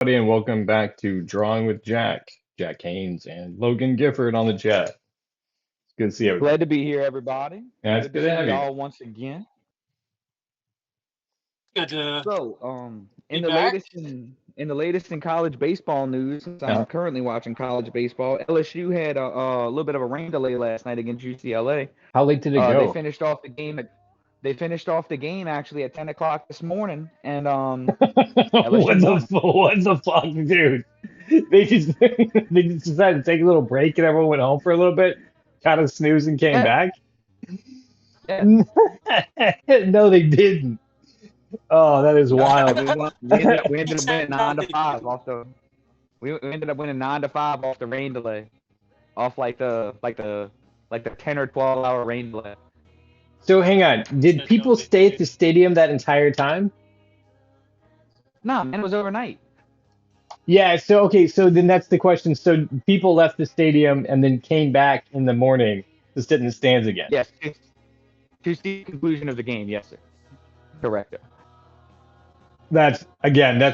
And welcome back to Drawing with Jack Haynes and Logan Gifford on the chat. It's good to see everybody. Glad to be here, everybody. Yeah, Glad it's to be good to seeing have you. y'all once again. Good to So, be in the back. latest in college baseball news, since I'm currently watching college baseball, LSU had a little bit of a rain delay last night against UCLA. How late did it They go? finished off the game actually at 10 o'clock this morning, and what LSU won. what the fuck, dude? They just they just decided to take a little break and everyone went home for a little bit, kind of snoozed and came Yeah, back. yeah. No, they didn't. Oh, that is wild. We won. We ended up winning Except no, nine to they five didn't. off the. We ended up winning 9-5 off the rain delay, off like the 10 or 12 hour rain delay. So hang on, did Except no, people they stay at didn't. the stadium that entire time? Nah, man, it was overnight. Yeah, so okay, so then that's the question. So people left the stadium and then came back in the morning to sit in the stands again. Yes, to see the conclusion of the game. Yes, sir. Correct. That's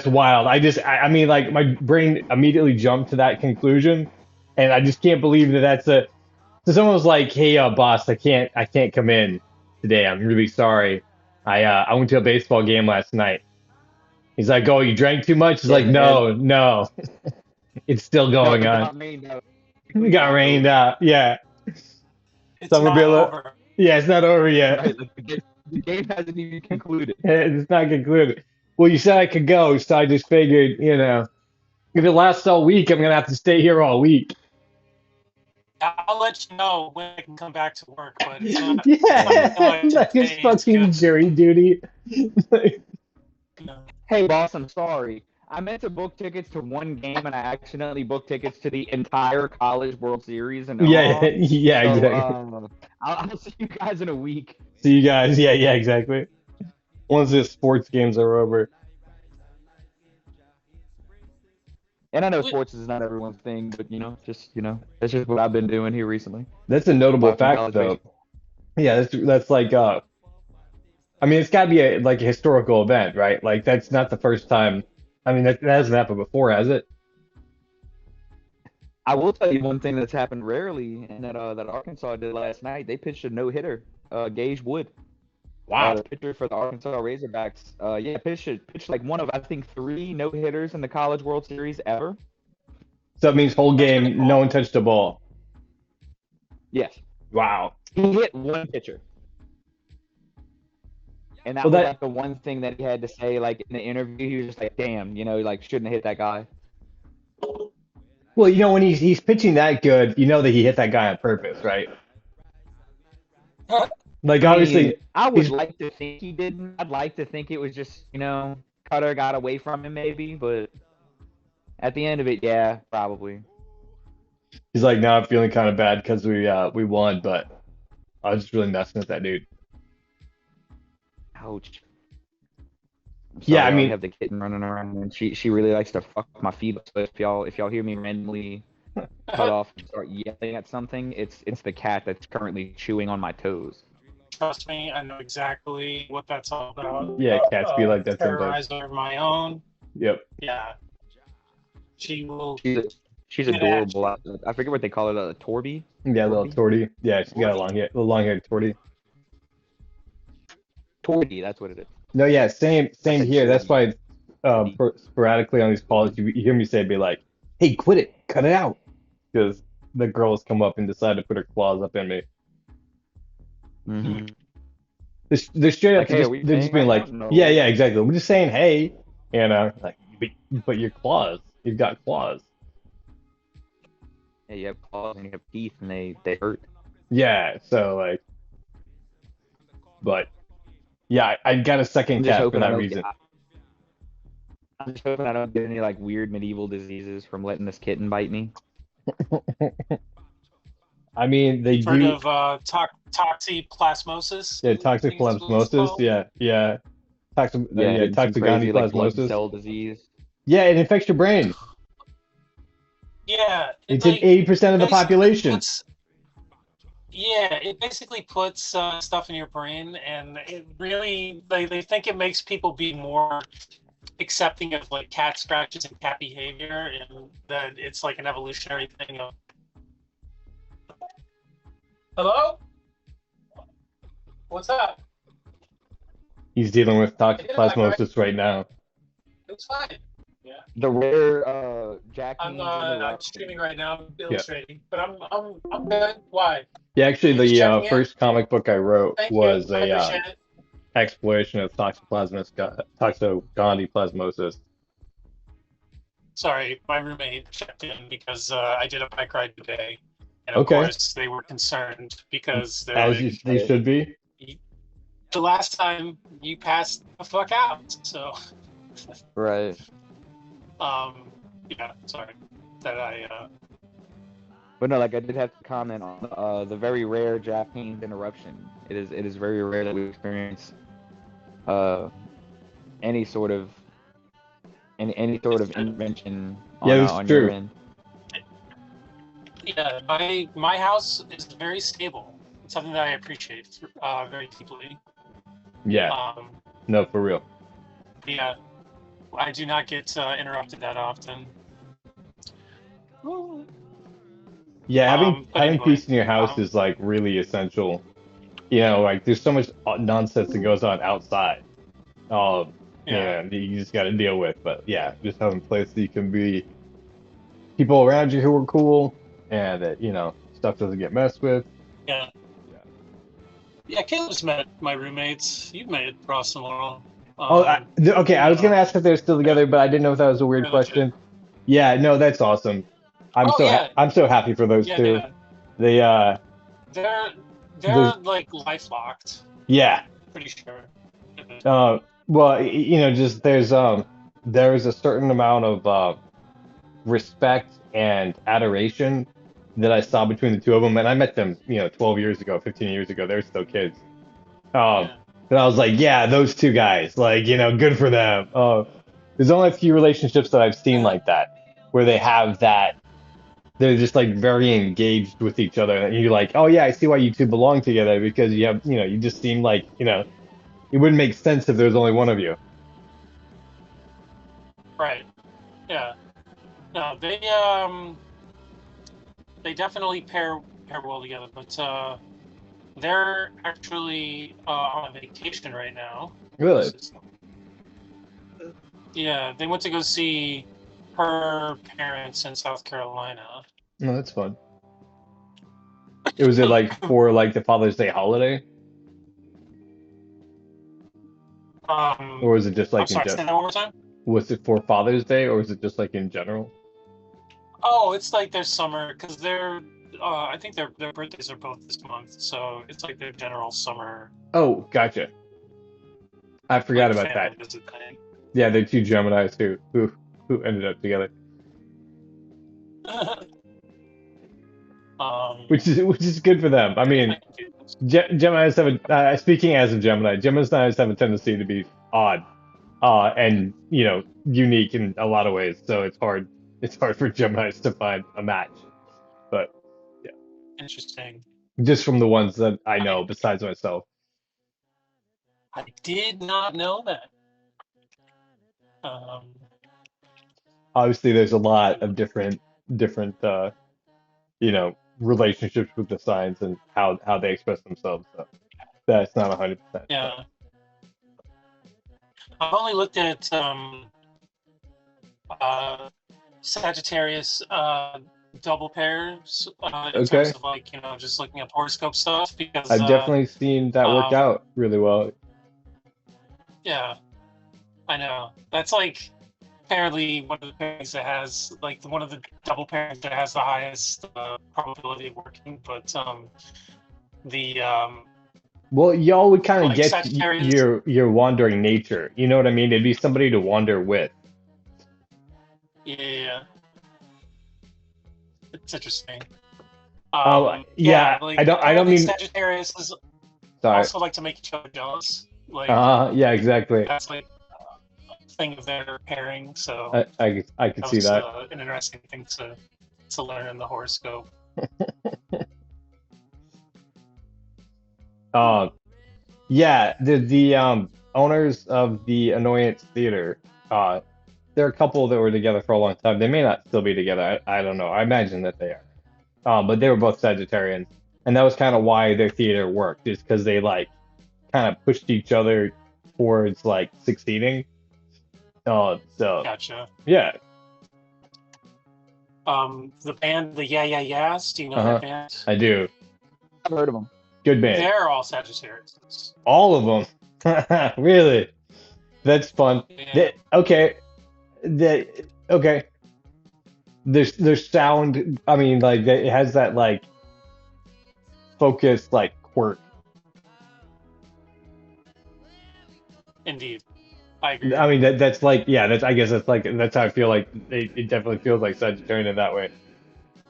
wild. I mean, like my brain immediately jumped to that conclusion, and I just can't believe that that's a. So someone was like, "Hey, boss, I can't come in today. I'm really sorry. I went to a baseball game last night." He's like, "Oh, you drank too much?" He's Yeah, like, and "No, no, it's still no, going it on. got rained out. It Technically got not rained over. out. Yeah, so It's I'm gonna be not able. over. Yeah, it's not over yet. Right, like the game hasn't even concluded. It's not concluded. Well, you said I could go, so I just figured, if it lasts all week, I'm gonna have to stay here all week. I'll let you know when I can come back to work, but it's not. It's not Yeah, looking like like it's today is fucking good. jury duty. No. Hey, boss, I'm sorry. I meant to book tickets to one game, and I accidentally booked tickets to the entire College World Series in Yeah, Omaha. yeah, So, exactly. I'll see you guys in a week. See you guys. Yeah, yeah, exactly. Once the sports games are over. And I know We- sports is not everyone's thing, but that's just what I've been doing here recently, That's a notable watching fact, college though. baseball. Yeah, that's like I mean, it's got to be a historical event, right? Like that's not the first time. I mean, that hasn't happened before, has it? I will tell you one thing that's happened rarely, and that Arkansas did last night. They pitched a no hitter, Gage Wood, Wow. the pitcher for the Arkansas Razorbacks. Yeah, pitched like one of I think three no hitters in the College World Series ever. So that means whole That's pretty game, no cool. one touched the ball. Yes, Wow. he hit one pitcher, and Well, that was that like the one thing that he had to say, like in the interview. He was just like, "Damn, like shouldn't have hit that guy." Well, when he's pitching that good, you know that he hit that guy on purpose, right? Like I mean, obviously I would he's like to think he didn't. I'd like to think it was just, Cutter got away from him maybe, but at the end of it, yeah, probably. he's like, now I'm feeling kind of bad because we won, but I was just really messing with that dude. Ouch. I'm Yeah, I sorry, I mean, have the kitten running around, and she really likes to fuck my feet up. So if y'all hear me randomly cut off and start yelling at something, it's the cat that's currently chewing on my toes. Trust me, I know exactly what that's all about. yeah, cats be like that sometimes. Terrorizer of my own. Yep. Yeah, she will She's get at adorable. you. I forget what they call it, a Torby. Yeah, little Torby. torty. Yeah, she's got a long hair torty. Torby, that's what it is. No, yeah, I same said here. That's Torby. why Torby. sporadically on these calls you hear me say be like, "Hey, quit it, cut it out," because the girls come up and decide to put her claws up in me. Mm-hmm. They're straight up Like, hey, are we they're just paying being right now? like, yeah, No. yeah, exactly. We're just saying, hey, like, but your claws, you've got claws. Yeah, you have claws and you have teeth, and they hurt. Yeah, so like, but yeah, I got a second I'm just cat for hoping I that don't get. reason. I'm just hoping I don't get any like weird medieval diseases from letting this kitten bite me. I mean, they Heard do, of toxoplasmosis? yeah, I toxic think is what it's plasmosis, called. yeah, yeah, Yeah, yeah, and some toxicity crazy like blood plasmosis. cell disease. Yeah, it infects your brain. Yeah, it It's in like 80% of the basically population. puts. Yeah, it basically puts stuff in your brain, and it really they think it makes people be more accepting of like cat scratches and cat behavior, and that it's like an evolutionary thing of hello, what's up? He's dealing with I did it back right. toxoplasmosis right now. It's fine. Yeah. The rare Jack I'm Haynes interruption. streaming right now. I'm illustrating, but I'm good. Why? Yeah, actually, You just the checking in? first comic book I wrote Thank was you. I appreciate it. exploration of toxoplasmosis. Sorry, my roommate checked in because I did a bike ride today, and of Okay. course they were concerned because they're As like, they should be. the last time you passed the fuck out. So, Right. yeah, sorry that I. But no, like I did have to comment on the very rare Jack Haynes interruption. It is very rare that we experience any sort of intervention Yeah, that's on true. your end. Yeah, my house is very stable. It's something that I appreciate very deeply. Yeah. No, for real. Yeah, I do not get interrupted that often. Yeah, having anyway, peace in your house is like really essential. You know, like there's so much nonsense that goes on outside. Yeah, you just got to deal with. But yeah, just having a place that you can be people around you who are cool, and that stuff doesn't get messed with. Yeah. Yeah, Caleb's met my roommates. You've met Ross and Laurel. Okay. I was gonna ask if they're still together, but I didn't know if that was a weird question. Yeah, no, that's awesome. I'm so happy for those two. Yeah. They're like life locked. Yeah. Pretty sure. Well, just there's a certain amount of respect and adoration that I saw between the two of them, and I met them 12 years ago, 15 years ago. They're still kids. But I was like, yeah, those two guys, like, good for them. There's only a few relationships that I've seen like that, where they have that, they're just like very engaged with each other, and you're like, oh yeah, I see why you two belong together, because you have, you just seem like, it wouldn't make sense if there was only one of you. Right. Yeah. No, they definitely pair well together, but they're actually on vacation right now. Really? Yeah, they went to go see her parents in South Carolina. No, that's fun. Was it like for like the Father's Day holiday? Or was it just like I'm sorry, say that one more time? Was it for Father's Day, or was it just like in general? Oh, it's like their summer, because I think their birthdays are both this month, so it's like their general summer. Oh, gotcha. I forgot about that. Visit thing. Yeah, they're two Geminis who ended up together. Which is good for them. I mean, Geminis have speaking as a Gemini, Geminis have a tendency to be odd, and unique in a lot of ways. So it's hard for Geminis to find a match. But yeah, interesting. Just from the ones that I know, besides myself. I did not know that. Obviously, there's a lot of different relationships with the signs and how they express themselves. So that's not 100%. Yeah. I've only looked at Sagittarius double pairs in terms of like just looking up horoscope stuff, because I've definitely seen that work out really well. Yeah, I know. That's like apparently one of the pairings that has like one of the double pairings that has the highest probability of working, but well, y'all would kind of like get your wandering nature. You know what I mean? It'd be somebody to wander with. Yeah. It's interesting. Yeah, like, I don't mean Sagittarius is also like to make each other jealous. Like, yeah, exactly. That's like a thing of their pairing. So I could see that. An interesting thing to learn in the horoscope. Yeah, the owners of the Annoyance Theater there are a couple that were together for a long time. They may not still be together. I don't know. I imagine that they are. But they were both Sagittarians, and that was kind of why their theater worked, is because they like kind of pushed each other towards like succeeding. So Gotcha. yeah. The band, the Yeah Yeah Yeahs, do you know Uh-huh. that band? I do. I've heard of them. Good band. They're all Sagittarius. All of them. Really? That's fun. Yeah. Okay. Okay. There's sound. I mean, like it has that like focused like quirk. Indeed. I agree. I mean that's like yeah. That's I guess that's like that's how I feel like it definitely feels like Sagittarian in that way.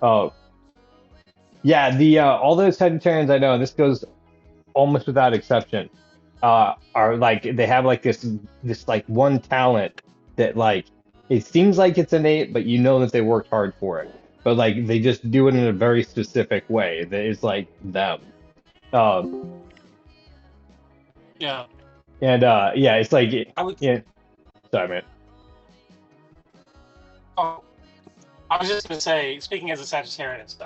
Oh yeah. The all those Sagittarians I know, and this goes almost without exception, are like they have like this like one talent that like it seems like it's innate, but you know that they worked hard for it. But like they just do it in a very specific way that is like them. Um, Yeah. and yeah, it's like I would. yeah. Sorry, man. Oh, I was just gonna say, speaking as a Sagittarius,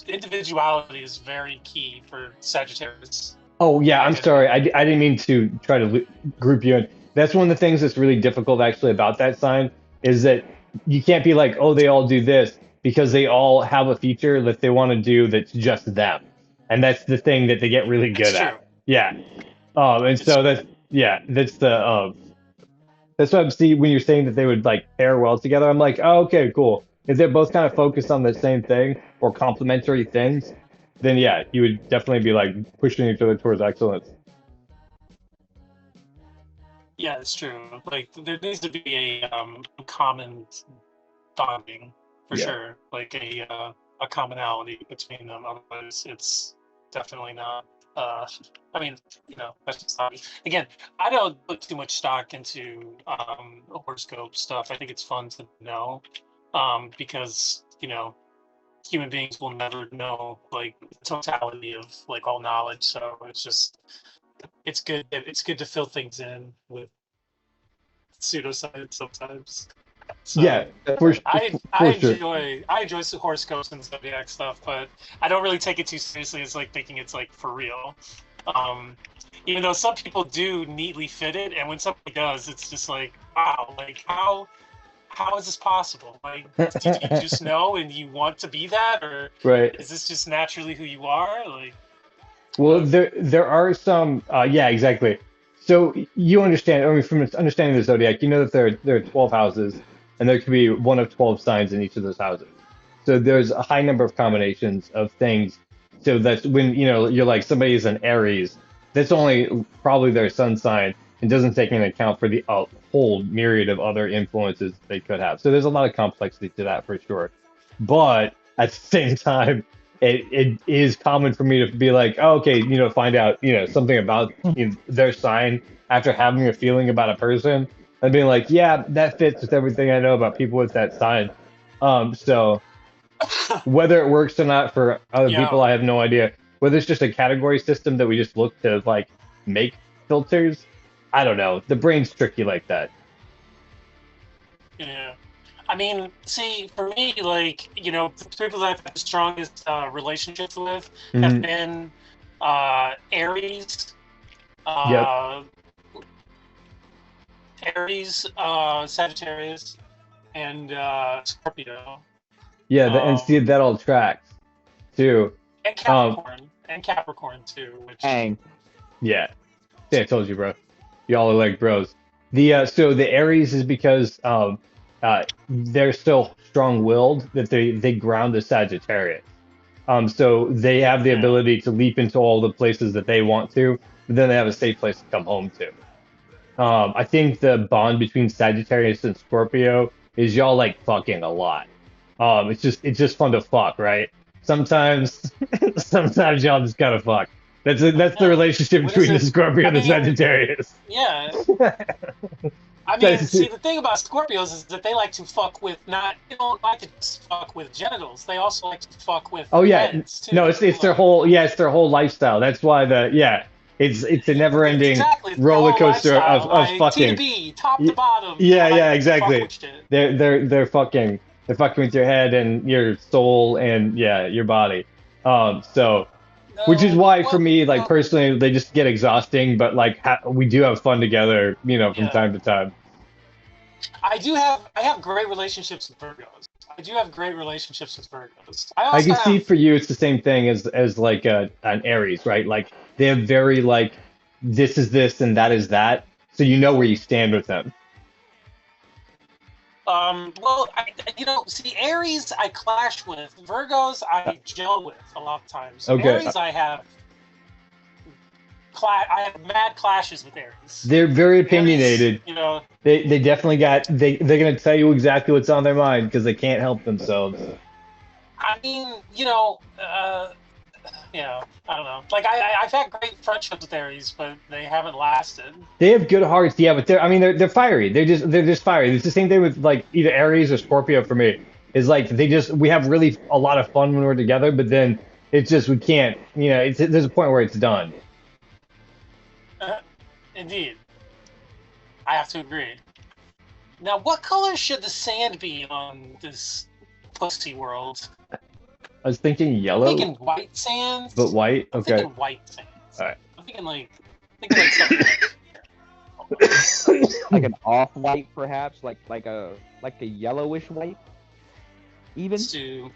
individuality is very key for Sagittarius. Oh yeah, I'm Okay. sorry. I didn't mean to try to group you in. That's one of the things that's really difficult actually about that sign is that you can't be like, oh, they all do this because they all have a feature that they want to do that's just them, and that's the thing that they get really good It's true. at. Yeah. And It's so true. that's that's what I'm seeing when you're saying that they would like pair well together. I'm like, oh, okay, cool. If they're both kind of focused on the same thing or complementary things, then yeah, you would definitely be like pushing each other towards excellence. Yeah, it's true. Like there needs to be a common bonding for Yeah. sure, like a commonality between them. Otherwise, it's definitely not. I mean, that's just not, again. I don't put too much stock into horoscope stuff. I think it's fun to know, because human beings will never know like the totality of like all knowledge. So it's good. It's good to fill things in with pseudoscience sometimes. So Yeah, for I for sure. enjoy some horoscopes and zodiac stuff, but I don't really take it too seriously as like thinking it's like for real. Um, Even though some people do neatly fit it, and when somebody does, it's just like wow, like how is this possible? Like, did you just know and you want to be that, or Right. is this just naturally who you are? Like, Well, there are some. Yeah, exactly. So you understand. I mean, from understanding the zodiac, you know that there are 12 houses, and there could be one of 12 signs in each of those houses. So there's a high number of combinations of things. So that's when you're like somebody is an Aries. That's only probably their sun sign and doesn't take into account for the whole myriad of other influences they could have. So there's a lot of complexity to that for sure. But at the same time, it is common for me to be like, oh, okay, find out, something about their sign after having a feeling about a person and being like, yeah, that fits with everything I know about people with that sign. So whether it works or not for other yeah, people, I have no idea. Whether it's just a category system that we just look to like make filters, I don't know. The brain's tricky like that. yeah. I mean, see, for me, like, the people that I've had the strongest relationships with have Mhm. been Aries, Yep. uh, Sagittarius, and Scorpio, Yeah, and um, see that all tracks too. and Um, Capricorn too. Which Dang. yeah. See, I told you, bro. Y'all are like bros. So the Aries is because they're so strong-willed that they ground the Sagittarius. So they have the yeah, ability to leap into all the places that they want to, but then they have a safe place to come home to. I think the bond between Sagittarius and Scorpio is y'all like fucking a lot. It's just fun to fuck, right? Sometimes sometimes y'all just gotta fuck. That's the yeah. relationship What is between the it? Scorpio I and the mean, Sagittarius. yeah. I mean, That's- see, the thing about Scorpios is that they like to fuck with not. They don't like to just fuck with genitals. They also like to fuck with Oh yeah, heads too. no, it's their Like, whole it's their whole lifestyle. That's why the yeah. It's a never-ending Exactly, it's their roller whole coaster lifestyle, of like T to fucking. B, top to Y- bottom. They Yeah, like yeah, fuck exactly. with shit. They're fucking with your head and your soul and yeah, your body. So which is No, why for well, me, like personally, they just get exhausting, but like we do have fun together, from yeah. time to time. I have great relationships with Virgos. I do have great relationships with Virgos. I I also can see have for you it's the same thing as like an Aries, right? Like they have very like this is this and that is that, so you know where you stand with them. well, see, Aries I clash with. Virgos Uh, I gel with a lot of times. Okay, Aries I have mad clashes with Aries. they're very Aries, opinionated. They definitely they're gonna tell you exactly what's on their mind because they can't help themselves. I mean, I don't know. Like I've had great friendships with Aries, but they haven't lasted. They have good hearts, yeah, but they're fiery. They're just fiery. It's the same thing with like either Aries or Scorpio for me. Is like we have really a lot of fun when we're together, but then it's just we can't. There's a point where it's done. Indeed, I have to agree. Now, what color should the sand be on this pussy world? I was thinking I'm yellow, thinking white sand. but white. I'm Okay, thinking white sand. all right. I'm thinking like something like. Hold on. Like an off-white, perhaps, like a yellowish white, even. Let's do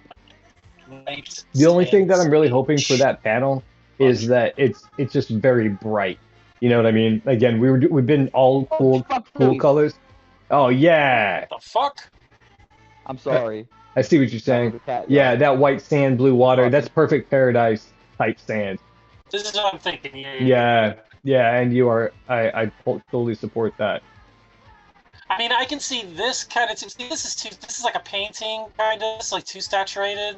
white The only thing that I'm sand really hoping for beach. that panel is that it's just very bright. You know what I mean? Again, we've been all Oh, fuck cool face. colors. Oh yeah, The fuck? I'm sorry. I see what you're That was saying. a cat Yeah, yawn. that white sand, blue water. That's Fuck. perfect paradise type sand. This is what I'm thinking. Yeah. Yeah, yeah, and you are. I totally support that. I mean, I can see this kind of. See, this is too. This is like a painting, kind of. It's like too saturated.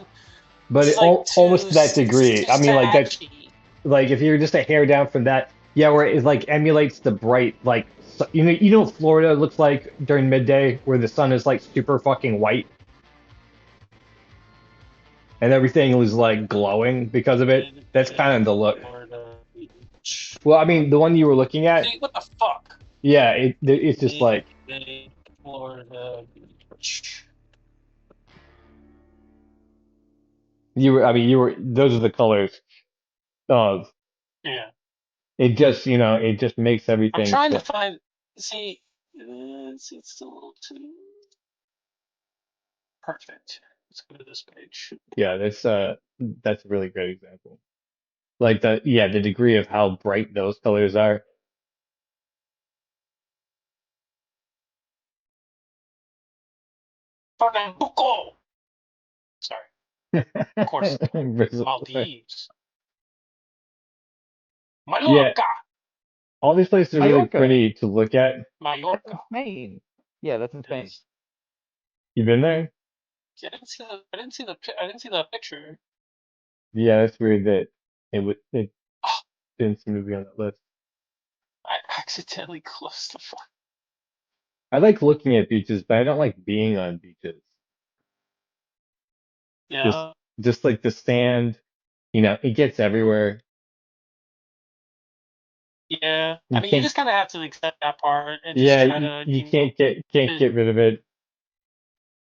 But This is like almost too. to that This is degree. too I mean, like that's sketchy. like if you're just a hair down from that, yeah, where it like emulates the bright like what Florida looks like during midday where the sun is like super fucking white and everything was like glowing because of it. That's kind of the look. Florida Beach. Well, I mean, the one you were looking at, See, what the fuck? yeah, it's just like Florida Beach. you were. I mean, you were. Those are the colors. Of Yeah. it just makes I'm everything. trying to find. See, it's still a little too perfect. Let's go to this page. Yeah, that's a really great example. Like the degree of how bright those colors are. Pernambuco. Sorry, of course, Versus- Maldives, Yeah, Mallorca, all these places are really Mallorca. pretty to look at. That's in Mallorca. Spain. Yeah, that's in Spain. Is You been there? I didn't see the picture. Yeah, that's weird that it Oh, didn't seem to be on that list. I accidentally closed the fuck. I like looking at beaches, but I don't like being on beaches. Just Yeah. just like the sand, it gets everywhere. Yeah. I You mean, you can't, just kind of have to accept that part and just yeah, try you, to, you can't get rid of it.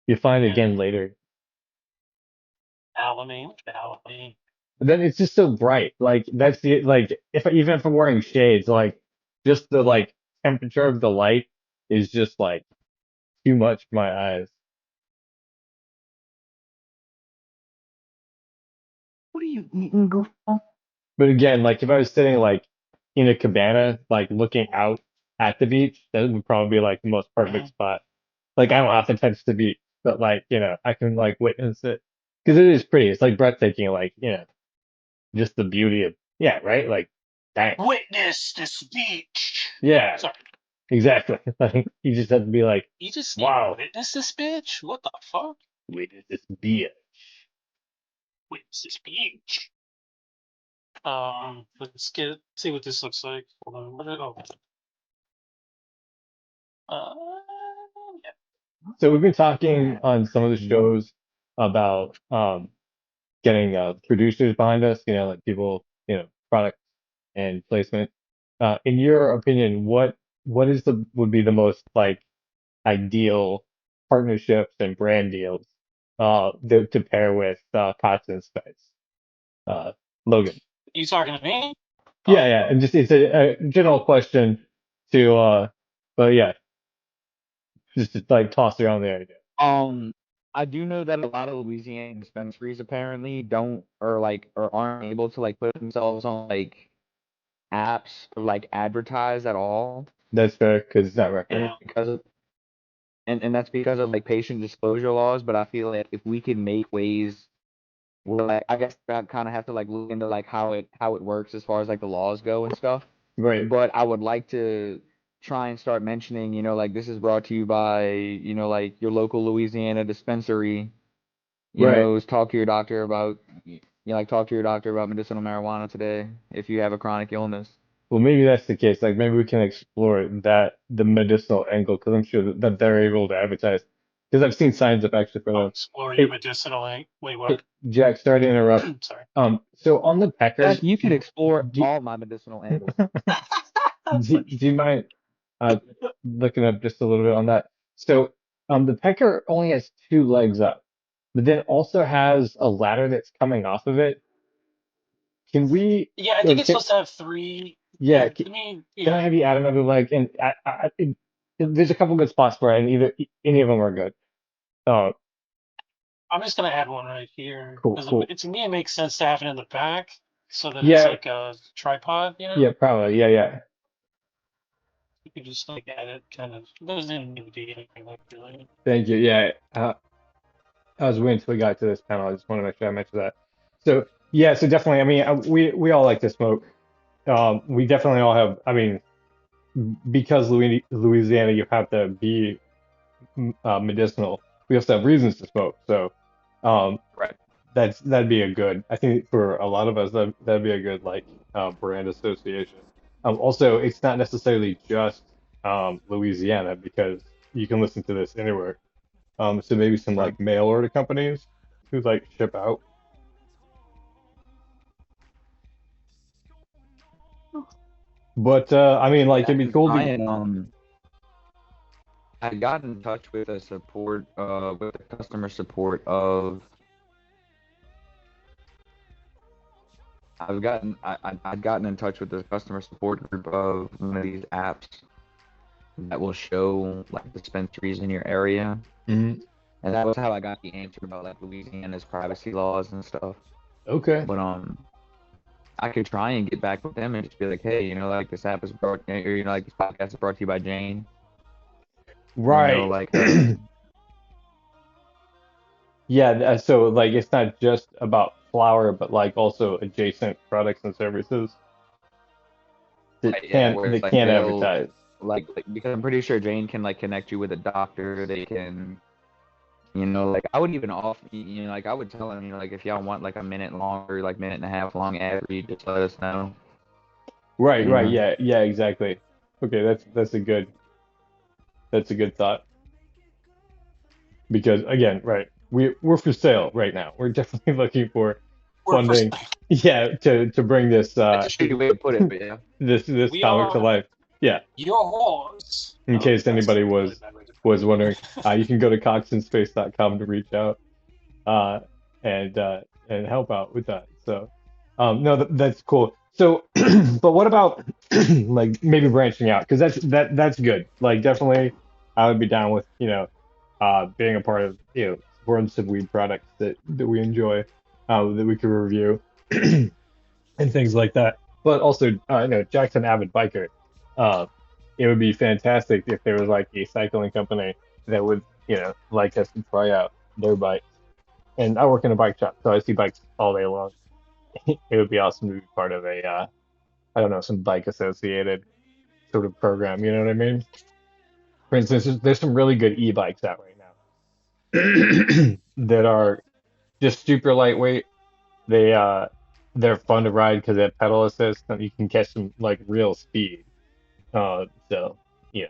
You find it yeah. again later. Alamy. But then it's just so bright. Like that's the like even if I'm wearing shades, like just the like temperature of the light is just like too much for my eyes. What are you eating, goofball? But again, like if I was sitting like in a cabana, like looking out at the beach, that would probably be like the most perfect Mhm. spot. Like I don't have to touch the beach, but like, I can like witness it. Because it is pretty. It's like breathtaking, like, just the beauty of yeah, right? Like dang. Witness this beach. Yeah, Sorry. exactly. Like you just have to be like, You just need to wow, witness this bitch? What the fuck? witness this beer. Witness this beach. Let's see what this looks like. Hold on. Uh, yeah. So we've been talking on some of the shows about getting producers behind us, like people, product and placement. In your opinion, what is the would be the most like ideal partnerships and brand deals to pair with Cox and Spice? Uh, Logan. You talking to me? Yeah, Oh, yeah, and just it's a general question to but yeah, just to, like toss around the idea. Um, I do know that a lot of Louisiana dispensaries apparently don't or aren't able to like put themselves on like apps or like advertise at all, That's fair because it's not and yeah. it's because of and that's because of like patient disclosure laws. But I feel like if we can make ways where like I guess I kind of have to like look into like how it works as far as like the laws go and stuff. right, But I would like to try and start mentioning, like this is brought to you by, like your local Louisiana dispensary. right. Talk to your doctor about, like talk to your doctor about medicinal marijuana today if you have a chronic illness. Well, maybe that's the case. Like maybe we can explore the medicinal angle because I'm sure that they're able to advertise. Because I've seen signs up actually for I'll them. explore your Hey, medicinal Wait, hey, what? Jack, sorry to interrupt. Sorry. So on the Pecker, Jack, you can explore do, all my medicinal angles. do you mind looking up just a little bit on that? So the Pecker only has two legs up, but then also has a ladder that's coming off of it. Can we? Yeah, I think it's supposed to have three. Yeah, I mean, can I yeah. have you add another leg? And there's a couple good spots for it, and any of them are good. Uh, I'm just gonna add one right here cool, because cool. to me it makes sense to have it in the back so that it's Yeah, like a tripod. yeah, probably. Yeah, yeah. You could just like add it kind of. It doesn't even need to be anything like really. Thank you. Yeah, I was waiting until we got to this panel. I just want to make sure I mentioned that. So yeah, so definitely. I mean, we all like to smoke. We definitely all have. I mean, because Louisiana, you have to be medicinal. We also have reasons to smoke. So um, Right. that'd be a good. I think for a lot of us, that'd be a good like brand association. Also, it's not necessarily just Louisiana because you can listen to this anywhere. So maybe some Right. like mail order companies who like ship out. But I mean, like Yeah, it'd be because cool to. I got in touch with the customer support of I'd gotten in touch with the customer support group of one of these apps that will show like dispensaries in your area, Mhm. and that was how I got the answer about like Louisiana's privacy laws and stuff. Okay. But I could try and get back with them and just be like, hey, like this app is brought, or like this podcast is brought to you by Jane. Right. Like Yeah, so like it's not just about flour, but like also adjacent products and services right, yeah, where it's that like can't they'll advertise. because I'm pretty sure Jane can like connect you with a doctor. They can, like I would even offer, like I would tell them, like if y'all want like a minute longer, like minute and a half long ad read, just let us know. Right, You right, know, yeah, yeah, exactly. Okay, that's a good thought because again, right, we're for sale right now. We're definitely looking for We're for funding, yeah, to bring this that's a shitty way to put it, but yeah. this we comic to are life. Yeah, your horse. in Oh, case that's anybody a really bad way to was wondering, put you can go to coxinspace.com to reach out uh, and help out with that. So, no, that's cool. So, but what about like maybe branching out? Because that's good. Like, definitely, I would be down with being a part of worlds of weed products that we enjoy, that we could review and things like that. But also, Jack's an avid biker. Uh, it would be fantastic if there was like a cycling company that would, like us to try out their bikes. And I work in a bike shop, so I see bikes all day long. It would be awesome to be part of I don't know, some bike associated sort of program. You know what I mean? For instance, there's some really good e-bikes out right now that are just super lightweight. They they're fun to ride because they have pedal assist and you can catch some like real speed. So yeah,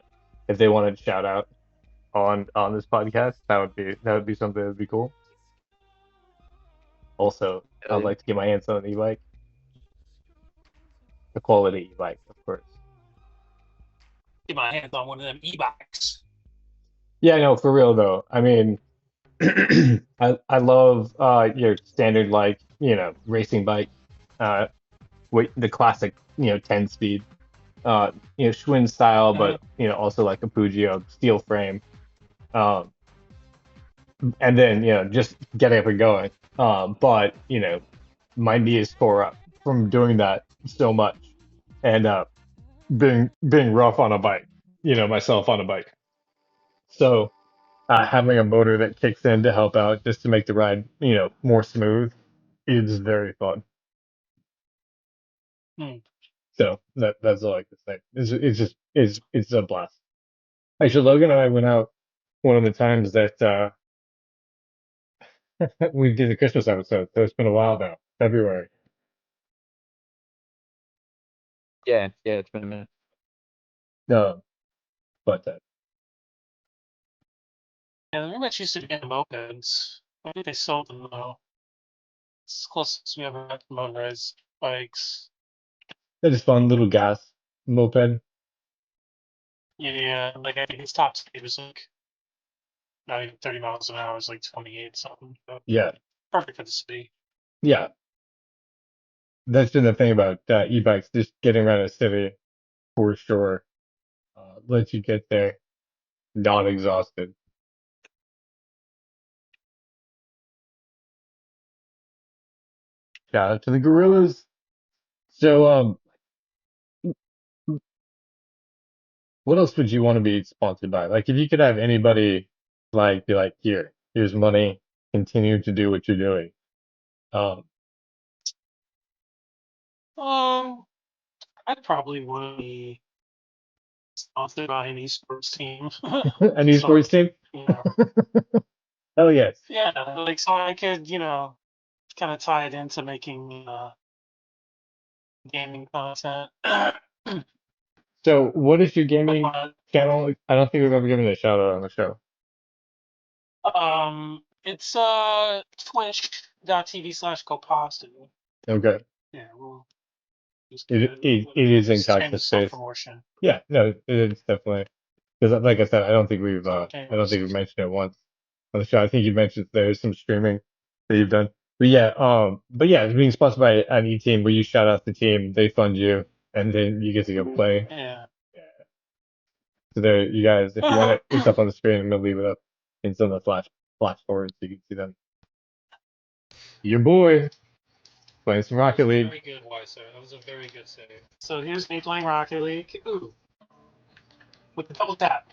if they wanted to shout out on this podcast, that would be something that'd be cool. Also, Hell I'd yeah. like to get my hands on an e-bike. a quality e-bike, of course. Get my hands on one of them e-bikes. Yeah, no, for real though. I mean, I love your standard like racing bike, uh, the classic 10 speed, Schwinn style, Mhm. but also like a Peugeot steel frame, um, and then just getting up and going. But my knees tore up from doing that so much, and being rough on a bike, myself on a bike. So having a motor that kicks in to help out just to make the ride, more smooth is very fun. Hmm. So that's all I can say. It's a blast. Actually, Logan and I went out one of the times that we did the Christmas episode, so it's been a while now. February. Yeah, yeah, it's been a minute. No, but Yeah, the roommates used to be into mopeds. Maybe they sold them though. It's the closest we ever got to motorized bikes. that is fun. Little gas moped. Yeah, like I think his top speed was like not even 30 miles an hour, it was like 28 something. So Yeah, perfect for the city. yeah. That's been the thing about e-bikes. Just getting around a city for sure lets you get there not exhausted. Shout out to the gorillas. So, what else would you want to be sponsored by? Like, if you could have anybody, like, be like, here's money, continue to do what you're doing. Um, Um, I probably want to be sponsored by an esports team. an So, esports team? you know, Hell yes. yeah, like so I could, kind of tie it into making gaming content. So, what is your gaming But channel? I don't think we've ever given it a shout out on the show. it's twitch.tv/Copastu. Okay. Yeah, we'll just give It, it it, it whatever. is in Just conscious shameless self space. promotion. Yeah, no, it's definitely. Because, like I said, I don't think we've Anyways, mentioned it once on the show. I think you mentioned there's some streaming that you've done. But yeah, being sponsored by an e team where you shout out the team, they fund you, and then you get to go play. yeah. Yeah. So there, you guys, if you want it, it's up on the screen. I'm gonna leave it up in some of the flash forward so you can see them. Your boy playing some Rocket League. Very good, Weiser. That was a very good save. So here's me playing Rocket League. Ooh, with the double tap.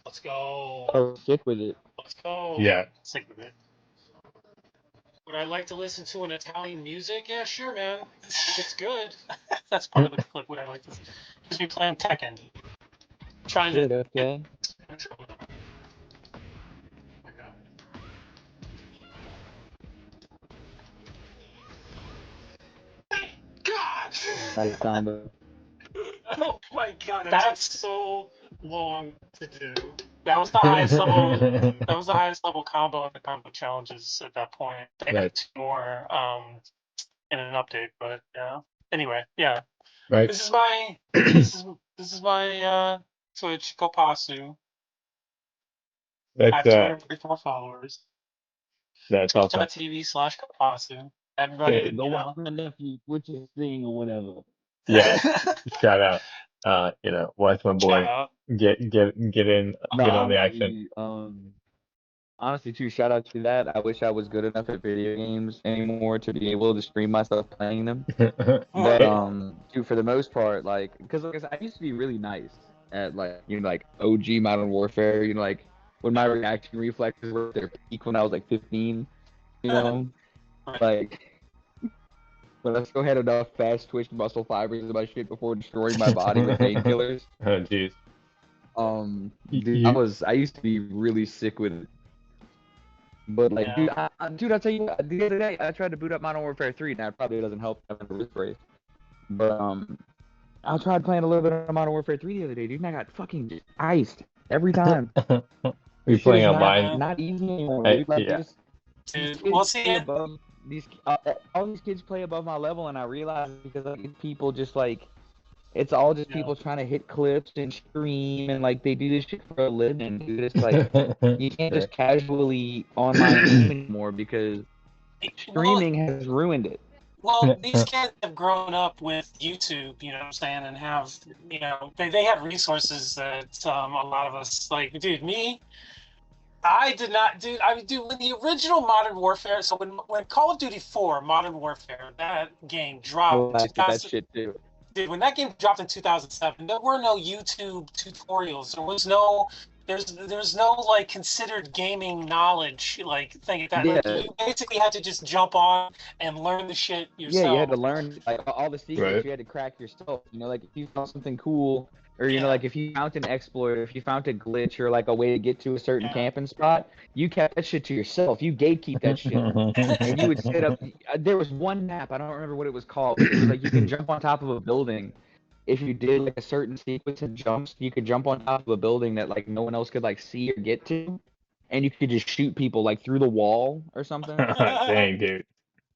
Let's go. Oh, sick with it. Let's go. Yeah. Sick with it. Would I like to listen to an Italian music? Yeah, sure, man. It's good. That's part of the clip. Would I like to? Here's me playing Tekken. Trying to Shit, get okay. control. God. Nice combo. Oh my god, that's so long to do. That was the highest level. That was the highest level combo in the combo challenges at that point. They Right. had two more in an update, but yeah. Anyway, yeah. Right. This is my this is my Twitch Kopasu. I That's have 234 followers. that's awesome. Twitch.tv/Kopasu. Hey, Everybody, go watch my nephew Twitch his thing or whatever. Yeah. Shout out. Watch my shout boy out. get in No, get on the action. honestly, too, shout out to that. I wish I was good enough at video games anymore to be able to stream myself playing them. But too, for the most part, like, because like I said, I used to be really nice at like like OG Modern Warfare. Like when my reaction reflexes were at their peak when I was like 15. Like. But I still had enough fast twitch muscle fibers in my shit before destroying my body with painkillers. Oh jeez. Dude, I used to be really sick with it. But like, Yeah. dude, I'll tell you, the other day I tried to boot up Modern Warfare 3. Now it probably doesn't help having a wrist brace. But I tried playing a little bit of Modern Warfare 3 the other day, dude, and I got fucking iced every time. You're playing online. Not easy anymore, dude. Like, yeah. Dude, we'll see it. these all these kids play above my level, and I realize it's because like, these people just like it's all just people trying to hit clips and stream, and like they do this shit for a living, dude. It's like you can't just casually online game anymore because Well, streaming has ruined it. well, these kids have grown up with YouTube, you know what I'm saying, and have, you know, they have resources that a lot of us, like, dude, me, I did not, dude, I mean, dude, when the original Modern Warfare, so when Call of Duty 4, Modern Warfare, that game dropped Well, in that's that 2000, shit too. dude, when that game dropped in 2007, there were no YouTube tutorials. There was no, there's no like considered gaming knowledge like thing like that. Like Yeah, you basically had to just jump on and learn the shit yeah, you had to yourself. learn like all the secrets Right. you had to crack yourself. You know, like if you found something cool, or you know, Yeah, like if you found an exploit, or if you found a glitch, or like a way to get to a certain yeah. camping spot, you kept that shit to yourself. You gatekeep that shit, and you would set up. There was one map, I don't remember what it was called, but it was like you can jump on top of a building. If you did like a certain sequence of jumps, you could jump on top of a building that like no one else could like see or get to, and you could just shoot people like through the wall or something. Dang, dude.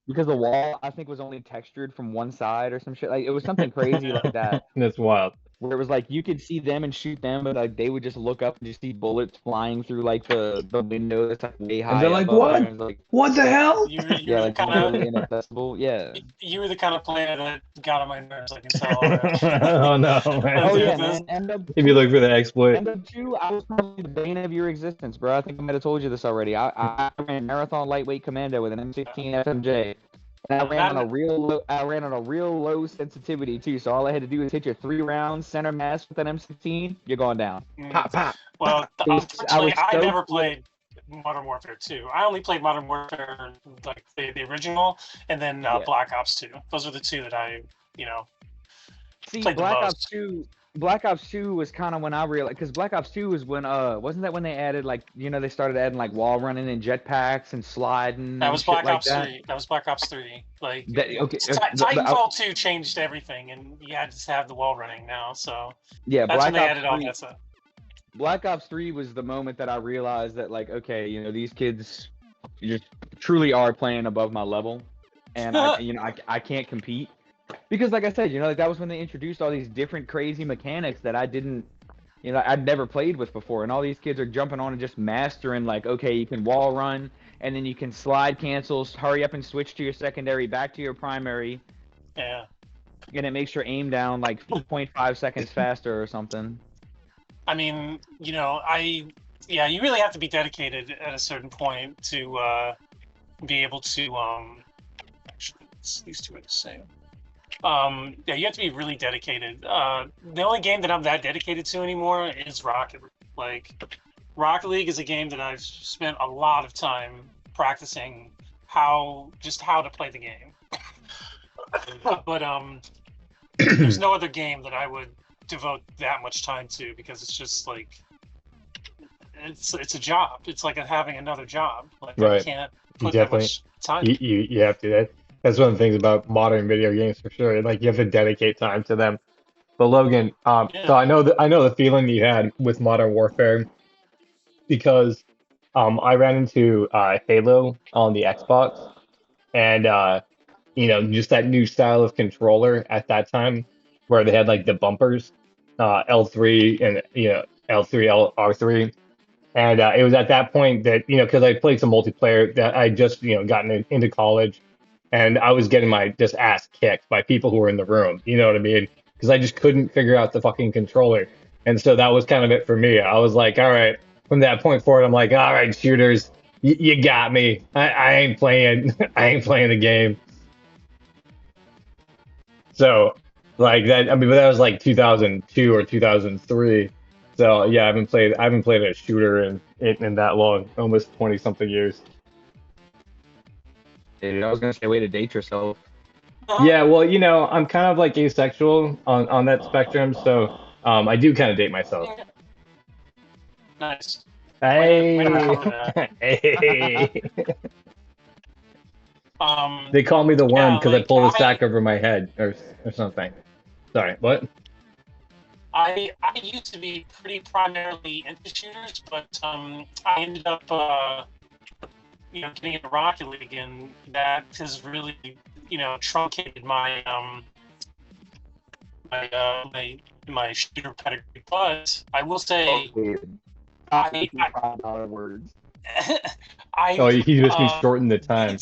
Because the wall, I think, was only textured from one side or some shit. Like it was something crazy like that, That's wild. where it was like you could see them and shoot them, but like they would just look up and just see bullets flying through like the window that's like way And they're high like, up there, and what? it's like What the hell? You yeah, were the like kind literally of inaccessible. Yeah. you were the kind of player that got on my nerves. I can tell already. Oh no, man. Oh Dude, yeah, this, man. End up If you look for the exploit. End up two, I was probably the bane of your existence, bro. I think I might have told you this already. I ran marathon lightweight commando with an M16 FMJ. And that, I ran on a real low sensitivity too. So all I had to do was hit your 3 rounds center mass with that M16. You're going down. Pop, pop. well, I unfortunately, was I so never played Modern Warfare 2. I only played Modern Warfare like the original, and then Yeah. Black Ops 2. Those are the two that I, you know, See, played the Black most. Ops 2. Black Ops 2 was kind of when I realized, because Black Ops 2 was when wasn't that when they added like they started adding like wall running and jetpacks and sliding That and was shit Black like Ops that. 3. That was Black Ops 3. Like That okay? Titanfall 2 changed everything, and you had to have the wall running now. So Yeah, that's when Black they Ops added all 3. that stuff. Black Ops 3 was the moment that I realized that, like, okay, these kids just truly are playing above my level, and I can't compete because, like I said, like that was when they introduced all these different crazy mechanics that I didn't, I'd never played with before, and all these kids are jumping on and just mastering, like, okay, you can wall run, and then you can slide cancels, hurry up and switch to your secondary, back to your primary, Yeah. and it makes your aim down like 0.5 seconds faster or something. I mean, you really have to be dedicated at a certain point to be able to actually these two are the same. Yeah, you have to be really dedicated. The only game that I'm that dedicated to anymore is Rocket League. Like Rocket League is a game that I've spent a lot of time practicing how to play the game. But there's no other game that I would devote that much time to because it's just like it's a job. It's like having another job. Like I Right. can't You put that definitely much time. you have to. That's one of the things about modern video games for sure. Like you have to dedicate time to them. But Logan, so Yeah. I know the feeling you had with Modern Warfare because I ran into Halo on the Xbox and just that new style of controller at that time where they had like the bumpers, L3 and L3 R3. And it was at that point that, because I played some multiplayer that I just, gotten into college and I was getting my just ass kicked by people who were in the room. You know what I mean? Because I just couldn't figure out the fucking controller. And so that was kind of it for me. I was like, all right, from that point forward, I'm like, all right, shooters, you got me. I ain't playing, I ain't playing the game. So like that, I mean, but that was like 2002 or 2003. So yeah, I haven't played a shooter in that long, almost 20 something years. Dude, I was gonna say, way to date yourself. Yeah, well, I'm kind of like asexual on that spectrum, so I do kind of date myself. Nice. Way to Hey, recover that. hey. They call me the worm Yeah, because I like pull the sack over my head or something. Sorry, what? I used to be pretty primarily into shooters, but I ended up getting into Rocket League, and that has really, truncated my my shooter pedigree. But I will say, I $5 words. Oh, I he just means shorten the time.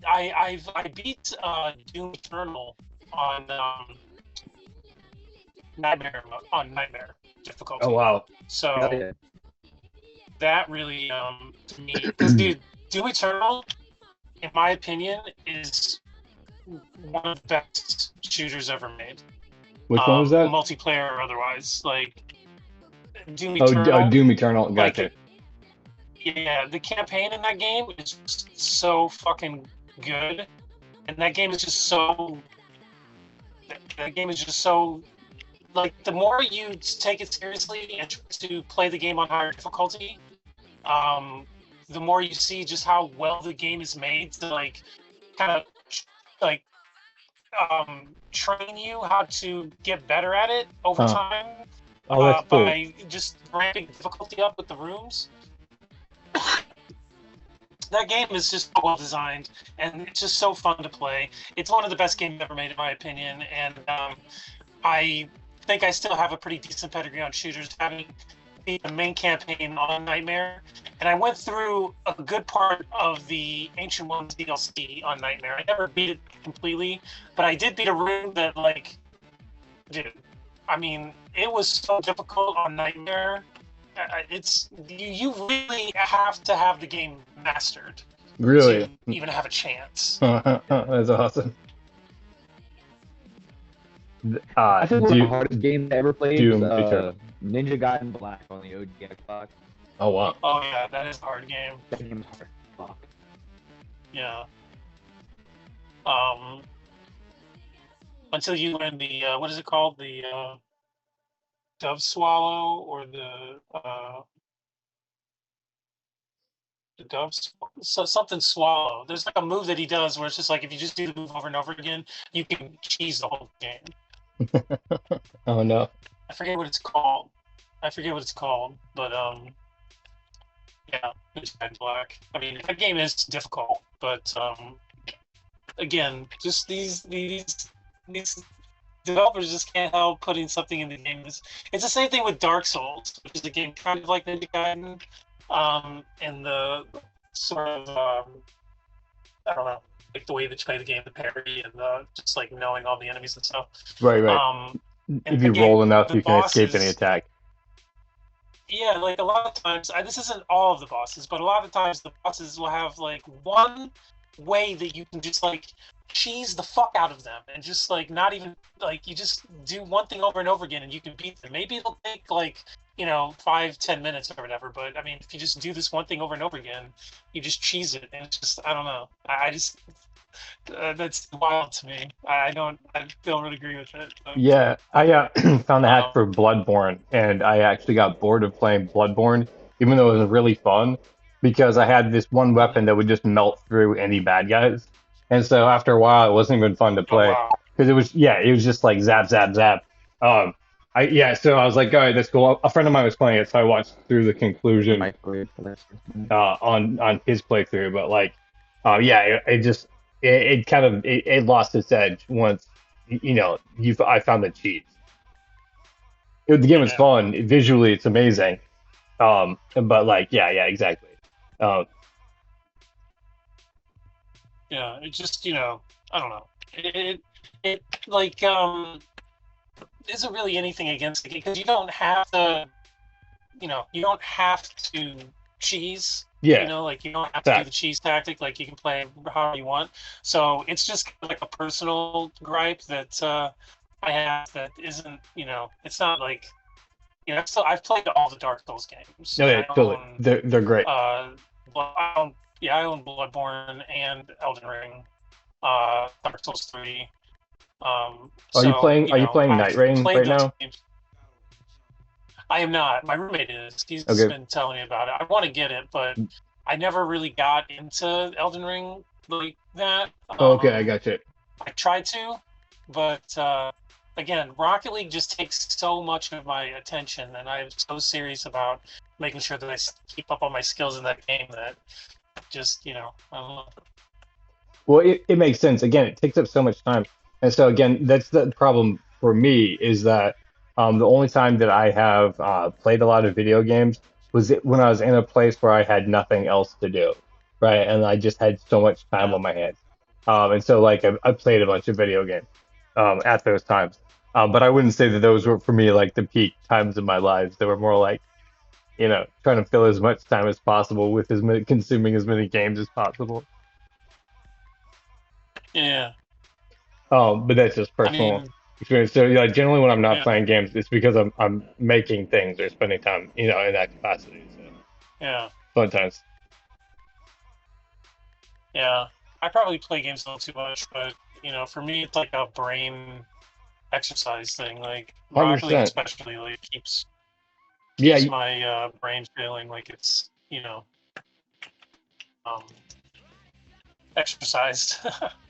I beat Doom Eternal on Nightmare difficulty. Oh wow. So Yeah. that really to me, because dude, Doom Eternal, in my opinion, is one of the best shooters ever made. Which one was that? Multiplayer or otherwise, like Doom Oh, Eternal. Doom Eternal. Gotcha. Like, yeah, the campaign in that game is just so fucking good, and that game is just so. That game is just so. Like, the more you take it seriously and try to play the game on higher difficulty, the more you see just how well the game is made to like kind of like train you how to get better at it over time. Oh, that's cool. By just ramping difficulty up with the rooms. That game is just well designed, and it's just so fun to play. It's one of the best games ever made, in my opinion, and I think I still have a pretty decent pedigree on shooters, having beat the main campaign on Nightmare, and I went through a good part of the Ancient Ones DLC on Nightmare. I never beat it completely, but I did beat a room that, like, dude, I mean, it was so difficult on Nightmare. It's you really have to have the game mastered. Really? To even have a chance. That's awesome. I think one of the hardest games I ever played Doom, was Ninja Gaiden Black on the OG Xbox. Oh wow. Oh yeah, that is a hard game. That game's hard. Fuck. Yeah. Until you learn the what is it called? The Dove Swallow or the Dove something Swallow. There's like a move that he does where it's just like if you just do the move over and over again, you can cheese the whole game. Oh no. I forget what it's called. But yeah, it's Black. I mean, that game is difficult, but again, just these developers just can't help putting something in the game. It's the same thing with Dark Souls, which is a game kind of like Ninja Gaiden, and the sort of I don't know, like the way that you play the game, the parry, and just like knowing all the enemies and stuff. Right. If you roll enough, you can escape any attack. Yeah, like a lot of times, this isn't all of the bosses, but a lot of times the bosses will have like one way that you can just like cheese the fuck out of them and just like not even like you just do one thing over and over again and you can beat them. Maybe it'll take like 5-10 minutes or whatever, but I mean if you just do this one thing over and over again, you just cheese it, and it's just I don't know. I just that's wild to me. I don't really agree with it. But, yeah, I found the hack for Bloodborne, and I actually got bored of playing Bloodborne, even though it was really fun, because I had this one weapon that would just melt through any bad guys, and so after a while, it wasn't even fun to play because it was just like zap zap zap. So I was like, all right, that's cool. A friend of mine was playing it, so I watched through the conclusion on his playthrough, but like, it kind of lost its edge once I found the cheats. The game was fun visually, it's amazing, but like exactly. Yeah, it just I don't know. It like isn't really anything against the game because you don't have to cheese. Yeah. Like you don't have to do the cheese tactic. Like you can play however you want. So it's just kind of like a personal gripe that I have that isn't. It's not like. I've played all the Dark Souls games. No, yeah, totally. They're great. I own Bloodborne and Elden Ring. Dark Souls 3. Are you playing Night Rain right now? Games. I am not. My roommate is. He's been telling me about it. I want to get it, but I never really got into Elden Ring like that. Okay, I got you. I tried to, but again, Rocket League just takes so much of my attention, and I'm so serious about making sure that I keep up on my skills in that game. That just I don't know. Well, it makes sense. Again, it takes up so much time. And so again, that's the problem for me is that the only time that I have played a lot of video games was when I was in a place where I had nothing else to do, right? And I just had so much time Yeah, on my hands. And so like I played a bunch of video games at those times. But I wouldn't say that those were for me like the peak times of my lives. They were more like, trying to fill as much time as possible with as many consuming as many games as possible. yeah. But that's just I personal mean, experience. So yeah, generally when I'm not yeah, playing games, it's because I'm making things or spending time, in that capacity. So yeah, fun times. yeah. I probably play games a little too much, but for me, it's like a brain exercise thing. Like Rocket League, 100%. especially, like Yeah, keeps my brain feeling like it's um, exercised.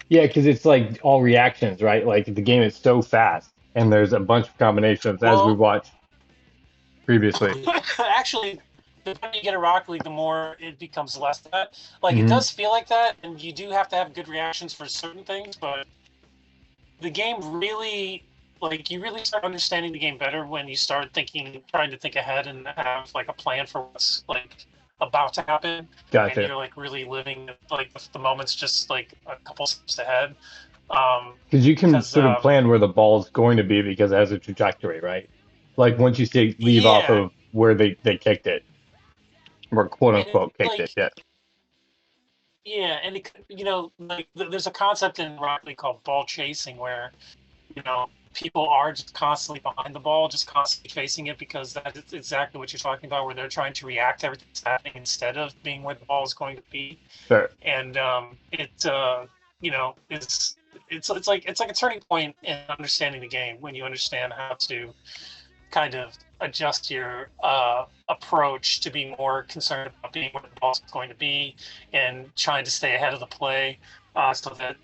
yeah, because it's like all reactions, right? Like the game is so fast, and there's a bunch of combinations as we Well, watched previously. actually, the better you get a Rocket League, the more it becomes less that. Like it Hmm. does feel like that, and you do have to have good reactions for certain things, but the game really, like, you really start understanding the game better when you start trying to think ahead and have like a plan for what's like about to happen, and Gotcha. you're like really living like the moments just like a couple steps ahead. Because you can Because sort of plan where the ball's going to be because it has a trajectory, right? Like once you see leave off yeah, of where they kicked it, or quote and unquote kicked it. like Yeah. yeah, and like there's a concept in Rocket League called ball chasing where people are just constantly behind the ball, just constantly chasing it because that is exactly what you're talking about, where they're trying to react to everything that's happening instead of being where the ball is going to be. Sure. And it's like a turning point in understanding the game when you understand how to kind of adjust your approach to be more concerned about being where the ball's going to be and trying to stay ahead of the play so that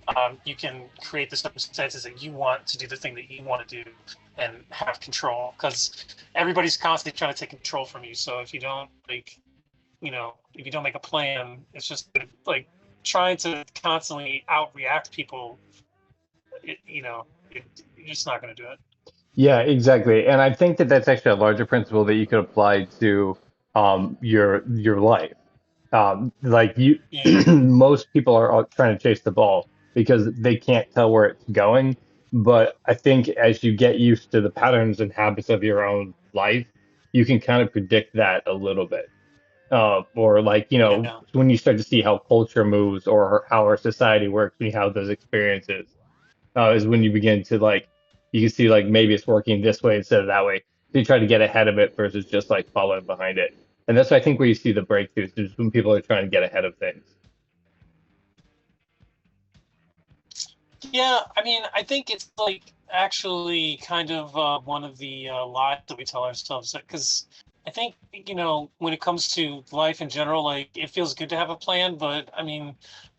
you can create the circumstances that you want to do the thing that you want to do and have control because everybody's constantly trying to take control from you. So if you don't if you don't make a plan, it's just like trying to constantly outreact people. You're just not going to do it. Yeah, exactly. And I think that that's actually a larger principle that you could apply to your life. Like you, Yeah, most people are all trying to chase the ball because they can't tell where it's going. But I think as you get used to the patterns and habits of your own life, you can kind of predict that a little bit. Or like, yeah, when you start to see how culture moves or how our society works, when you have those experiences is when you begin to like you can see like maybe it's working this way instead of that way. So you try to get ahead of it versus just like following behind it. And that's I think where you see the breakthroughs is when people are trying to get ahead of things. yeah. I mean, I think it's like actually kind of one of the lies that we tell ourselves because I think when it comes to life in general, like it feels good to have a plan, but I mean,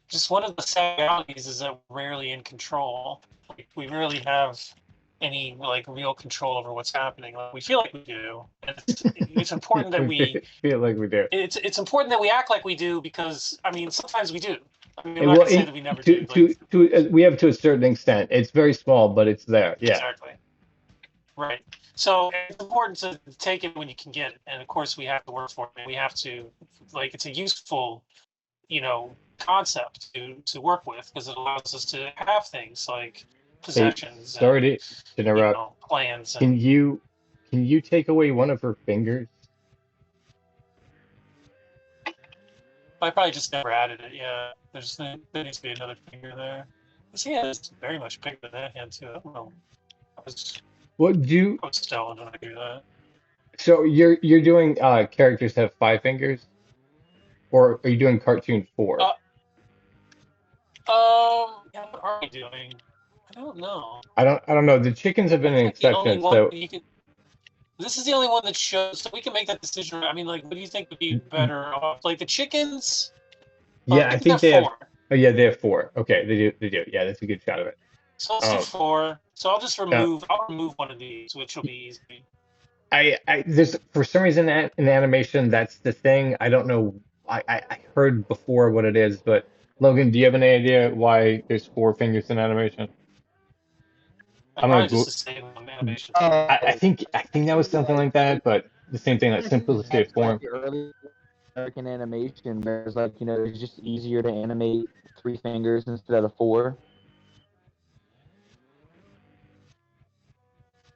just one of the sad realities is that we're rarely in control. Like, we rarely have any like real control over what's happening. Like, we feel like we do, and it's important that We feel like we do. it's important that we act like we do because I mean sometimes we do. I mean, I'm And not well, gonna say that we never do. Like to we have to a certain extent. It's very small, but it's there. Yeah. exactly. Right. So it's important to take it when you can get it. And of course we have to work for it. And we have to like it's a useful, concept to work with because it allows us to have things like Hey, possessions and sorry to interrupt. plans and Can you take away one of her fingers? I probably just never added it. Yeah. There needs to be another finger there. This hand is very much bigger than that hand too. I don't know. What do you I was stoned when I do that. So you're doing characters that have 5 fingers, or are you doing cartoon four? Uh yeah, what are we doing? I don't know. I don't know. The chickens have been That's an like the only exception. one So you could. This is the only one that shows, so we can make that decision. I mean, like, what do you think would be better off? Like the chickens, yeah, I chickens think have they have. four, Oh yeah, they have four. Okay, they do. Yeah, that's a good shot of it. so let's do Um, four. So I'll just uh, remove. I'll remove one of these, which will be easy. I there's for some reason in animation that's the thing. I don't know. I heard before what it is, but Logan, do you have any idea why there's four fingers in animation? I'm gonna Probably just go. the same animation too. I think that was something like that, but the same thing, like simplicity of Like form. the early American animation, there's like it's just easier to animate three fingers instead of four. At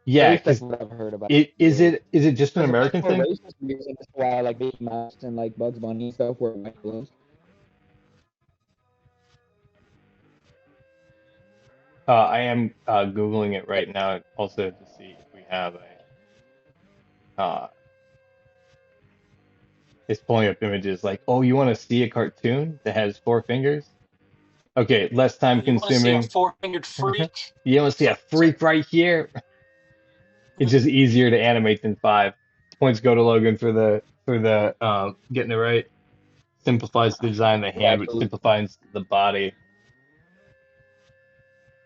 Yeah, least that's because what I've heard about it is it. it just an Because it's like American for thing? racist reasons, that's why like Mickey Mouse and like Bugs Bunny and stuff wear white gloves. I am Googling it right now also to see if we have it's pulling up images like, oh, you want to see a cartoon that has four fingers? Okay, less time You want to see a consuming. four-fingered freak? You want to see a freak right here? It's just easier to animate than five. Points go to Logan for the getting it right. Simplifies the design of the Yeah, hand, which absolutely. simplifies the body.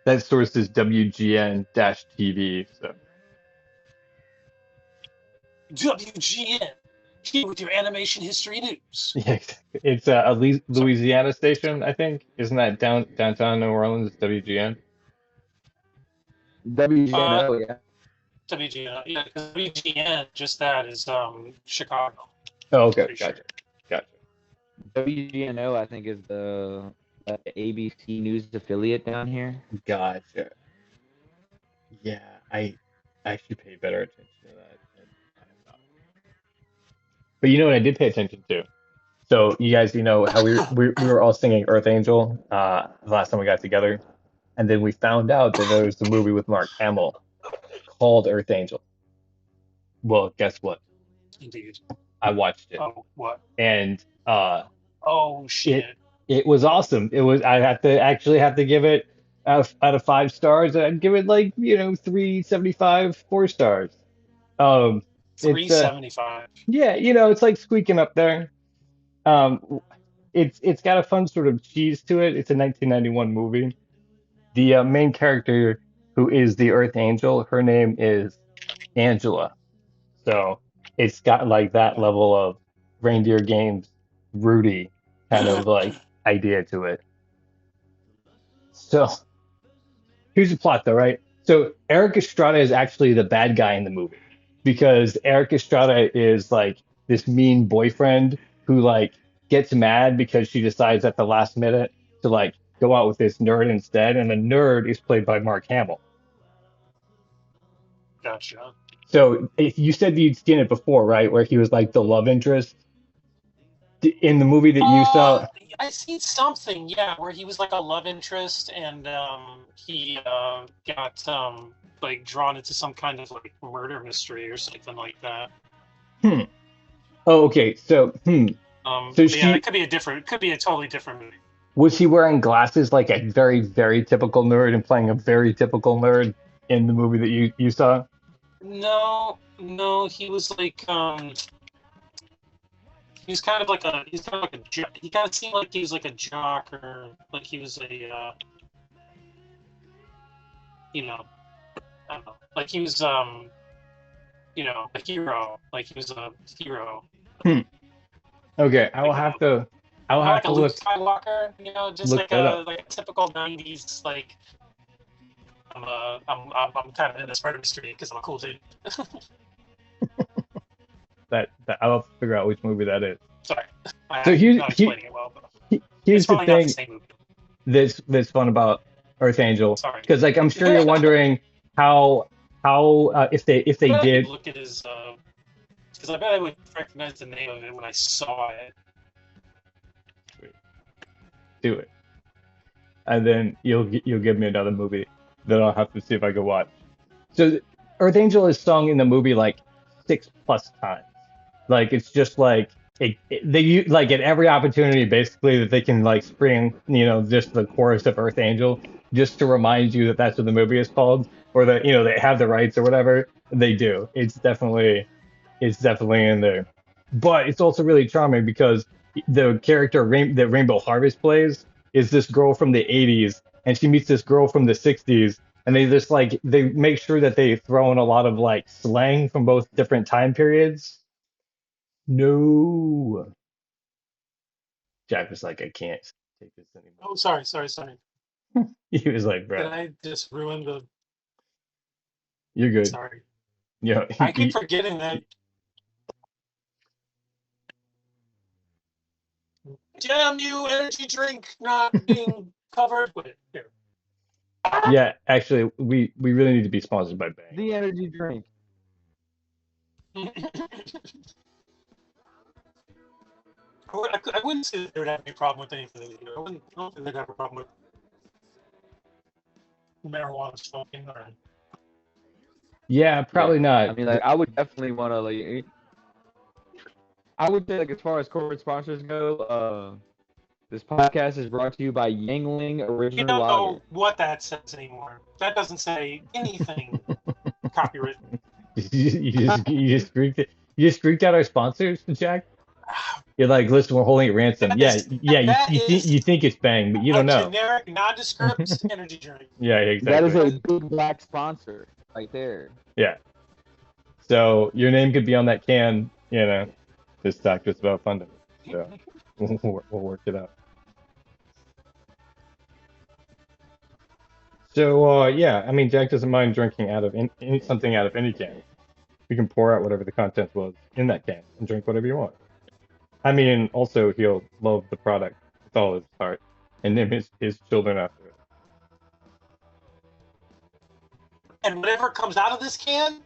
That source is WGN-TV. So WGN, here with your animation history news. yeah, it's a Sorry, Louisiana station, I think. Isn't that downtown New Orleans? It's WGN. uh, WGNO, yeah. WGN, yeah, because WGN, just that is Chicago. Oh, okay, Pretty sure. gotcha. WGNO, I think, is the ABC News affiliate down here. Gotcha. Yeah, I should pay better attention to that. I have not. But you know what I did pay attention to? So you guys, you know how we were all singing Earth Angel the last time we got together, and then we found out that there was a movie with Mark Hamill called Earth Angel. Well, guess what? Indeed. I watched it, Oh, what? and Oh, it shit. it was awesome. It was I have to give it out of 5 stars. I'd give it like 3.75, 4 stars. Um, it's 375. yeah, it's like squeaking up there. Um, it's got a fun sort of cheese to it. It's a 1991 movie. The main character, who is the Earth Angel, her name is Angela. So it's got like that level of Reindeer Games, Rudy kind of like idea to it. So here's the plot, though, right? So Eric Estrada is actually the bad guy in the movie because Eric Estrada is like this mean boyfriend who like gets mad because she decides at the last minute to like go out with this nerd instead, and the nerd is played by Mark Hamill. Gotcha. So if you said that you'd seen it before, right, where he was like the love interest in the movie that you Uh, saw. I seen something, yeah, where he was like a love interest and he got like drawn into some kind of like murder mystery or something like that. Hmm. Oh, okay. So But yeah, she it could be a different, could be a totally different movie. was he wearing glasses like a very, very typical nerd and playing a very typical nerd in the movie that you saw? No, no, he was kind of like a he's kind of like a he kind of seemed like he was like a jock or like he was a you know, I don't know, like he was a hero, like he was a hero, Hmm. Okay, like a I will kind of have like a to Luke Skywalker, just look that up. like a typical '90s like I'm kind of in this murder mystery because I'm a cool dude. That I'll have to figure out which movie that is. Sorry, So I'm not explaining it well, but it's here's the probably not the thing same movie. that's fun about Earth Angel, Sorry. because like I'm sure you're wondering how if they I bet I could did. look at his because I bet I would recognize the name of it when I saw it. Do it, and then you'll give me another movie that I'll have to see if I can watch. So Earth Angel is sung in the movie like 6+ times. Like it's just like like at every opportunity basically that they can like spring just the chorus of Earth Angel just to remind you that that's what the movie is called, or that they have the rights or whatever. They do. It's definitely in there. But it's also really charming because the character that Rainbow Harvest plays is this girl from the 80s, and she meets this girl from the 60s, And they just like they make sure that they throw in a lot of like slang from both different time periods. No. Jack was like, I can't take this anymore. Oh, sorry. He was like, Did bro, I just ruin the? you're good. Sorry, You know, I keep forgetting that. Damn you, energy drink not being covered with here. yeah, actually, we really need to be sponsored by Bang. The energy drink. I wouldn't say that there would have any problem with anything. I don't think they'd have a problem with marijuana smoking or. Yeah, probably Yeah. not. I mean, like, I would definitely want to like. I would say, like, as far as corporate sponsors go, this podcast is brought to you by Yangling You Original don't Lager. know what that says anymore. That doesn't say anything copywritten. You just freaked out our sponsors, Jack. You're like, listen, we're holding it ransom. That Yeah, is yeah. that is You think it's Bang, but you a don't know. generic, nondescript energy drink. Yeah, That is exactly. a big black sponsor right there. Yeah. So your name could be on that can. You know, this talk just about funding. So we'll work it out. So yeah, I mean, Jack doesn't mind drinking out of something out of any can. You can pour out whatever the content was in that can and drink whatever you want. I mean, also he'll love the product with all his heart and name his children after it. And whatever comes out of this can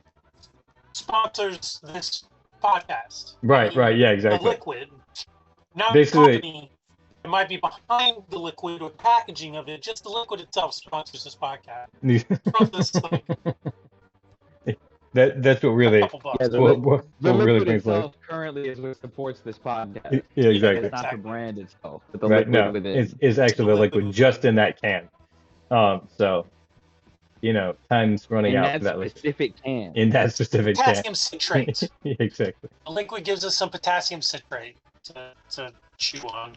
sponsors this podcast. I Right, right, mean, yeah, the exactly. liquid, not the Basically, company that might be behind the liquid or packaging of it. Just the liquid itself sponsors this podcast. From this, like, that's what a really couple bucks. Yeah, what the really liquid brings life. itself currently is what supports this podcast. Yeah, Yeah, exactly. It's not the exactly. brand itself, but the Right, liquid no, within. it's actually the liquid liquid just within. in that can. So time's running In out that for that liquid specific can. in that specific can. Potassium citrate. Yeah, exactly. The liquid gives us some potassium citrate to chew on.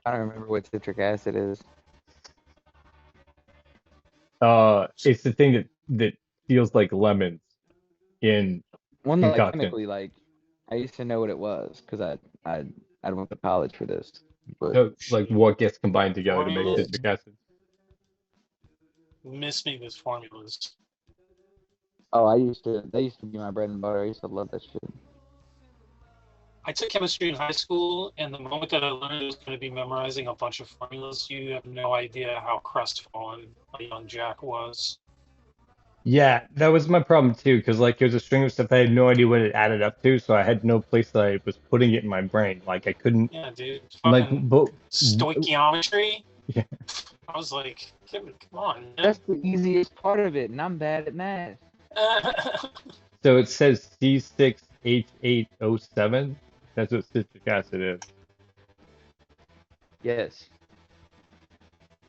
I don't remember what citric acid is. It's the thing that feels like lemons in Well, no, like concoction. chemically, like I used to know what it was because I went to college for this. But So, like what gets combined together to make Formulas. citric acid. Miss me with formulas. oh, that used to be my bread and butter. I used to love that shit. I took chemistry in high school, and the moment that I learned it was going to be memorizing a bunch of formulas, you have no idea how crestfallen a young Jack was. Yeah, that was my problem too, because like it was a string of stuff I had no idea what it added up to, so I had no place that I was putting it in my brain. Like I couldn't Yeah, dude. like Fucking but stoichiometry. yeah. I was like, come on, man. That's the easiest part of it, and I'm bad at math. So it says C6H8O7. That's what citric acid is. Yes,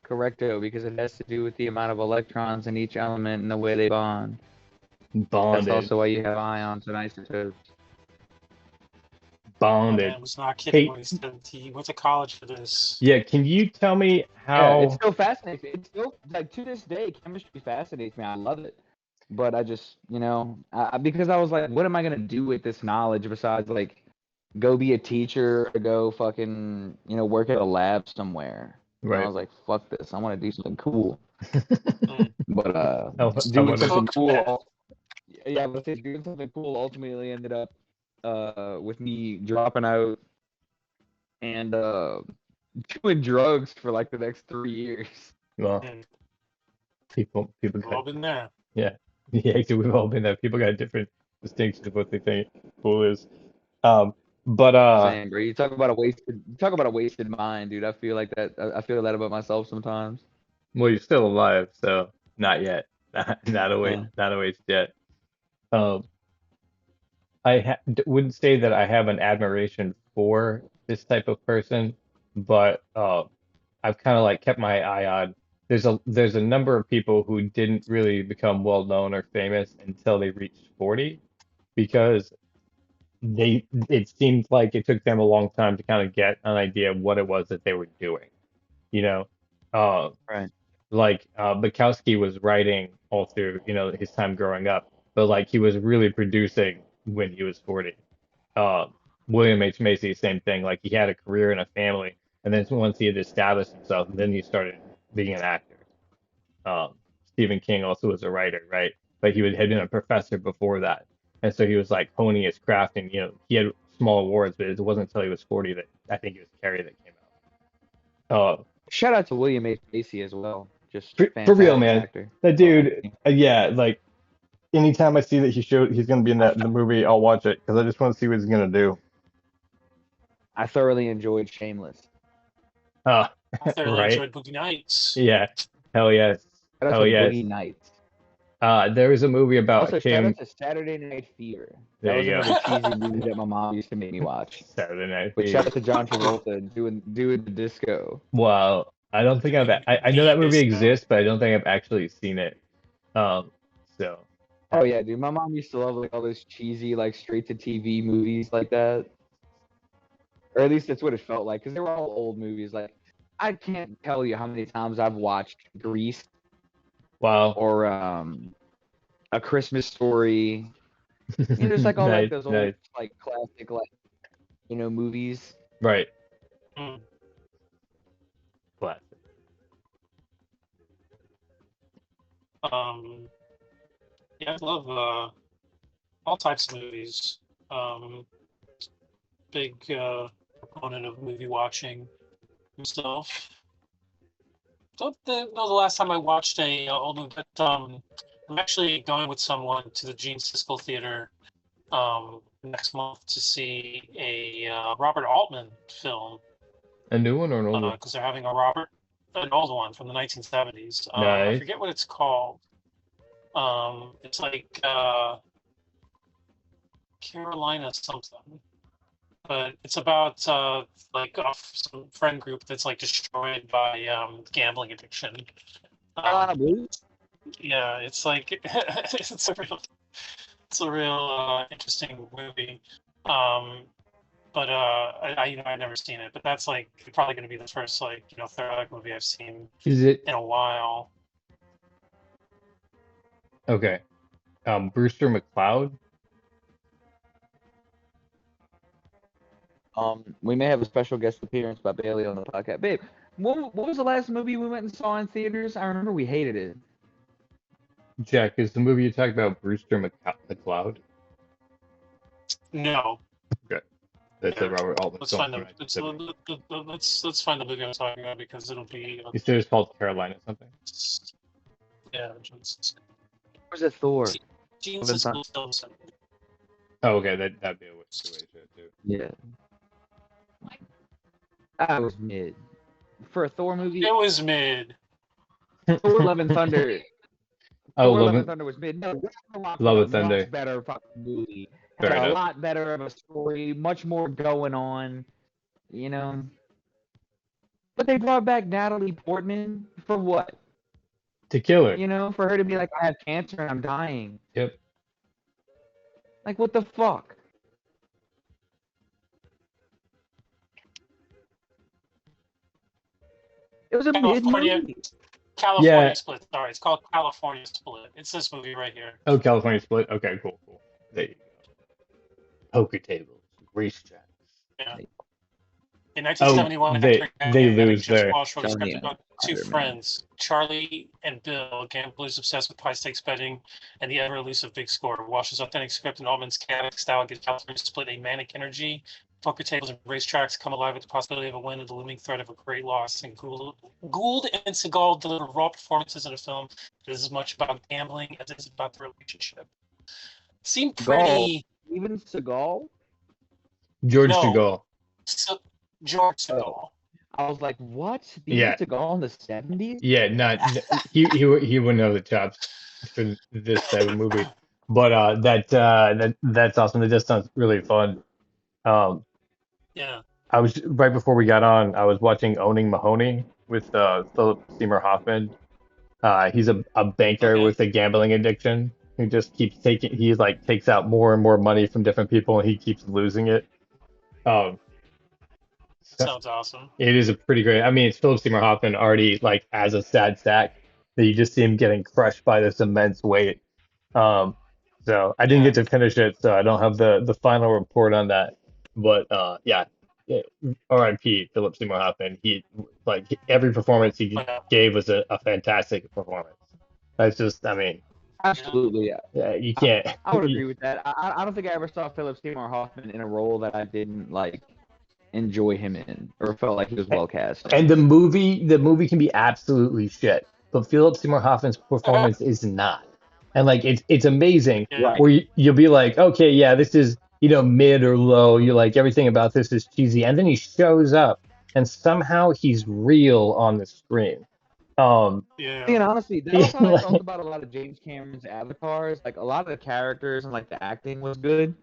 correcto, because it has to do with the amount of electrons in each element and the way they bond. That's Bonded. also why you have ions and isotopes. My Bonded. man was not kidding Hey, when he said he went to college for this. yeah, can you tell me Yeah, how it still fascinates me. It's still, like, to this day, chemistry fascinates me. I love it. But I just, because I was like, what am I gonna do with this knowledge besides like go be a teacher or go fucking, work at a lab somewhere? And I right. was like, fuck this. I want to do something cool. Mm. But I doing wanna- something Cook cool, meth. yeah, but doing something cool ultimately ended up with me dropping out and doing drugs for like the next 3 years. Well, Mm. people We've all got been there. yeah. Yeah, actually we've all been there. People got different distinctions of what they think cool is. Um, but Same, bro. You talk about a wasted mind, dude. I feel like that. I feel that about myself sometimes. well, you're still alive, so not yet. Not Yeah. a waste yet. Um, wouldn't say that I have an admiration for this type of person, but I've kind of like kept my eye on. There's a number of people who didn't really become well known or famous until they reached 40 because it seemed like it took them a long time to kind of get an idea of what it was that they were doing. You know, uh, Right. like Bukowski was writing all through his time growing up, but like he was really producing when he was 40. Uh, William H. Macy, same thing. Like he had a career and a family, and then once he had established himself, then he started being an actor. Stephen King also was a writer, right? But had been a professor before that, and so he was like honing his craft, and he had small awards, but it wasn't until he was 40 that I think it was Carrie that came out. Shout out to William H. Macy as well. Just For real, fantastic man, actor. that Oh, dude, yeah, like anytime I see that he's gonna be in the movie, I'll watch it because I just want to see what he's gonna do. I thoroughly enjoyed Shameless. Uh, I thoroughly right? enjoyed Boogie Nights. Yeah. Hell yes. Shout out Hell to yes. Boogie Nights. There was a movie about Also, shout out him. to Saturday Night Fever. That There was you go. another cheesy movie that my mom used to make me watch. Saturday Night But shout Fever. out to John Travolta doing the disco. Well, I don't think I know that The movie disco. exists, but I don't think I've actually seen it. Um, so Oh yeah, dude. My mom used to love like all those cheesy like straight to TV movies like that. Or at least that's what it felt like, because they were all old movies. Like I can't tell you how many times I've watched Grease wow. or A Christmas Story. Just like all like Nice, those old nice. like classic like movies. Right. Mm. Classic. Yeah, I love all types of movies. Big proponent of movie watching myself. Don't know the last time I watched a old movie, but I'm actually going with someone to the Gene Siskel Theater next month to see a Robert Altman film A new one or an old one? because they're having an old one from the 1970s. I Nice. forget what it's called. It's like Carolina something, but it's about like some friend group that's like destroyed by gambling addiction. Blue. Yeah, it's like it's a real interesting movie. But I've never seen it, but that's like probably going to be the first like throwback movie I've seen Is it in a while. okay? Brewster McCloud. We may have a special guest appearance by Bailey on the podcast. Babe, what was the last movie we went and saw in theaters? I remember we hated it. Jack, is the movie you talking about Brewster McCloud? No, Okay, that's a Robert Altman let's film find from the 1970. let's find the movie I'm talking about because it'll be You said it's called Carolina something. yeah. Was it Thor? Gene Love and Thunder. Siskel Film Center. Oh, okay, that'd be a way to too. Yeah. That was mid. For a Thor movie, It was mid. Thor Love and Thunder. Oh, Thor Love and Love, Thunder was mid. No, Love was and a Thunder. much better fucking movie. Fair Had a enough. lot better of a story, much more going on, But they brought back Natalie Portman for what? To kill her. For her to be like, I have cancer and I'm dying. Yep. Like, what the fuck? It was a mid California, movie. California Yeah. Split. Sorry, it's called California Split. It's this movie right here. Oh, California Split. Okay, cool. There you go. Poker tables, racetracks. Yeah. In 1971, they Hector County and lose Jeff their- Walsh wrote a script Johnny about two Iron Man. friends, Charlie and Bill, gamblers obsessed with high stakes betting and the ever elusive big score. Walsh's authentic script and Altman's chaotic style gives California Split a manic energy. Poker tables and racetracks come alive with the possibility of a win and the looming threat of a great loss. And Gould and Seagal deliver raw performances in a film that is as much about gambling as it is about the relationship. Seemed pretty. Even Seagal? George No. Segal. So, George Seagal. I was like, what? Yeah. Seagal in the 70s? Yeah, he wouldn't know the chops for this type of movie. But that's awesome. It just sounds really fun. Yeah. I was right before we got on. I was watching Owning Mahoney with Philip Seymour Hoffman. He's a banker Okay. with a gambling addiction, He just keeps taking he like takes out more and more money from different people and he keeps losing it. Um, so Sounds awesome. it is a pretty great. I mean, it's Philip Seymour Hoffman already like as a sad sack that you just see him getting crushed by this immense weight. Um, so I didn't Yeah. get to finish it, so I don't have the final report on that. But yeah, yeah, R.I.P. Philip Seymour Hoffman. He like every performance he But, gave was a fantastic performance. That's just, I mean, yeah. Absolutely, yeah. yeah, you I, can't. I would agree with that. I don't think I ever saw Philip Seymour Hoffman in a role that I didn't like enjoy him in or felt like he was well cast And in. the movie can be absolutely shit, but Philip Seymour Hoffman's performance is not. And like it's amazing Yeah. Right. where you'll be like, okay, yeah, this is mid or low. You're like everything about this is cheesy, and then he shows up, and somehow he's real on the screen. Um, See, Yeah. and honestly, that was how I felt about a lot of James Cameron's avatars. Like a lot of the characters and like the acting was good,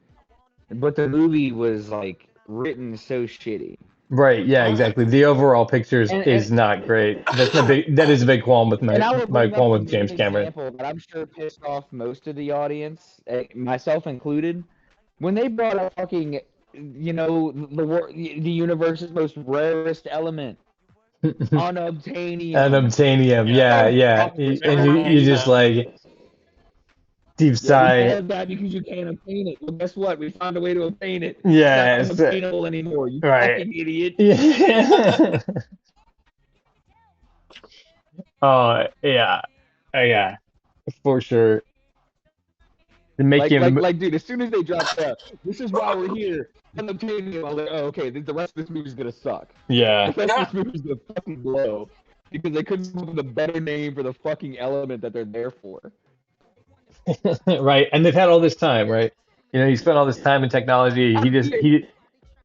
but the movie was like written so shitty. right, yeah, Uh, exactly. The overall picture And and is not great. That is a big qualm with and I will my bring up qualm the with main James Cameron. example that I'm sure pissed off most of the audience, myself included, when they brought up fucking, the universe's most rarest element, And unobtainium. obtainium, yeah. yeah, Shut yeah. up, And Never you mind just that. like deep Yeah, we sigh. have that because you can't obtain it. Well, guess what? We found a way to obtain it. It's not Yes, unobtainable anymore. You right. fucking idiot. Yeah. Oh, yeah. Yeah, for sure. To make him, Dude. As soon as they dropped that, this is why we're here. Unobtainium. I was like, oh, okay. The rest of this movie's gonna suck. The yeah, rest of this movie's gonna fucking blow because they couldn't come up with a better name for the fucking element that they're there for. right. And they've had all this time, right? He spent all this time in technology. He just Yeah,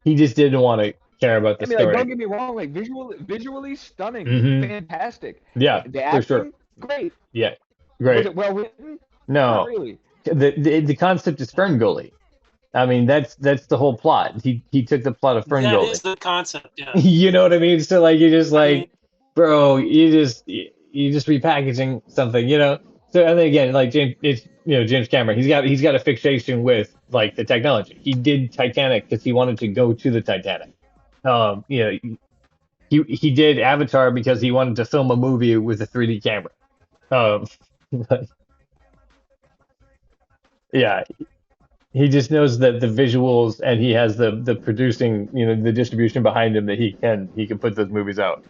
he just didn't want to care about I the mean, like, don't story. get me wrong. Like, visually stunning, Hmm. fantastic. Yeah, The for sure. acting, great. Yeah, Was great. it well written? Not No, really. the concept is Ferngully. I mean, that's the whole plot. He took the plot of That Ferngully. is the concept. Yeah. You know what I mean? So like you're just I mean, like, bro, you just repackaging something. So and then again, like James Cameron, he's got a fixation with like the technology. He did Titanic because he wanted to go to the Titanic. He did Avatar because he wanted to film a movie with a 3D camera. Um, yeah, he just knows that the visuals and he has the producing, the distribution behind him that he can put those movies out.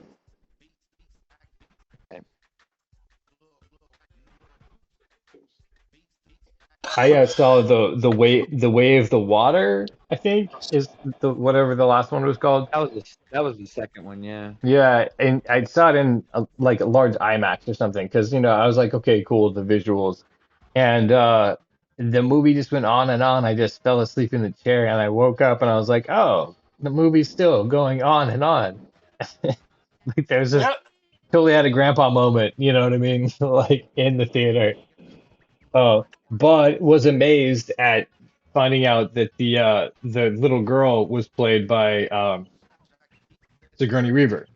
I saw the way of the water. I think is the whatever the last one was called. That was the second one, yeah. Yeah, and I saw it in like a large IMAX or something because I was like, okay, cool, the visuals, and the movie just went on and on. I just fell asleep in the chair and I woke up and I was like, oh, the movie's still going on and on. Like there's this yeah. totally had a grandpa moment, you know what I mean? Like in the theater. But was amazed at finding out that the little girl was played by Sigourney Weaver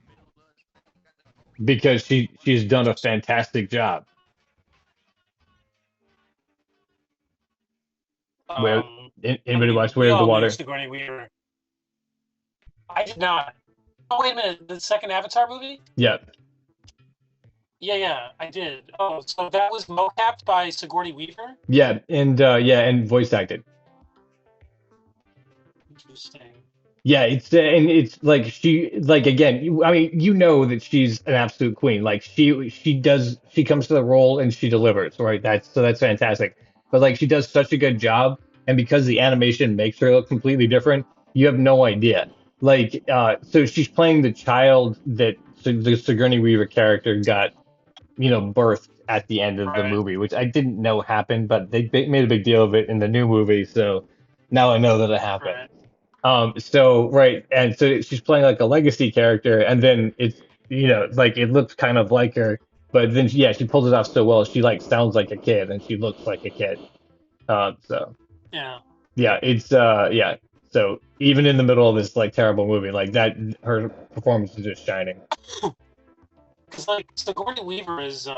because she's done a Interesting. fantastic job. Where I anybody mean, watch Way we of the all knew Water? Sigourney Weaver. I did not. Oh, wait a minute. The second Avatar movie? Yeah, Yeah, yeah, I did. Oh, so that was mocapped by Sigourney Weaver? and voice acted. Interesting. Yeah, it's like she like again. I mean, that she's an absolute queen. Like she comes to the role and she delivers. Right? That's fantastic. But like she does such a good job, and because the animation makes her look completely different, you have no idea. Like, so she's playing the child that the Sigourney Weaver character got, birthed at the end of the Right, movie, which I didn't know happened, but they made a big deal of it in the new movie, so now I know that it happened. right. So right, and so she's playing like a legacy character, and then it's like it looks kind of like her, but then yeah, she pulls it off so well. She like sounds like a kid, and she looks like a kid. So Yeah. yeah, it's yeah. So even in the middle of this like terrible movie, like that, her performance is just shining. Because, like, Sigourney Weaver is,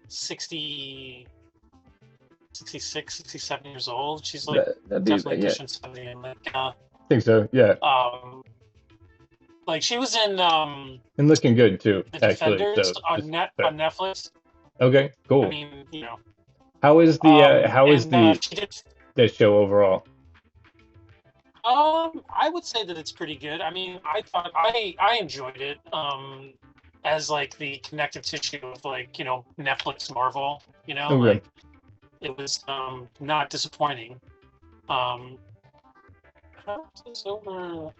60, 66, 67 years old. She's like That'd be definitely yeah. pushing 70. And I think so. Yeah, like she was in and looking good too, The actually. Defenders So just on Netflix. okay, I cool. mean, How is and the she did. show overall? I would say that it's pretty good. I mean, I enjoyed it. As like the connective tissue of like Netflix Marvel. Okay. Like it was not disappointing. Um, how is this over?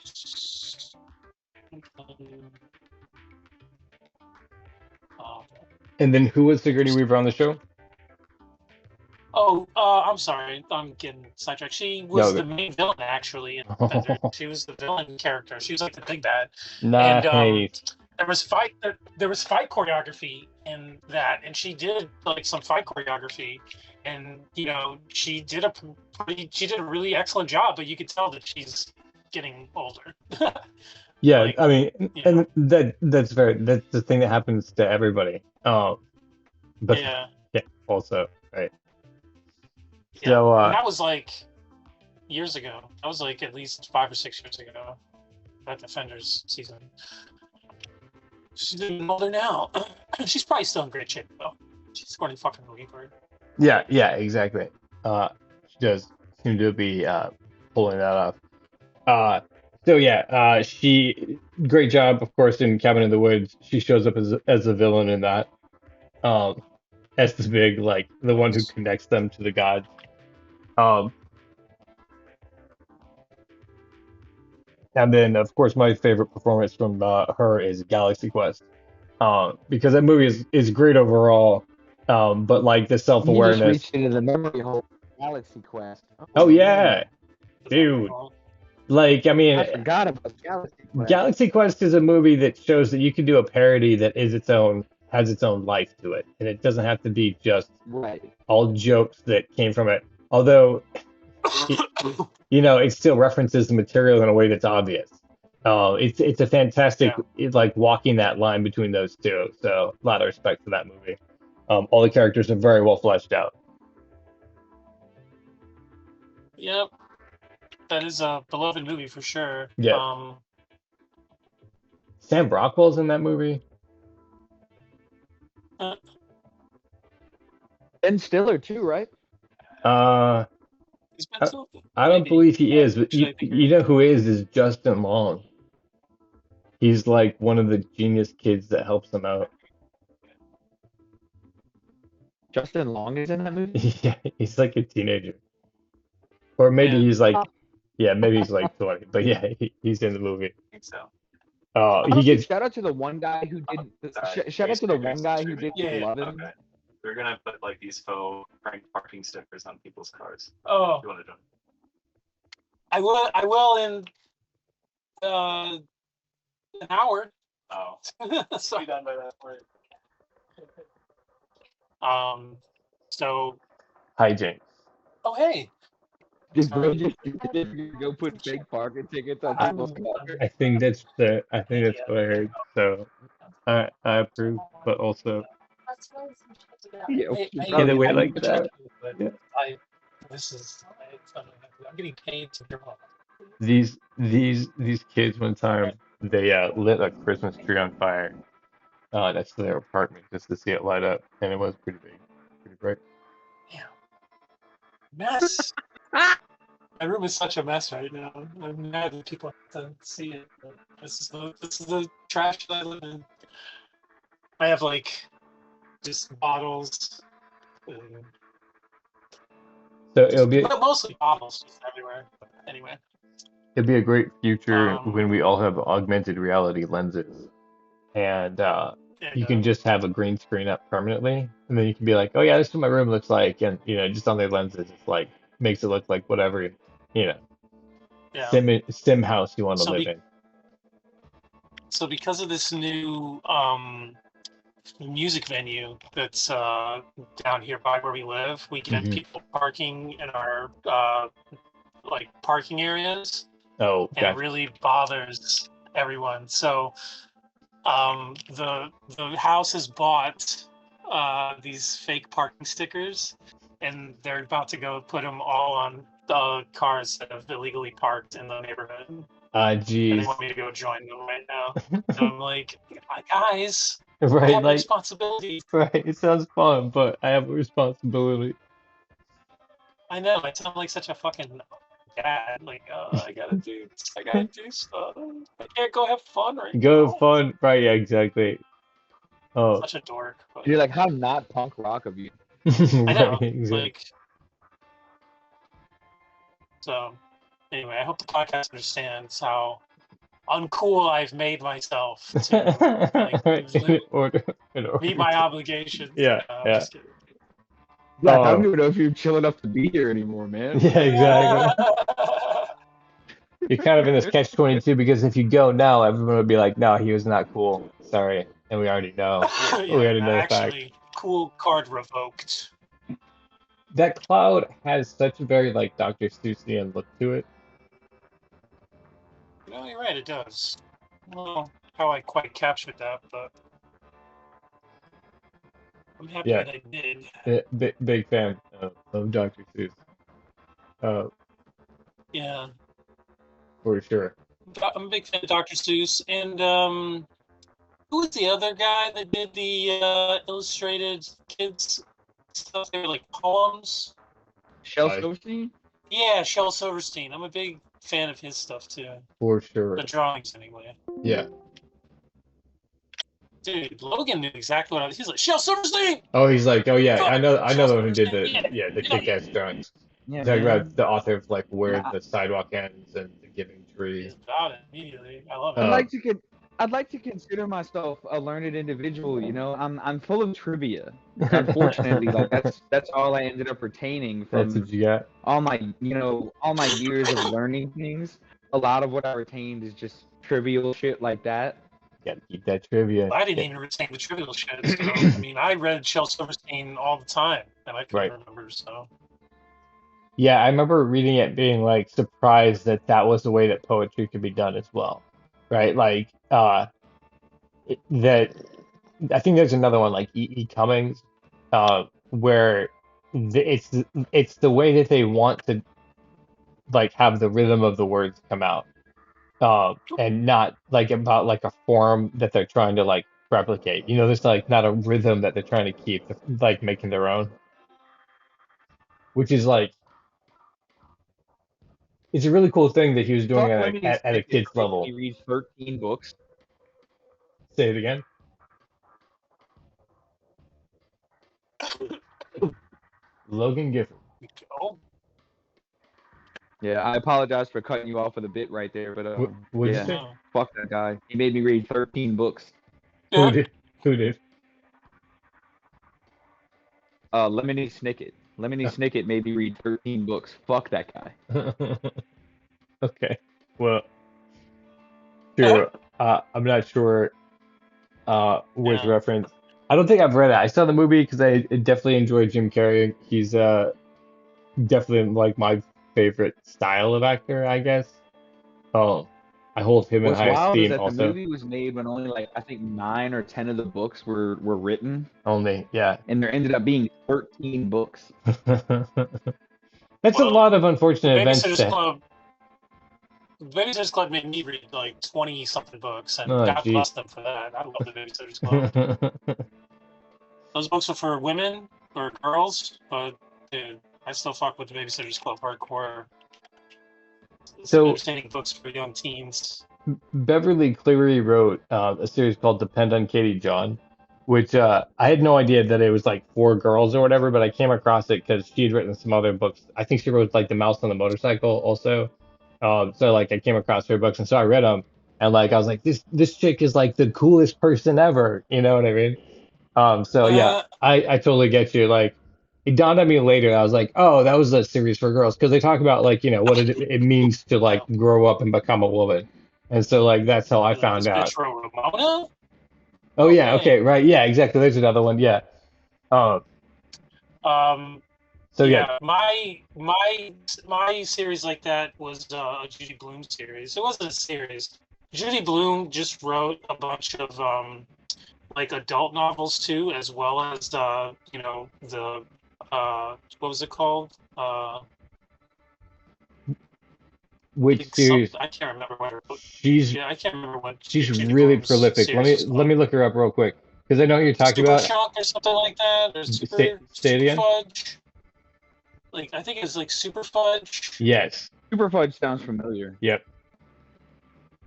Uh, And then who was Sigourney Weaver on the show? I'm sorry. I'm getting sidetracked. She No, was the main villain actually in Defender. She was the villain character. She was like the big bad. And nice. there was fight choreography in that, and she did like some fight choreography, and she did a really excellent job. But you could tell that she's getting older. Yeah, Like, I mean, and that's the thing that happens to everybody. But yeah, yeah, also, right. yeah. So, And that was like years ago. That was like at least 5 or 6 years ago. That Defenders season. She's getting older now. She's probably still in great shape though. She's Sigourney fucking Weaver. yeah, exactly. She does seem to be pulling that off. So yeah, she great job, of course, in Cabin in the Woods. She shows up as a villain in that. Um, as the big like the one who connects them to the gods. Um, and then of course my favorite performance from her is Galaxy Quest. Because that movie is great overall. But like the You just self-awareness. reached into the memory hole. Galaxy Quest. Oh Oh yeah, man, dude. Like I mean, I forgot about Galaxy Quest. Galaxy Quest is a movie that shows that you can do a parody that is has its own life to it, and it doesn't have to be just Right. all jokes that came from it. Although, it, it still references the material in a way that's obvious. It's a fantastic Yeah. like walking that line between those two. So a lot of respect for that movie. All the characters are very well fleshed out. Yep. That is a beloved movie for sure. Yeah, Sam Rockwell's in that movie. Uh, Ben Stiller too, right? Uh, he's been I, so I don't maybe. believe he is, but Actually, I think you know who is Justin Long. He's like one of the genius kids that helps them out. Justin Long is in that movie. Yeah, he's like a teenager, or maybe yeah, he's like, yeah, maybe he's like 20, but yeah, he's in the movie. I think so. He Honestly, gets shout out to the one guy who did. Shout out to the one guy who did Yeah, yeah. 11. Okay. We're gonna put like these faux prank parking stickers on people's cars. Oh, You want to join? I will in an hour. Oh, So, be done by that point. so hijinks. oh hey. Did bro just go put fake parking tickets on people's cars? I think that's what I heard. So I approve, but also Yeah, Hey, you hey, get probably away I'm like did that. but Yeah. I'm getting paid to hear all. These kids one time they lit a Christmas tree on fire next to their apartment just to see it light up, and it was pretty big, pretty bright. Damn. Mess. My room is such a mess right now. I'm mad that people have to see it. But this is the trash that I live in. I have like just bottles, So it'll but mostly bottles just everywhere. But anyway, be a great future um, when we all have augmented reality lenses, and there you you can go. just have a green screen up permanently, and then you can be like, oh yeah, this is what my room looks like, and just on their lenses, it's like makes it look like whatever Yeah. sim house you want to So live be, in. so because of this new music venue that's down here by where we live, we get Mhm. people parking in our like parking areas, Oh, and it gotcha. really bothers everyone. So the house has bought these fake parking stickers, and they're about to go put them all on the cars that have illegally parked in the neighborhood. And they Jeez. want me to go join them right now. And I'm like, guys, I Right, have a like, responsibility. right. It sounds fun, but I have a responsibility. I know, I sound like such a fucking dad. Like, I gotta do stuff. I can't go have fun right Go now. fun, right? Yeah, exactly. Oh, Such a dork. But You're like, how not punk rock of you. I know, right, exactly. like, so anyway, I hope the podcast understands how uncool I've made myself to in order, meet my obligations. Yeah, I'm yeah. just kidding. Yeah, I Oh. don't even know if you're chill enough to be here anymore, man. Yeah, exactly. You're kind of in this catch-22 because if you go now, everyone would be like, "No, he was not cool. Sorry," and we already know. We Yeah, already know the fact. actually, cool card revoked. That cloud has such a very like Dr. Seussian look to it. No, you're right, it does. I don't know how I quite captured that, but I'm happy Yeah. that I did. Big fan of Dr. Seuss. Yeah, For sure. I'm a big fan of Dr. Seuss, and who was the other guy that did the illustrated kids stuff? They were like poems. Shel Right. Silverstein? Yeah, Shel Silverstein. I'm a big fan of his stuff too. For sure. The drawings, anyway. Yeah. Dude, Logan knew exactly what I was. He's like, Shel Silverstein. Oh, he's like, oh yeah, I know Shel the one who did Silverstein, the kick-ass drawings. Yeah, Talking man. about the author of like where Yeah. the sidewalk ends and the giving tree. He's about it immediately. I love it. I'd like to consider myself a learned individual. You know, I'm full of trivia. Unfortunately, like that's all I ended up retaining That's from what you got. all my years of learning things. A lot of what I retained is just trivial shit like that. Gotta keep that trivia. I didn't even retain the trivial shit. So, I mean, I read Shel Silverstein all the time, and I couldn't Right. remember. So Yeah, I remember reading it being like surprised that that was the way that poetry could be done as well, right? Like that I think there's another one like E. Cummings, where it's the way that they want to like have the rhythm of the words come out, and not like about like a form that they're trying to like replicate. You know, there's like not a rhythm that they're trying to keep, like making their own, which is like it's a really cool thing that he was doing Fuck at Lemony a Snicket kid's for making level. me read 13 books. Say it again. Logan Gifford. oh, Yeah, I apologize for cutting you off with a bit right there, but What'd you yeah, say? no. fuck that guy. He made me read 13 books. Who did? Who did? Lemony Snicket. Lemony Snicket made me read 13 books. Fuck that guy. Okay. Well, sure. I'm not sure which Yeah. reference. I don't think I've read it. I saw the movie because I definitely enjoyed Jim Carrey. He's definitely like my favorite style of actor, I guess. Oh, I hold him in What's high wild is esteem that the also. movie was made when only like I think 9 or 10 of the books were written, Only, yeah. and there ended up being 13 books. That's a Well, lot of unfortunate events. Babysitter's Club. Babysitter's Club made me read like 20 something books, and Oh, God geez. bless them for that. I love the Babysitter's Club. Those books are for women or girls, but dude, I still fuck with the Babysitter's Club hardcore. So- Entertaining books for young teens. Beverly Cleary wrote a series called Depend on Katie John, which I had no idea that it was like for girls or whatever, but I came across it because she had written some other books. I think she wrote like The Mouse on the Motorcycle also. So like I came across her books and so I read them and like I was like this chick is like the coolest person ever. You know what I mean? So yeah, I totally get you. Like it dawned on me later. I was like, oh, that was a series for girls because they talk about like what it means to like grow up and become a woman. And so like that's how I Like, found this out. bitch wrote Ramona? Oh yeah, Okay. okay, right, yeah, exactly. There's another one, yeah. So yeah, My series like that was a Judy Blume series. It wasn't a series. Judy Blume just wrote a bunch of like adult novels too, as well as you know, the what was it called? Which series? I can't remember what her book. She's Yeah, I can't remember what she's Judy really Blume's prolific. series was Let called. me look her up real quick because I know what you're talking Super about. Shock or something like that, or Say it Super again. Fudge. Like I think it's like Super Fudge. Yes. Super Fudge sounds familiar. Yep.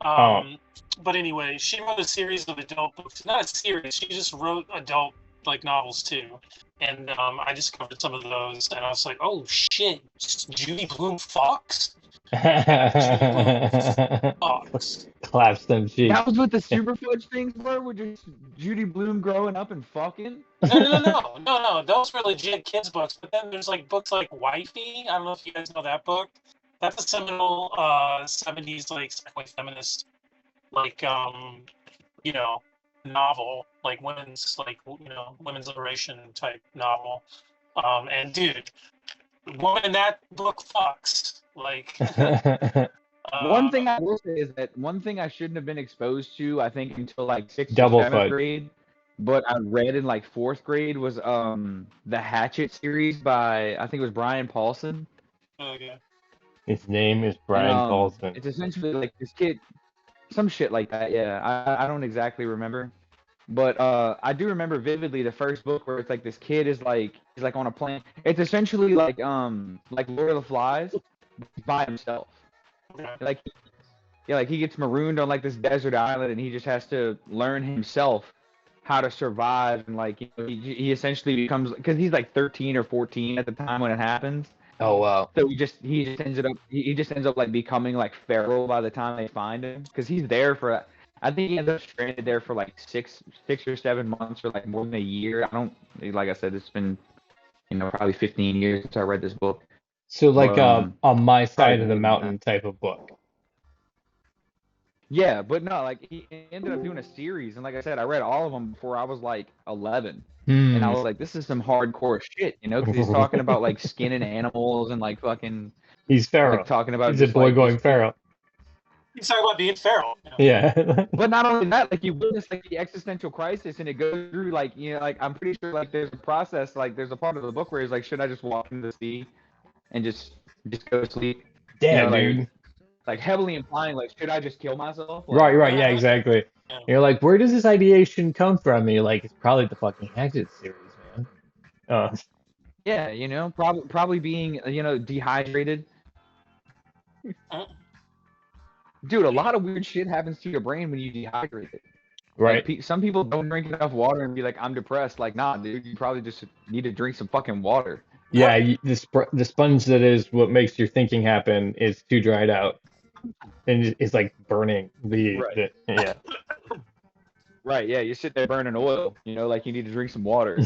But anyway, she wrote a series of adult books. Not a series. She just wrote adult like novels too. And I discovered some of those, and I was like, "Oh shit, Judy Blume Fox." Fox. Claps them cheeks. That was what the Super Fudge things were. Were just Judy Blume growing up and fucking. No. Those were legit kids' books. But then there's like books like Wifey. I don't know if you guys know that book. That's a seminal 70s like feminist like you know, novel, like women's women's liberation type novel. And dude, woman in that book fucks. Like One thing I will say is that one thing I shouldn't have been exposed to, I think, until like sixth Double or seventh Fudge. grade, but I read in like fourth grade was the Hatchet series by I think it was Brian Paulson. okay. His name is Brian Paulson. It's essentially like this kid, some shit like that. Yeah, I don't exactly remember, but I do remember vividly the first book where it's like this kid is like he's like on a plane. It's essentially like Lord of the Flies by himself. Okay. Like yeah, like he gets marooned on like this desert island and he just has to learn himself how to survive and like you know, he essentially becomes because he's like 13 or 14 at the time when it happens. Oh wow. So he just ends up like becoming like feral by the time they find him because he's there for I think he ends up stranded there for like six or 7 months or like more than a year. I don't like I said it's been probably 15 years since I read this book. So like on my side of the more than mountain type of book. Yeah, but no, like he ended up doing a series, and like I said, I read all of them before I was like 11, and I was like, this is some hardcore shit, because he's talking about like skinning animals and like fucking. He's feral. Like talking about he's a boy like, going feral. He's talking about being feral. Yeah. But not only that, like you witness like the existential crisis, and it goes through like like I'm pretty sure like there's a process, like there's a part of the book where he's like, should I just walk into the sea and just go to sleep? Damn, like, dude. Like heavily implying like, should I just kill myself? Like, Right, yeah, exactly. Yeah. You're like, where does this ideation come from? And you're like, it's probably the fucking Hatchet series, man. Yeah, probably being dehydrated. Dude, a lot of weird shit happens to your brain when you dehydrate it. Right. Like, some people don't drink enough water and be like, I'm depressed. Like, nah, dude, you probably just need to drink some fucking water. Yeah, the sponge that is what makes your thinking happen is too dried out, and it's like burning Right. yeah. Right, yeah, you sit there burning oil, like you need to drink some water.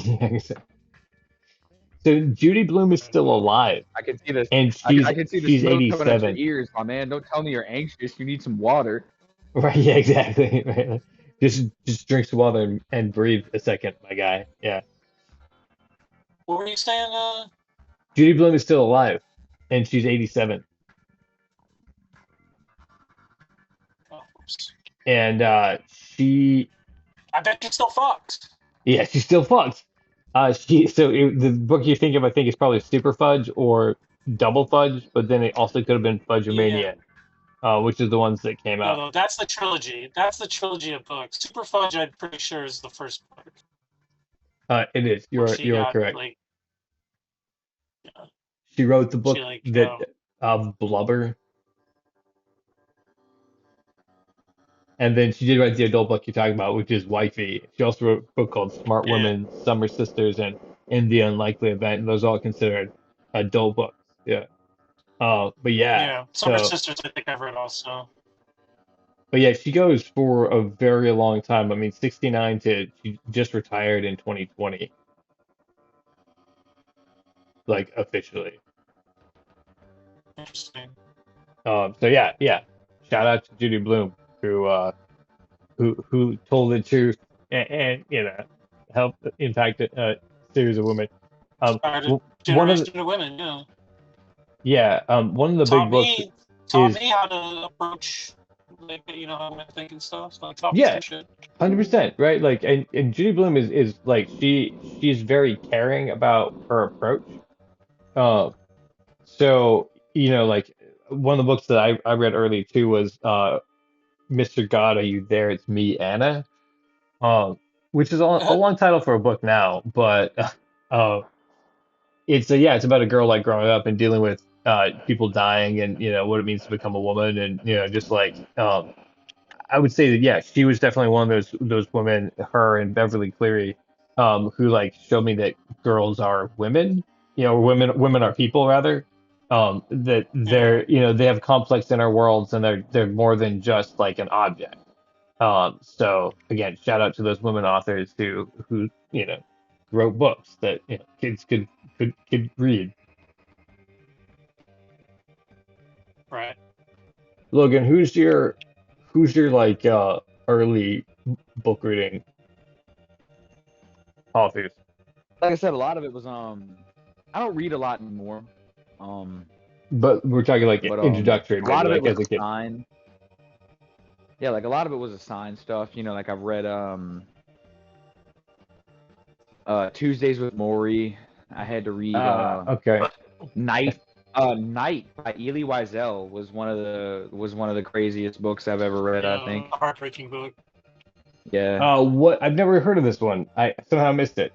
So Judy Blume is still alive. I can see this. And I can see the she's smoke coming out 87. your ears, my man. Don't tell me you're anxious. You need some water. Right, yeah, exactly. Right. Just drink some water and breathe a second, my guy. Yeah. What were you saying? Judy Blume is still alive, and she's 87. Oh, oops. And she. I bet you're still fucked. Yeah, she's still fucked. The book you think of, I think, is probably Super Fudge or Double Fudge, but then it also could have been Fudge-O-Mania, which is the ones that came out. No, that's the trilogy. That's the trilogy of books. Super Fudge, I'm pretty sure, is the first book. It is. You're correct. Like, she wrote the book Blubber. And then she did write the adult book you're talking about, which is Wifey. She also wrote a book called Smart Women, Summer Sisters, and In the Unlikely Event. And those are all considered adult books. Yeah. But yeah. Yeah, Summer Sisters, I think I've read also. But yeah, she goes for a very long time. I mean, 69 to she just retired in 2020. Like officially. Interesting. So yeah. Shout out to Judy Blume, who told the truth and helped impact a series of women. One of the women, one of the big books taught me how to approach like you know how women think and stuff, like topics Yeah, and shit. 100%, right? Like, and Judy Blume is like she's very caring about her approach. Uh, so like one of the books that I read early too was Mr. God, Are You There? It's Me, Anna. Um, which is a long title for a book now, but uh, it's about a girl like growing up and dealing with people dying and what it means to become a woman and just like I would say that yeah, she was definitely one of those women, her and Beverly Cleary, who like showed me that girls are women, or women are people rather. That Mhm. they're they have complex inner worlds and they're more than just like an object. So again, shout out to those women authors who wrote books that kids could read. Right. Logan, who's your like early book reading authors? Like I said, a lot of it was I don't read a lot anymore. But we're talking like But introductory, a lot maybe of it like was as a kid. assigned. Yeah, like a lot of it was assigned stuff. Like I've read Tuesdays with Maury. I had to read Okay. Night. Night by Elie Wiesel was one of the craziest books I've ever read, I Yeah, think. a heartbreaking book. Yeah. What? I've never heard of this one. I somehow missed it.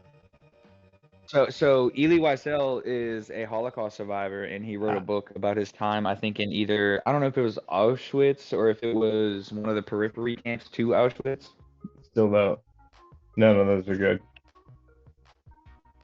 So Elie Wiesel is a Holocaust survivor, and he wrote a Ah, book about his time. I think in either I don't know if it was Auschwitz or if it was one of the periphery camps to Auschwitz. still though. None of those are good.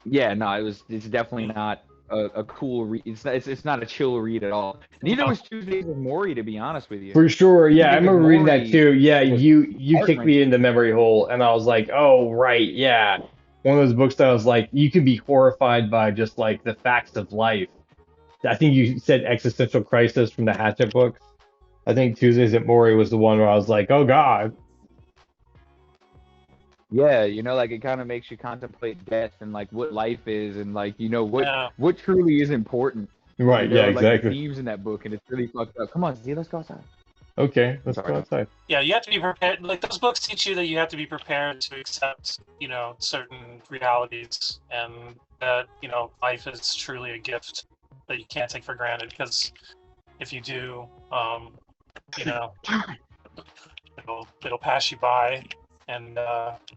Yeah, no, it's definitely not a cool read. It's not a chill read at all. Neither No. was Tuesdays with Maury, to be honest with you. For sure. Yeah, I Tuesdays with remember reading that Maury too. Yeah, was you kicked me heart-wrenching. in the memory hole, and I was like, oh right, yeah. One of those books that I was like, you could be horrified by just like the facts of life. I think you said existential crisis from the Hatchet books. I think Tuesdays at Maury was the one where I was like, oh God. Yeah, like it kind of makes you contemplate death and like what life is and like what Yeah. what truly is important. Right, yeah, Like the exactly. themes in that book, and it's really fucked up. Come on, Z, let's go outside. Okay, I'm let's sorry. go outside. Yeah, you have to be prepared. Like those books teach you that you have to be prepared to accept, certain realities, and that life is truly a gift that you can't take for granted. Because if you do, you know, it'll pass you by, and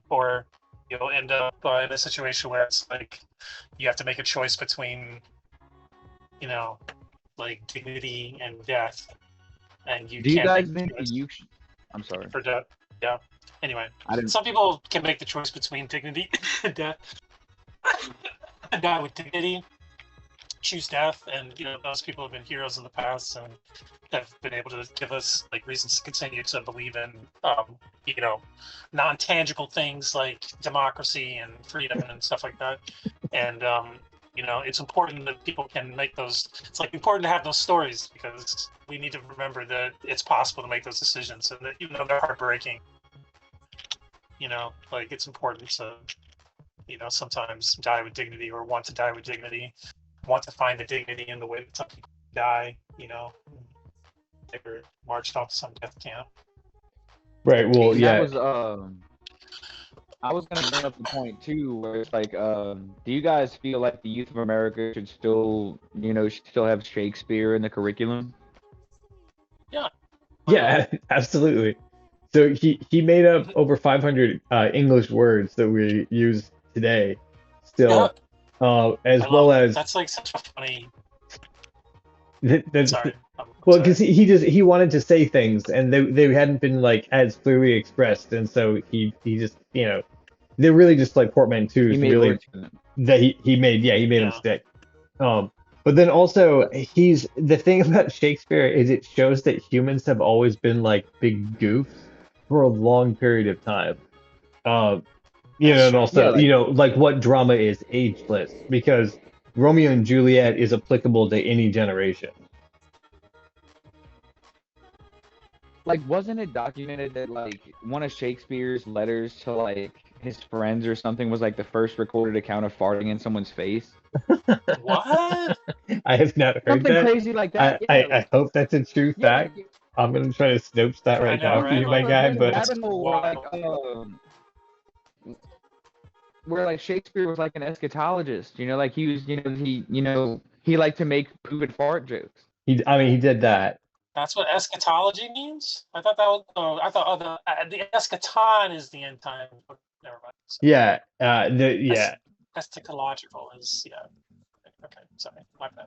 or you'll end up in a situation where it's like you have to make a choice between, like dignity and death, and you Do you can't make guys the think that choice I'm sorry. for death. Yeah. Anyway, I didn't. some people can make the choice between dignity and death, and die with dignity, choose death, and those people have been heroes of the past and have been able to give us like reasons to continue to believe in, you know, non-tangible things like democracy and freedom and stuff like that. And it's important that people can make those. It's like important to have those stories because we need to remember that it's possible to make those decisions, and that even though they're heartbreaking, like it's important to, sometimes die with dignity or want to die with dignity, want to find the dignity in the way that some people die. They were marched off to some death camp. Right. Well, And that yeah. was I was gonna bring up the point too, where it's like, do you guys feel like the youth of America should still, should still have Shakespeare in the curriculum? Yeah. Yeah, absolutely. So he made up over 500 English words that we use today, Yeah. still, as I well love as that's like such a funny. that's Sorry. I'm well, sorry. because he wanted to say things and they hadn't been like as clearly expressed, and so he just they're really just like He portmanteaus, made really words for them. that he made them Yeah. stick. But then also he's the thing about Shakespeare is it shows that humans have always been like big goofs for a long period of time. Um, That's and true. Yeah, also, like what drama is ageless because Romeo and Juliet is applicable to any generation. like wasn't it documented that like one of Shakespeare's letters to like his friends or something was like the first recorded account of farting in someone's face? What? I have not heard Something that. crazy like I, that. I, Yeah, I hope that's a true yeah, like fact. I'm gonna try to Snopes that I right know, now for right? you, my Like, guy. There's a But that's rabbit hole where wild. like Shakespeare was like an eschatologist. You know, like he was, he liked to make poop and fart jokes. I mean, he did that. That's what eschatology means. I thought that was. Oh, I thought the eschaton is the end time. Never mind. So, Yeah. Yeah. eschatological is Okay, sorry, my bad.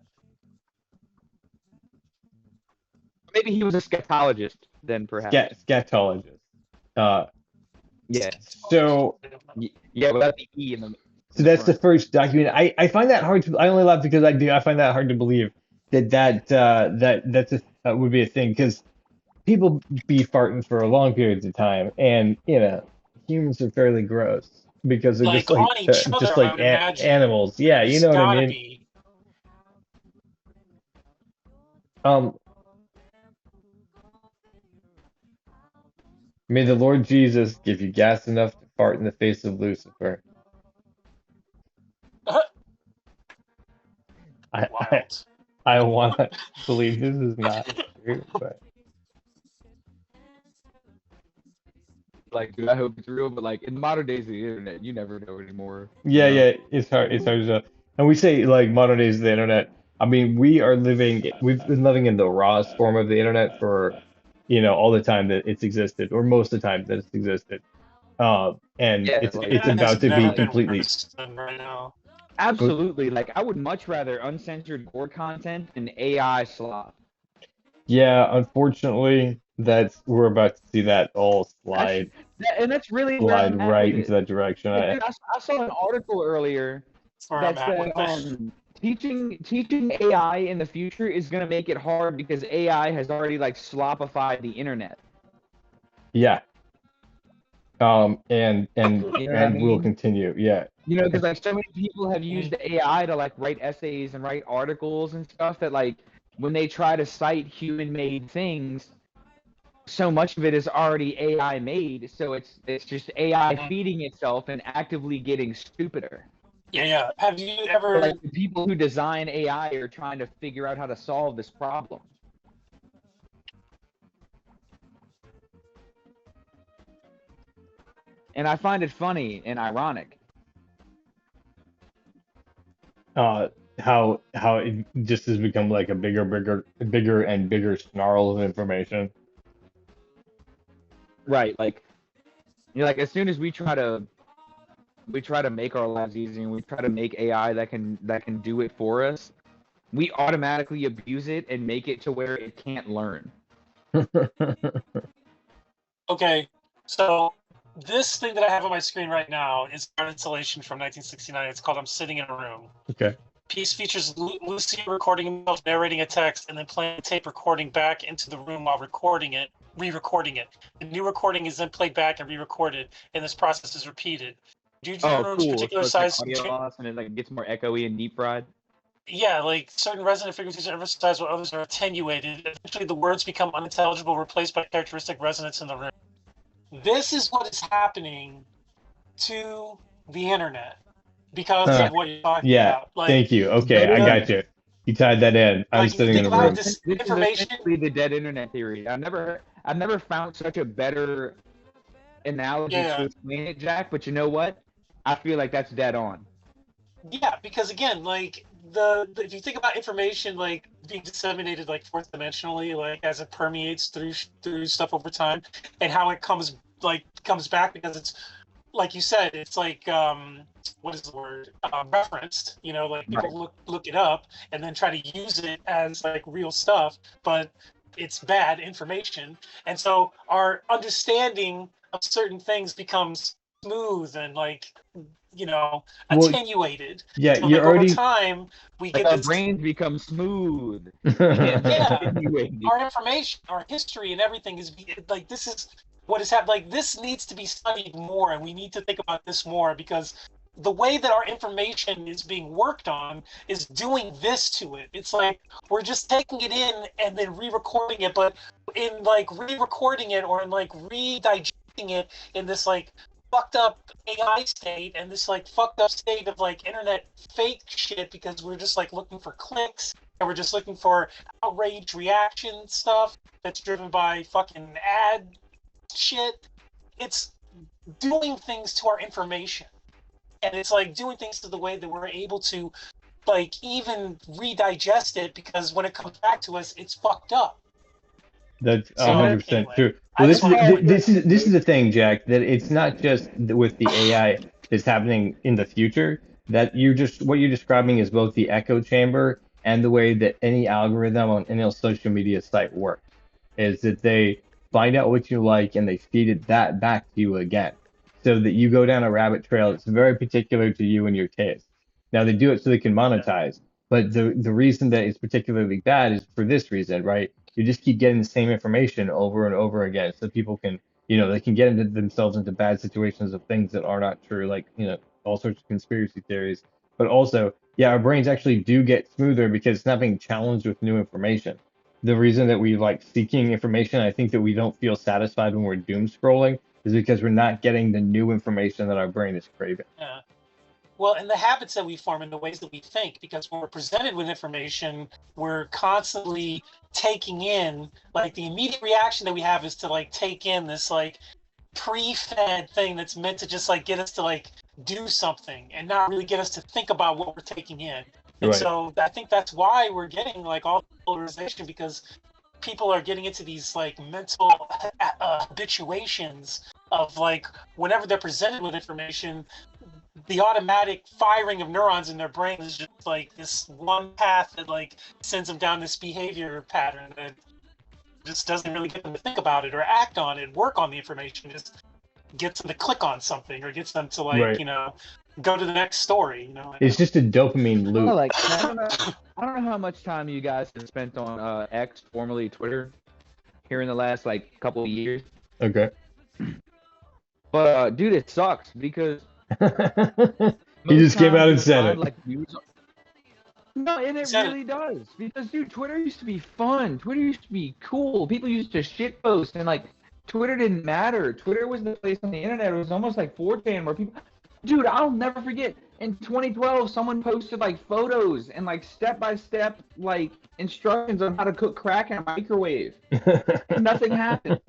Maybe he was a scatologist then, perhaps. Scatologist. Uh, Yeah. so Yeah, without the E in the. so that's the first document. I find that hard to. I only laugh because I find that hard to believe that would be a thing because people be farting for long periods of time, and humans are fairly gross because they're Like on each just other, I like would imagine. animals. Yeah, you It's know what I gotta mean. be. Um, may the Lord Jesus give you gas enough to fart in the face of Lucifer. I Wild. I want to believe this is not true, but Like, dude, I hope it's real, but like in modern days of the internet, you never know anymore. yeah, it's hard. It's hard to. And we say like modern days of the internet. I mean, we've been living in the rawest form of the internet for, all the time that it's existed, or most of the time that it's existed. And Yeah, The like it's internet has about to be never been completely. worse than right now. absolutely. Like, I would much rather uncensored gore content than AI slop. Yeah, unfortunately, we're about to see that all That's and that's really where slide I'm at right with into it. that direction. Like, dude, I saw an article earlier That's where I'm that at said with it. teaching AI in the future is gonna make it hard because AI has already like slopified the internet. Yeah. And You know what I will mean? continue. Yeah. You know, because like so many people have used AI to like write essays and write articles and stuff that like when they try to cite human-made things, so much of it is already AI made, so it's just AI Mhm. feeding itself and actively getting stupider. Yeah. Have you So, ever? like the people who design AI are trying to figure out how to solve this problem. And I find it funny and ironic. How it just has become like a bigger and bigger snarl of information. Right, like like as soon as we try to make our lives easier and we try to make AI that can do it for us, we automatically abuse it and make it to where it can't learn. Okay, so this thing that I have on my screen right now is art installation from 1969. It's called "I'm Sitting in a Room." Okay. Piece features Lucy recording himself narrating a text and then playing a tape recording back into the room while re-recording it. The new recording is then played back and re-recorded, and this process is repeated. Due to the Oh, room's cool. particular So it's like size, audio loss and it like gets more echoey and deep fried. yeah, like certain resonant frequencies are emphasized while others are attenuated. Eventually, the words become unintelligible, replaced by characteristic resonance in the room. This is what is happening to the internet because of what you're talking Yeah. about. Like, Thank you. Okay, I got you. You tied that in. I'm like, sitting in think a about room. this This is information. essentially the dead internet theory. I've never found such a better analogy to Yeah, explain it, Jack. But you know what? I feel like that's dead on. yeah, because again, like if you think about information like being disseminated like fourth dimensionally, like as it permeates through stuff over time, and how it comes back because it's like you said, it's like what is the word? Referenced. You know, like Right. people look it up and then try to use it as like real stuff, but it's bad information, and so our understanding of certain things becomes smooth and like Well, attenuated. yeah, So you're like over already. time we Like get our this. brains become smooth. Yeah, Attenuated. our information, our history, and everything is like this is what has happened. Like this needs to be studied more, and we need to think about this more because the way that our information is being worked on is doing this to it. It's like we're just taking it in and then re-recording it, but in like re-recording it or in like re-digesting it in this like fucked up AI state and this like fucked up state of like internet fake shit because we're just like looking for clicks and we're just looking for outrage reaction stuff that's driven by fucking ad shit. It's doing things to our information. And it's like doing things to the way that we're able to like even redigest it, because when it comes back to us, it's fucked up. That's So 100% anyway, true. I Well, just wanted to this is the thing, Jack, that it's not just with the AI that's happening in the future, that what you're describing is both the echo chamber and the way that any algorithm on any social media site works, is that they find out what you like and they feed that back to you again, so that you go down a rabbit trail that's very particular to you and your taste. Now they do it so they can monetize, but the reason that it's particularly bad is for this reason, right? You just keep getting the same information over and over again, so people can, they can get into themselves into bad situations of things that are not true, like, all sorts of conspiracy theories. But also, yeah, our brains actually do get smoother because it's not being challenged with new information. The reason that we like seeking information, I think that we don't feel satisfied when we're doom scrolling, is because we're not getting the new information that our brain is craving. yeah. Well, and the habits that we form and the ways that we think, because when we're presented with information, we're constantly taking in, like the immediate reaction that we have is to like take in this like pre-fed thing that's meant to just like get us to like do something and not really get us to think about what we're taking in. And Right. so I think that's why we're getting like all the polarization, because people are getting into these like mental habituations of like whenever they're presented with information, the automatic firing of neurons in their brain is just like this one path that like sends them down this behavior pattern that just doesn't really get them to think about it or act on it, work on the information. Just gets them to click on something or gets them to like, Right. Go to the next story, It's just a dopamine Oh, loop. like I don't know how much time you guys have spent on X, formerly Twitter, here in the last like couple of years. Okay. But dude, it sucks because He just came out and you'll said find, it. like, news. No, and it Said it. really does. Because dude, Twitter used to be fun. Twitter used to be cool. People used to shitpost and like Twitter didn't matter. Twitter was the place on the internet. It was almost like 4chan where people. Dude, I'll never forget. In 2012, someone posted like photos and like step-by-step like instructions on how to cook crack in a microwave. And nothing happened.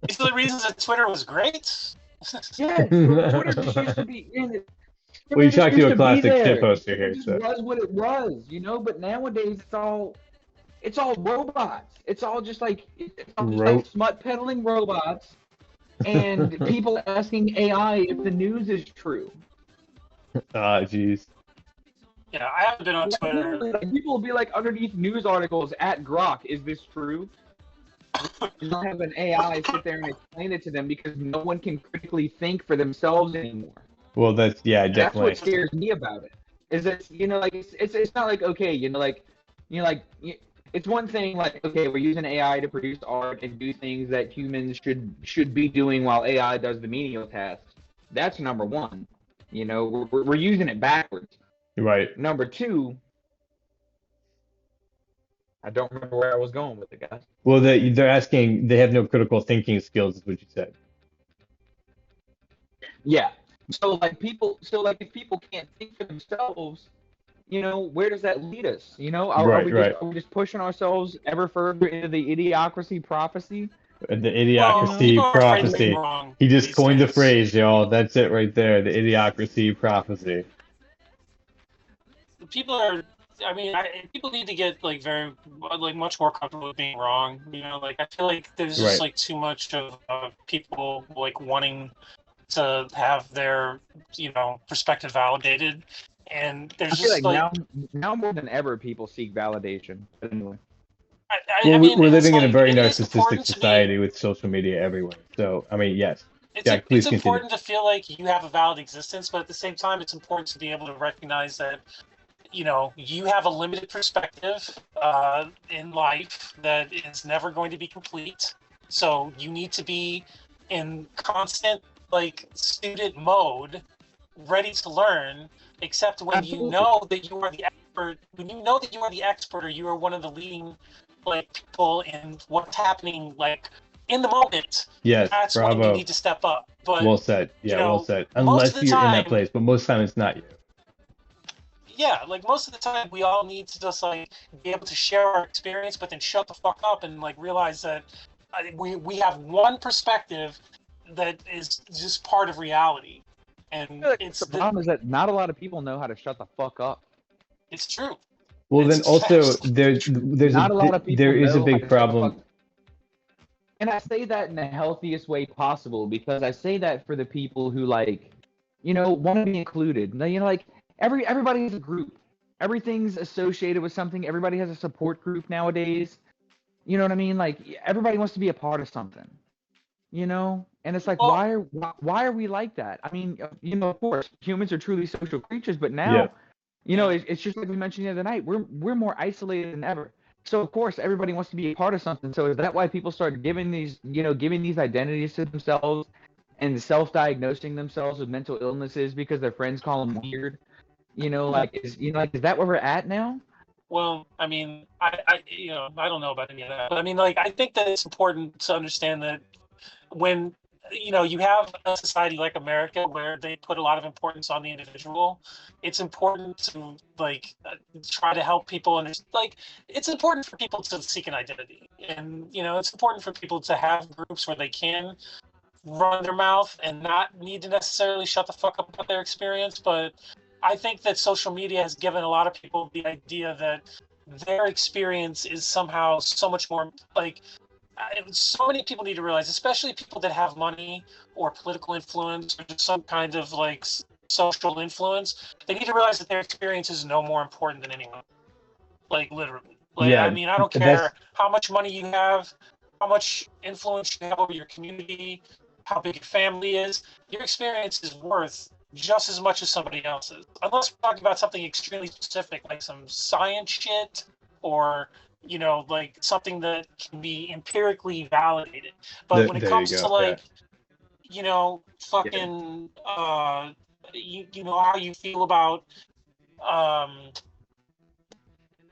These are the reasons that Twitter was great. Yeah, Twitter just used to be in it. Well, you talked to a classic shit shitposter here, It just so. was what it was, But nowadays it's all robots. It's all just like smut peddling robots, and people asking AI if the news is true. Ah, jeez. Yeah, I haven't been on Like, Twitter. literally, like, people will be like underneath news articles at Grok, is this true? You don't have an AI sit there and explain it to them because no one can critically think for themselves anymore. Well, that's That's definitely. what scares me about it. Is that like it's not like okay, it's one thing like okay, we're using AI to produce art and do things that humans should be doing while AI does the menial tasks. That's number one. We're using it backwards. Right. Number two, I don't remember where I was going with it, guys. Well, they're asking, they have no critical thinking skills, is what you said. Yeah. So if people can't think for themselves, where does that lead us? Are we just pushing ourselves ever further into the idiocracy prophecy? The Well, idiocracy people are afraid to be prophecy. wrong He just these coined the days. phrase, y'all. That's it right there. The idiocracy prophecy. People are. I mean, people need to get like much more comfortable with being wrong. Like I feel like there's just Right. like too much of people like wanting to have their perspective validated, and there's I feel just like now more than ever people seek validation. But anyway. Well, we're it's living in a like, very it is narcissistic important to be- society with social media everywhere. So, I mean, yes. It's, Jack, please it's continue. important to feel like you have a valid existence, but at the same time, it's important to be able to recognize that, you have a limited perspective in life that is never going to be complete. So you need to be in constant, like, student mode, ready to learn, except when Absolutely. you know that you are the expert, when you know that you are the expert or you are one of the leading, like, people in what's happening, like, in the moment. Yes, That's when you bravo. need to step up. But Well said. Yeah, well said. most of Unless the you're in that time- place, but most of the time it's not you. yeah, like most of the time we all need to just like be able to share our experience, but then shut the fuck up and like realize that we have one perspective that is just part of reality, and The problem is that not a lot of people know how to shut the fuck up. it's true. Well, It's then also facts. there's Not a lot of people there is a know how big to shut the problem. fuck. And I say that in the healthiest way possible, because I say that for the people who, like, you know, want to be included. You know, like everybody has a group. Everything's associated with something. Everybody has a support group nowadays. You know what I mean? Like everybody wants to be a part of something. You know, and it's like, Well, why are we like that? I mean, you know, of course, humans are truly social creatures, but Yeah. now, you know, it's just like we mentioned the other night. We're more isolated than ever. So of course, everybody wants to be a part of something. So is that why people start giving these, you know, giving these identities to themselves and self-diagnosing themselves with mental illnesses because their friends call them weird? You know, like is that where we're at now? well, I mean, you know, I don't know about any of that, but I mean, like, I think that it's important to understand that when you know you have a society like America where they put a lot of importance on the individual, it's important to like try to help people understand. Like, it's important for people to seek an identity, and you know, it's important for people to have groups where they can run their mouth and not need to necessarily shut the fuck up about their experience. But I think that social media has given a lot of people the idea that their experience is somehow so much more like so many people need to realize, especially people that have money or political influence or just some kind of like social influence, they need to realize that their experience is no more important than anyone. Like literally. Like Yeah, I mean, I don't that's care how much money you have, how much influence you have over your community, how big your family is. Your experience is worth just as much as somebody else's. Unless we're talking about something extremely specific, like some science shit or you know, like something that can be empirically validated. But when it there you comes to go. Yeah. like, you know, fucking, you know how you feel about,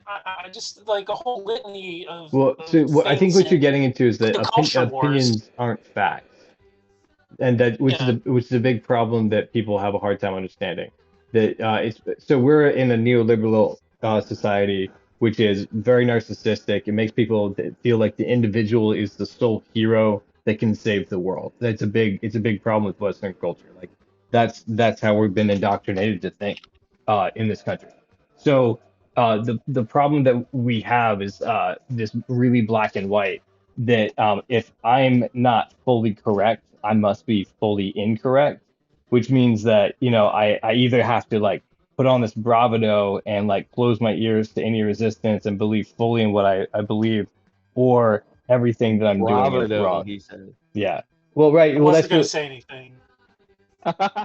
I just like a whole litany Well, of so I think things what you're in getting into is that the culture wars. opinions aren't facts, and that Yeah, which is a big problem that people have a hard time understanding. That it's so we're in a neoliberal society, which is very narcissistic. It makes people feel like the individual is the sole hero that can save the world. It's a big problem with Western culture. Like that's how we've been indoctrinated to think in this country. So the problem that we have is this really black and white that if I'm not fully correct, I must be fully incorrect, which means that, you know, I either have to like put on this bravado and like close my ears to any resistance and believe fully in what I believe, or everything that I'm doing is Bravado, wrong. he said. Yeah. Well, right. I Well, wasn't that's gonna what. say anything.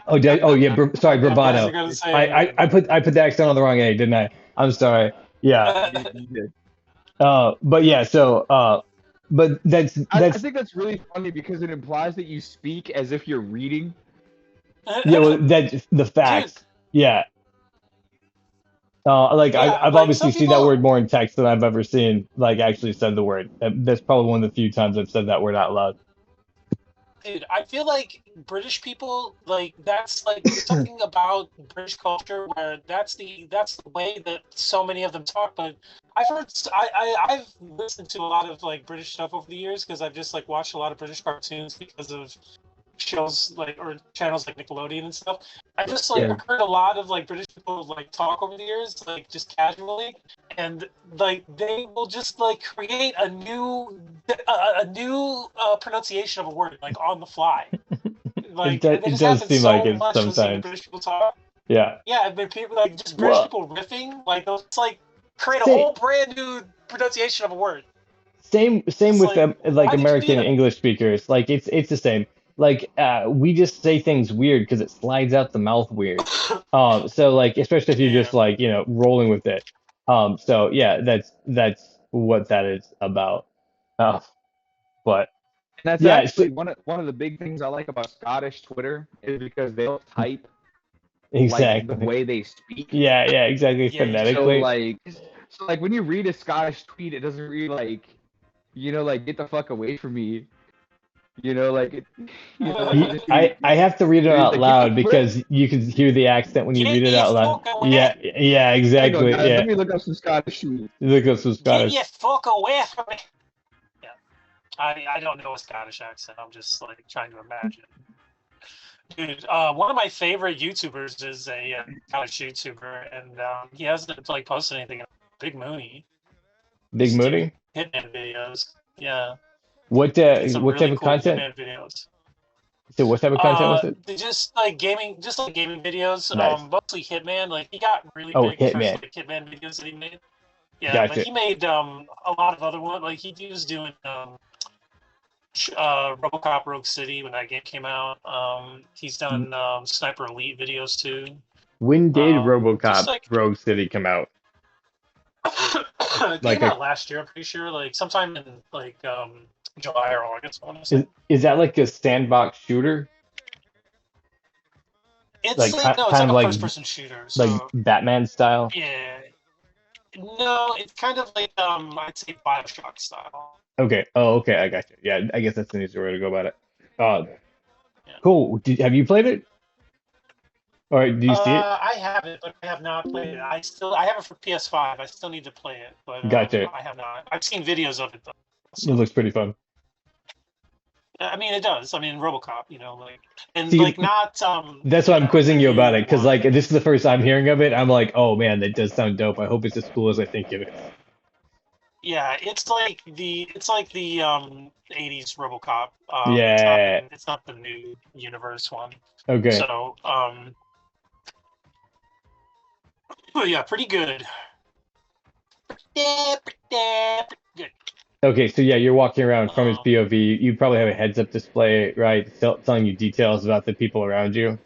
Oh, yeah. Sorry, I bravado. wasn't gonna say anything. I put the accent on the wrong A, didn't I? I'm sorry. Yeah. You did. But yeah. So but I that's think that's really funny because it implies that you speak as if you're reading. yeah. Well, that's the Dude, facts. Yeah. Like yeah, I've like obviously some seen that people. word more in text than I've ever seen like actually said the word. That's probably one of the few times I've said that word out loud. Dude, I feel like British people like that's like there's something about British culture where that's the way that so many of them talk. But I've heard I've listened to a lot of like British stuff over the years because I've just like watched a lot of British cartoons because of shows like or channels like Nickelodeon and stuff. I just like Yeah. heard a lot of like British people like talk over the years, like just casually, and like they will just like create a new pronunciation of a word like on the fly. Like and it It just does happens seem like so it much listening to sometimes. British people talk. Yeah. Yeah, but people like just British Well, people riffing, like they'll just like create a same whole brand new pronunciation of a word. same It's with like, like why did you do American that? English speakers. Like it's the same. Like we just say things weird because it slides out the mouth weird. So like especially if you're Yeah. just like, you know, rolling with it. So yeah, that's what that is about. Uh, but And that's yeah, it's, actually one of the big things I like about Scottish Twitter is because they'll type like the exactly. way they speak. Yeah, exactly. Yeah, you do. So Phonetically. like when you read a Scottish tweet, it doesn't read like, you know, like get the fuck away from me. You know, like I have to read it he's out like, get the loud frick. because you can hear the accent when you Get read it your out loud. fuck away. Yeah, Hang on, exactly. guys. Yeah, Let me look up some Scottish shoes. look up some Get Scottish. your fuck away from me. Yeah. I don't know a Scottish accent. I'm just like trying to imagine. Dude, one of my favorite YouTubers is a Scottish YouTuber, and he hasn't like posted anything. Big Mooney. Big He's doing Moody. Hitman videos. Yeah, What making some what type really of cool content? Hitman videos. So what type of content was it? They just like gaming videos. Nice. Mostly Hitman. Like he got really Oh, big for Hitman. like Hitman videos that he made. Yeah, but Gotcha. he made a lot of other ones. Like he was doing RoboCop Rogue City when that game came out. He's done Sniper Elite videos too. When did Just RoboCop like Rogue City come out? it Like came out last year, I'm pretty sure. Like sometime in like July or August, I want to say. is that like a sandbox shooter? It's Like like no, it's kind like of a like first-person shooter. like So Batman style? yeah, no, it's kind of like I'd say Bioshock style. Okay. Oh, okay. I got you. Yeah, I guess that's an easier way to go about it. Uh, Yeah. cool. Have you played it? Or do you see it? I have it, but I have not played it. I have it for PS5. I still need to play it, but Gotcha. I have not. I've seen videos of it though. It So looks pretty fun. I mean, it does. I mean, RoboCop, like, and See, like not that's why I'm the quizzing you about new it, because one. like this is the first I'm hearing of it. I'm like, oh man, that does sound dope. I hope it's as cool as I think it is. Yeah, it's like the 80s RoboCop. Yeah. It's not the new universe one. Okay. So but yeah, pretty good. Yeah, pretty good. Okay, so yeah, you're walking around from his Um, POV. You probably have a heads-up display, right? Telling you details about the people around you.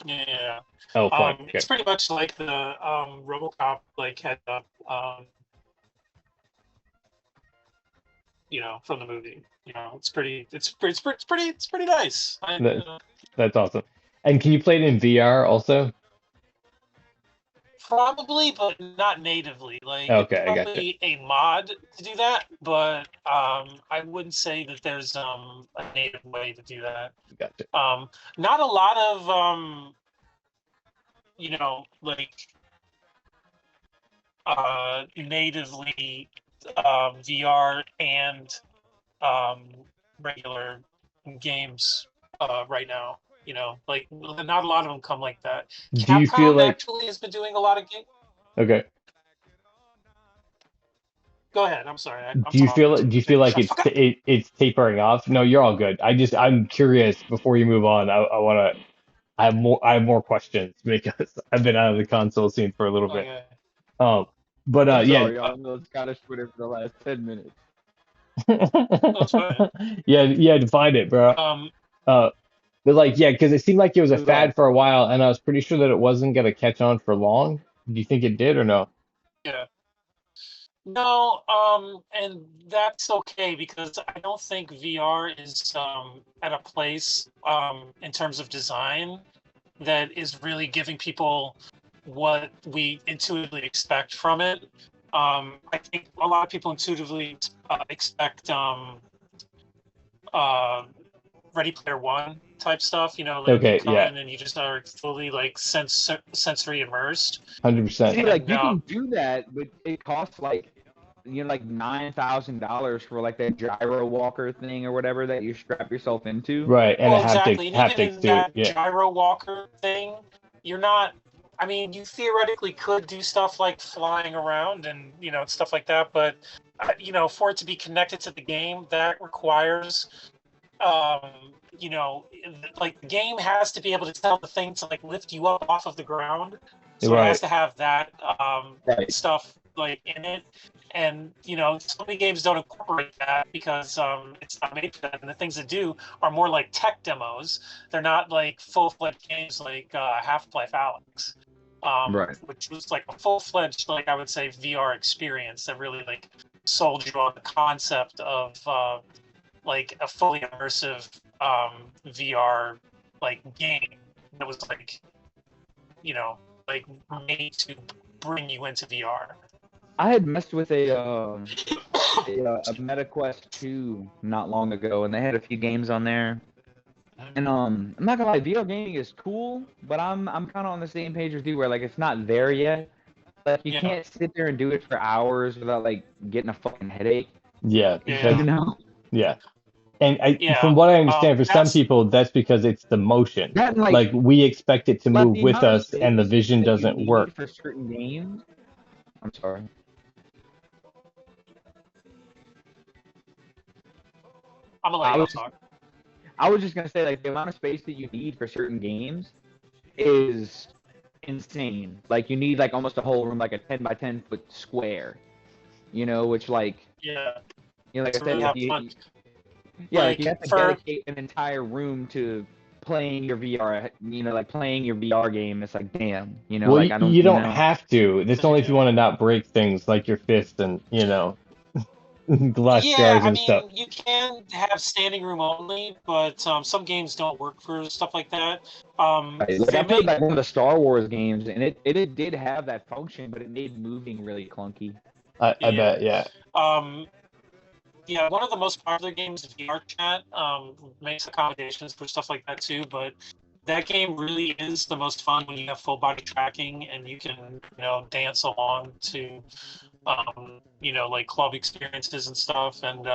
yeah. Oh, fun. Okay. It's pretty much like the RoboCop like head up from the movie. It's pretty nice. That, that's awesome. And can you play it in VR also? Probably, but not natively. Like it's Okay, I gotcha. probably a mod to do that, but I wouldn't say that there's a native way to do that. Gotcha. Not a lot of like natively VR and regular games right now. Like not a lot of them come like that. Do you feel Capcom like actually has been doing a lot of games. okay? Go ahead. I'm sorry. I'm Do you talking feel too do you much. feel like Shut the fuck up. it's tapering off? No, you're all good. I'm curious before you move on. I have more questions because I've been out of the console scene for a little bit. Okay. Um, but I'm yeah, sorry, y'all. I'm on Scottish Twitter for the last 10 minutes. That's fine. yeah, yeah, to find it, bro. Um, Uh, but like, yeah, because it seemed like it was a It was all fad for a while, and I was pretty sure that it wasn't gonna catch on for long. Do you think it did or no? yeah. No, and that's okay because I don't think VR is at a place in terms of design that is really giving people what we intuitively expect from it. I think a lot of people intuitively expect uh, Ready Player One type stuff. Like you Okay, come yeah, in and you just are fully like sensory immersed. 100%. See, like And you can do that, but it costs like like $9,000 for like that gyro walker thing or whatever that you strap yourself into. Right, and Well, a exactly. And even haptics in to it. that Yeah, gyro walker thing, you're not. I mean, you theoretically could do stuff like flying around and stuff like that, but for it to be connected to the game, that requires like the game has to be able to tell the thing to like lift you up off of the ground. So it right. has to have that Right. stuff like in it. And so many games don't incorporate that because it's not made for that. And the things that do are more like tech demos. They're not like full-fledged games like Half-Life Alyx, Right. which was like a full-fledged, like I would say, VR experience that really like sold you on the concept of like a fully immersive VR like game that was like like made to bring you into VR. I had messed with a a MetaQuest 2 not long ago, and they had a few games on there. And I'm not gonna lie, VR gaming is cool, but I'm kind of on the same page with you where like it's not there yet. Like you Yeah, can't sit there and do it for hours without like getting a fucking headache. Yeah, yeah, You know? yeah. And from yeah. what I understand, for some That's people, that's because it's the motion. That and like Like we expect it to like move the with amount of us, and the space vision that you doesn't work. need for certain games. I'm sorry. I'm gonna let I y'all was talk. I was just gonna say like the amount of space that you need for certain games is insane. Like you need like almost a whole room, like a 10 by 10 foot square. Which like Yeah, like I to said, really like have fun. like you Like have to for dedicate an entire room to playing your VR. Like playing your VR game. It's like damn. Well, Like I don't. you don't have to. That's only if you yeah. want to not break things like your fist and glass Yeah, shards I and stuff. mean, you can have standing room only, but some games don't work for stuff like that. Right. Like I They played might, like one of the Star Wars games, and it did have that function, but it made moving really clunky. I yeah. bet, yeah. Um, yeah, one of the most popular games, VR Chat, makes accommodations for stuff like that too. But that game really is the most fun when you have full body tracking and you can, dance along to, like club experiences and stuff, and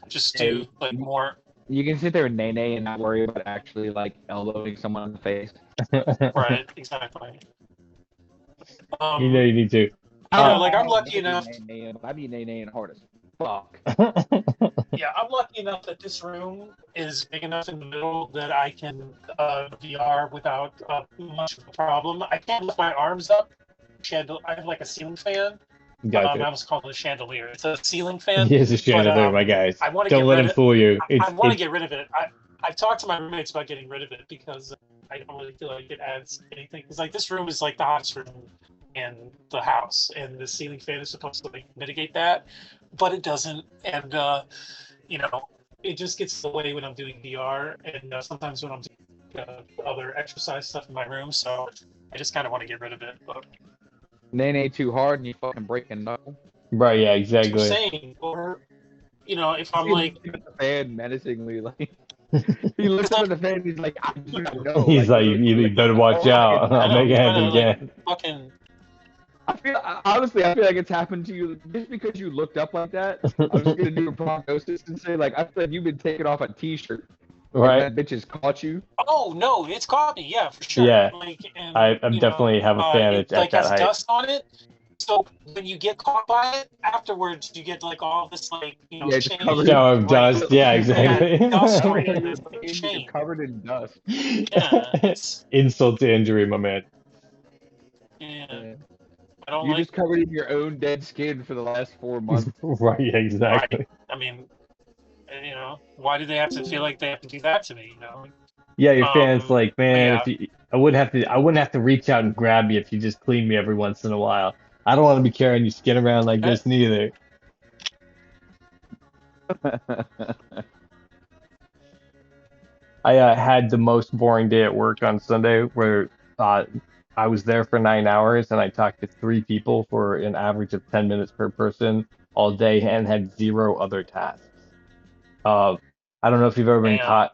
just do Hey, like more. you can sit there and nay and not worry about actually like elbowing someone in the face. Right, exactly. You need to. Like I'm I lucky be enough. nay but I be nay hard as fuck. Yeah, I'm lucky enough that this room is big enough in the middle that I can VR without much of a problem. I can't lift my arms up. I have like a ceiling fan. I Gotcha. almost call it a chandelier. It's a ceiling fan, He is a but chandelier, my guys. I want to Don't get let rid him of it. fool you. I want to get rid of it. I've talked to my roommates about getting rid of it because I don't really feel like it adds anything. Because like this room is like the hottest room in the house, and the ceiling fan is supposed to like mitigate that, but it doesn't. And you know, it just gets in the way when I'm doing VR, and sometimes when I'm doing other exercise stuff in my room. So I just kind of want to get rid of it. But Nay too hard and you fucking break a knuckle. Right, yeah, that's what I'm exactly. saying. Or if I'm He like, looks at the fan menacingly, like he looks up at the fan. And he's like, I do not know. He's like, you better watch oh, out. I'll I know make I'm it trying happen to like again. fucking. Honestly, I feel like it's happened to you just because you looked up like that. I'm just gonna do a prognosis and say, like, I feel like you've been taking off a T-shirt, and Right? that bitch has caught you. Oh no, it's caught me. Yeah, for sure. Yeah, Like, I, and I'm definitely have a fan it at like that has height. dust on it. So when you get caught by it, afterwards you get like all this like Yeah, just chain covered in Shower of rain. dust. Yeah, Yeah, exactly. dust not rain. only your It's like pain, but you're chain. covered in dust. Yeah, it's Insult to injury, my man. yeah. Yeah. I don't You're like just covered in your own dead skin for the last 4 months. Right, yeah, right. exactly. I mean, why do they have to feel like they have to do that to me? Yeah, your fans like, But man, yeah, if you, I wouldn't have to reach out and grab you if you just clean me every once in a while. I don't want to be carrying your skin around like eh, this neither. I had the most boring day at work on Sunday where I was there for 9 hours and I talked to three people for an average of 10 minutes per person all day and had zero other tasks. Uh, I don't know if you've ever been damn.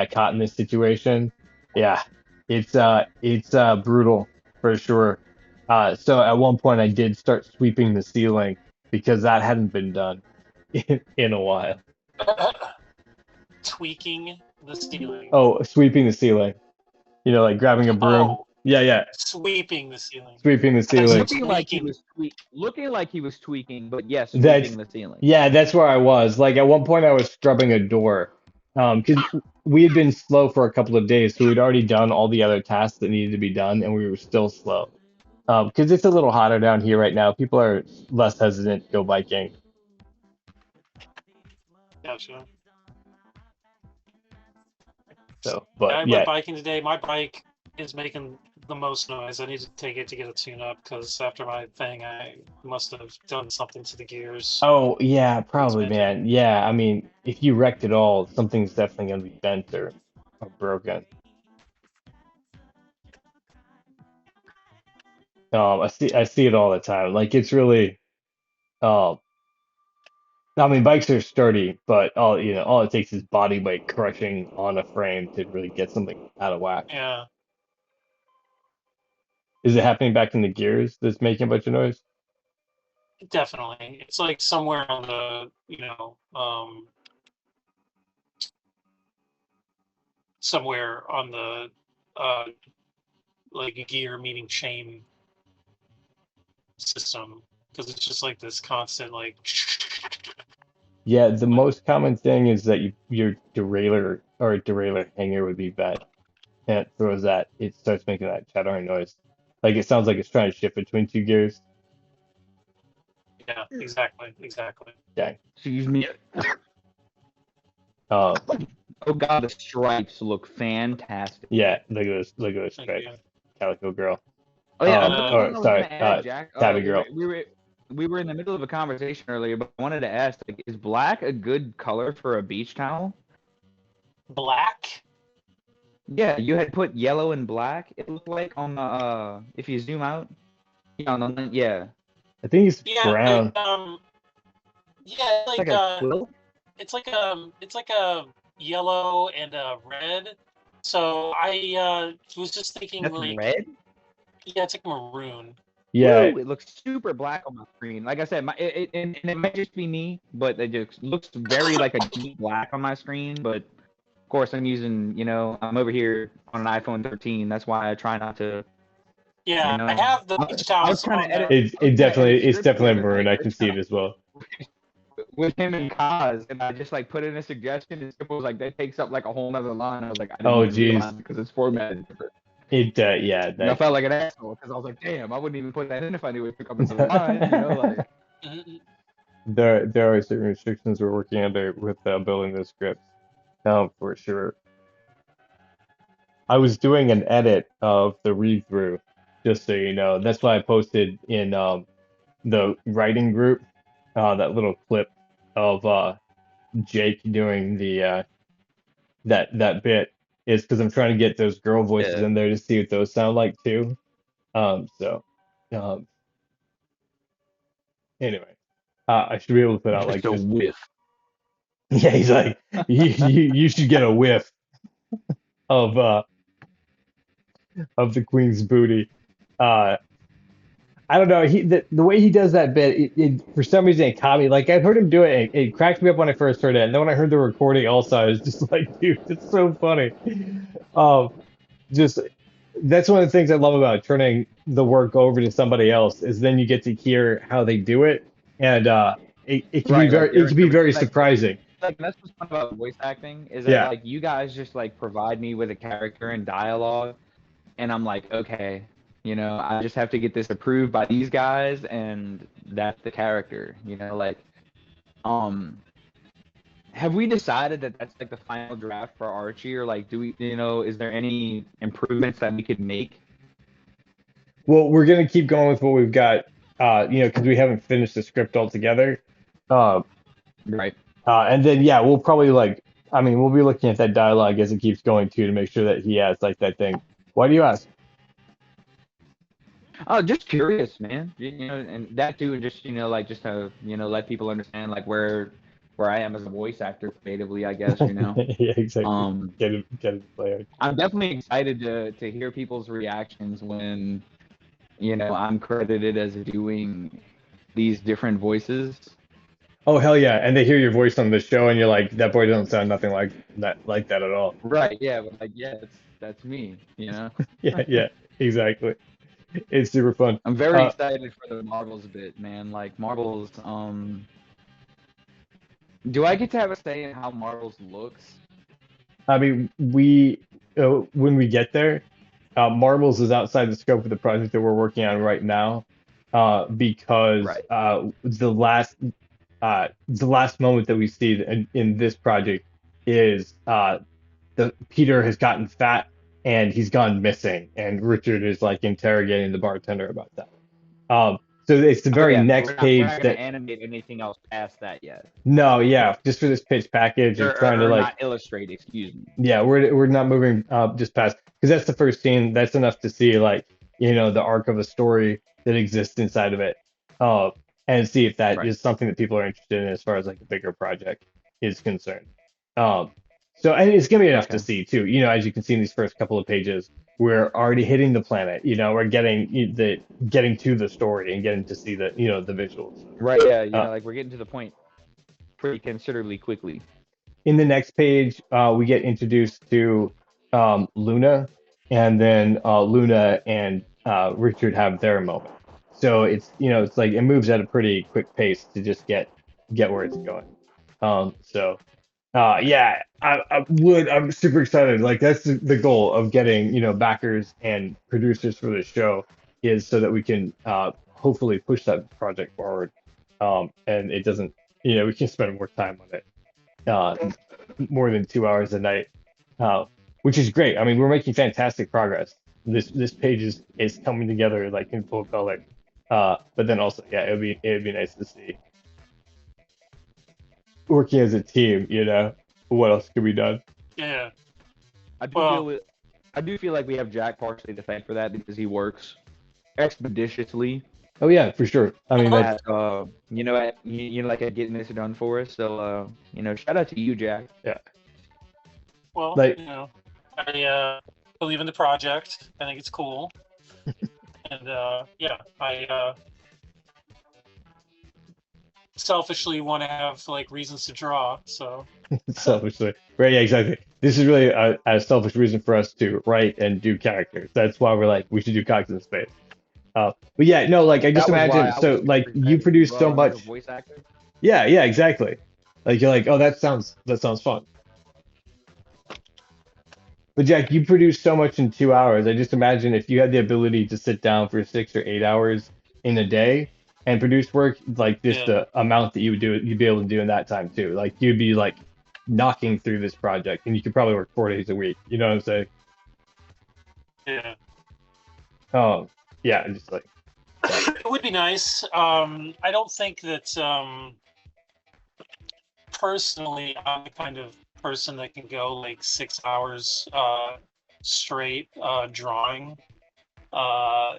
caught in this situation. Yeah, it's brutal for sure. So at one point I did start sweeping the ceiling because that hadn't been done in a while. Tweaking the ceiling. Oh, sweeping the ceiling. Like grabbing a broom. Oh, Yeah, yeah, sweeping the ceiling. sweeping the I thought you said ceiling. tweaking. Looking like he was tweaking, but yes, That's sweeping the ceiling. yeah, that's where I was. Like at one point I was scrubbing a door. Because we had been slow for a couple of days, so we'd already done all the other tasks that needed to be done, and we were still slow. Because it's a little hotter down here right now. People are less hesitant to go biking. Gotcha. So, Yeah, but I went yeah. biking today. My bike is making the most noise. I need to take it to get a tune-up because after my thing, I must have done something to the gears. Oh, yeah, probably, Transmission. man. Yeah, I mean, if you wrecked it all, something's definitely gonna be bent or broken. I see it all the time. Like it's really, um, I mean, bikes are sturdy, but all it takes is body weight crushing on a frame to really get something out of whack. Yeah, Is it happening back in the gears that's making a bunch of noise? definitely. It's like somewhere on the, somewhere on the uh like a gear meeting chain system, because it's just like this constant like Yeah, the most common thing is that your derailleur or derailleur hanger would be bent, and it starts making that chattering noise. Like it sounds like it's trying to shift between two gears. yeah, exactly. Dang. Excuse me. Um, Oh god, the stripes look fantastic. yeah, look at those Thank stripes. you. Calico girl. Oh yeah, another Uh, thing Or I was sorry, gonna add, Jack. tabby girl. We were in the middle of a conversation earlier, but I wanted to ask, like, is black a good color for a beach towel? Black? Yeah, you had put yellow and black. It looked like on the if you zoom out, yeah, yeah, I think it's Yeah, brown. yeah, it's like a quilt. it's like a yellow and a red. So I was just thinking That's like, red. yeah, it's like maroon. Yeah, Woo! It looks super black on my screen. Like I said, and it might just be me, but it just looks very like a deep black on my screen. But of course, I'm using, I'm over here on an iPhone 13. That's why I try not to, you Yeah, I know. have the beach I was towels trying on to edit. there. it I was it trying to edit definitely it's scripts the definitely other maroon. night I can see it as well. with him and Kaz, and I just like put in a suggestion, and it was like that takes up like a whole nother line. I was like, I didn't Oh even geez, realize because it's formatted different. it yeah And I that felt like an asshole because I was like, damn, I wouldn't even put that in if I knew it took up another line. Like. Mhm. there are certain restrictions we're working under with building those scripts. For sure. I was doing an edit of the read through, just so you know. That's why I posted in the writing group that little clip of Jake doing the that bit is because I'm trying to get those girl voices Yeah. in there to see what those sound like too. So um, anyway, I should be able to put out Just like a just whiff. yeah. He's like you should get a whiff of the queen's booty. Uh, I don't know. The way he does that bit, for some reason it caught me. Like I've heard him do it. It cracked me up when I first heard it, and then when I heard the recording, also I was just like, dude, it's so funny. Um, just that's one of the things I love about turning the work over to somebody else is then you get to hear how they do it, and it can be Right, like very their very interpretation, surprising. like that's what's fun about voice acting is that Yeah. like you guys just like provide me with a character and dialogue, and I'm like, okay, I just have to get this approved by these guys, and that's the character, like, um, have we decided that that's like the final draft for Archie, or like, do we, is there any improvements that we could make? Well, we're gonna keep going with what we've got, because we haven't finished the script altogether. Uh, Right. and then yeah, we'll probably I mean, we'll be looking at that dialogue as it keeps going too to make sure that he has like that thing. Why do you ask? Oh, just curious, man. And that too, and just like just to let people understand like where I am as a voice actor creatively, I guess. Yeah, exactly. Um, Get it player. I'm definitely excited to hear people's reactions when I'm credited as doing these different voices. Oh hell yeah! And they hear your voice on the show, and you're like, that boy doesn't sound nothing like that at all. Right? Yeah, but like yeah, that's me. Yeah, yeah, exactly. It's super fun. I'm very Uh, excited for the Marvels bit, man. Like Marvels. Do I get to have a say in how Marvels looks? I mean, when we get there, Marbles is outside the scope of the project that we're working on right now, because Right. the last moment that we see in this project is the Peter has gotten fat and he's gone missing, and Richard is like interrogating the bartender about that. Um, so it's the Oh very yeah, so next we're page not gonna that animate anything else past that yet, no, yeah, just for this pitch package or, and trying to or like not illustrate. Excuse me. yeah, we're not moving just past because that's the first scene. That's enough to see like the arc of a story that exists inside of it. Uh, and see if that Right. is something that people are interested in as far as like a bigger project is concerned. Um, so and it's gonna be enough to Okay. see too. As you can see in these first couple of pages, we're already hitting the planet. We're getting to the story and getting to see the visuals. Right. Yeah. Uh, Like we're getting to the point pretty considerably quickly. in the next page, we get introduced to Luna, and then Luna and Richard have their moment. So it's like it moves at a pretty quick pace to just get where it's going. So yeah, I'm super excited. Like that's the goal of getting backers and producers for the show is so that we can hopefully push that project forward. And it doesn't we can spend more time on it uh, more than 2 hours a night, uh, which is great. I mean, we're making fantastic progress. This page is coming together like in full color. But then also, yeah, it would be nice to see working as a team. What else could be done? Yeah. I do Well, feel I do feel like we have Jack partially to thank for that because he works expeditiously Oh yeah, for sure. I mean, that's at like at getting this done for us. So shout out to you, Jack. yeah, well, like I believe in the project. I think it's cool, and yeah, I selfishly want to have like reasons to draw. So selfishly, right? Yeah, exactly. This is really a selfish reason for us to write and do characters. That's why we're like we should do Cogs in Space. But yeah, no, like I just That was why imagine. I was So super like you excited as produce so well as a much. voice actor. Yeah, yeah, exactly. Like you're like, oh, that sounds fun. But Jack, you produce so much in 2 hours. I just imagine if you had the ability to sit down for 6 or 8 hours in a day and produce work, like just yeah, the amount that you would do, you'd be able to do in that time too. Like you'd be like knocking through this project, and you could probably work 4 days a week. You know what I'm saying? yeah. Oh, yeah, just like It would be nice. I don't think that personally I'm the kind of person that can go like 6 hours straight drawing.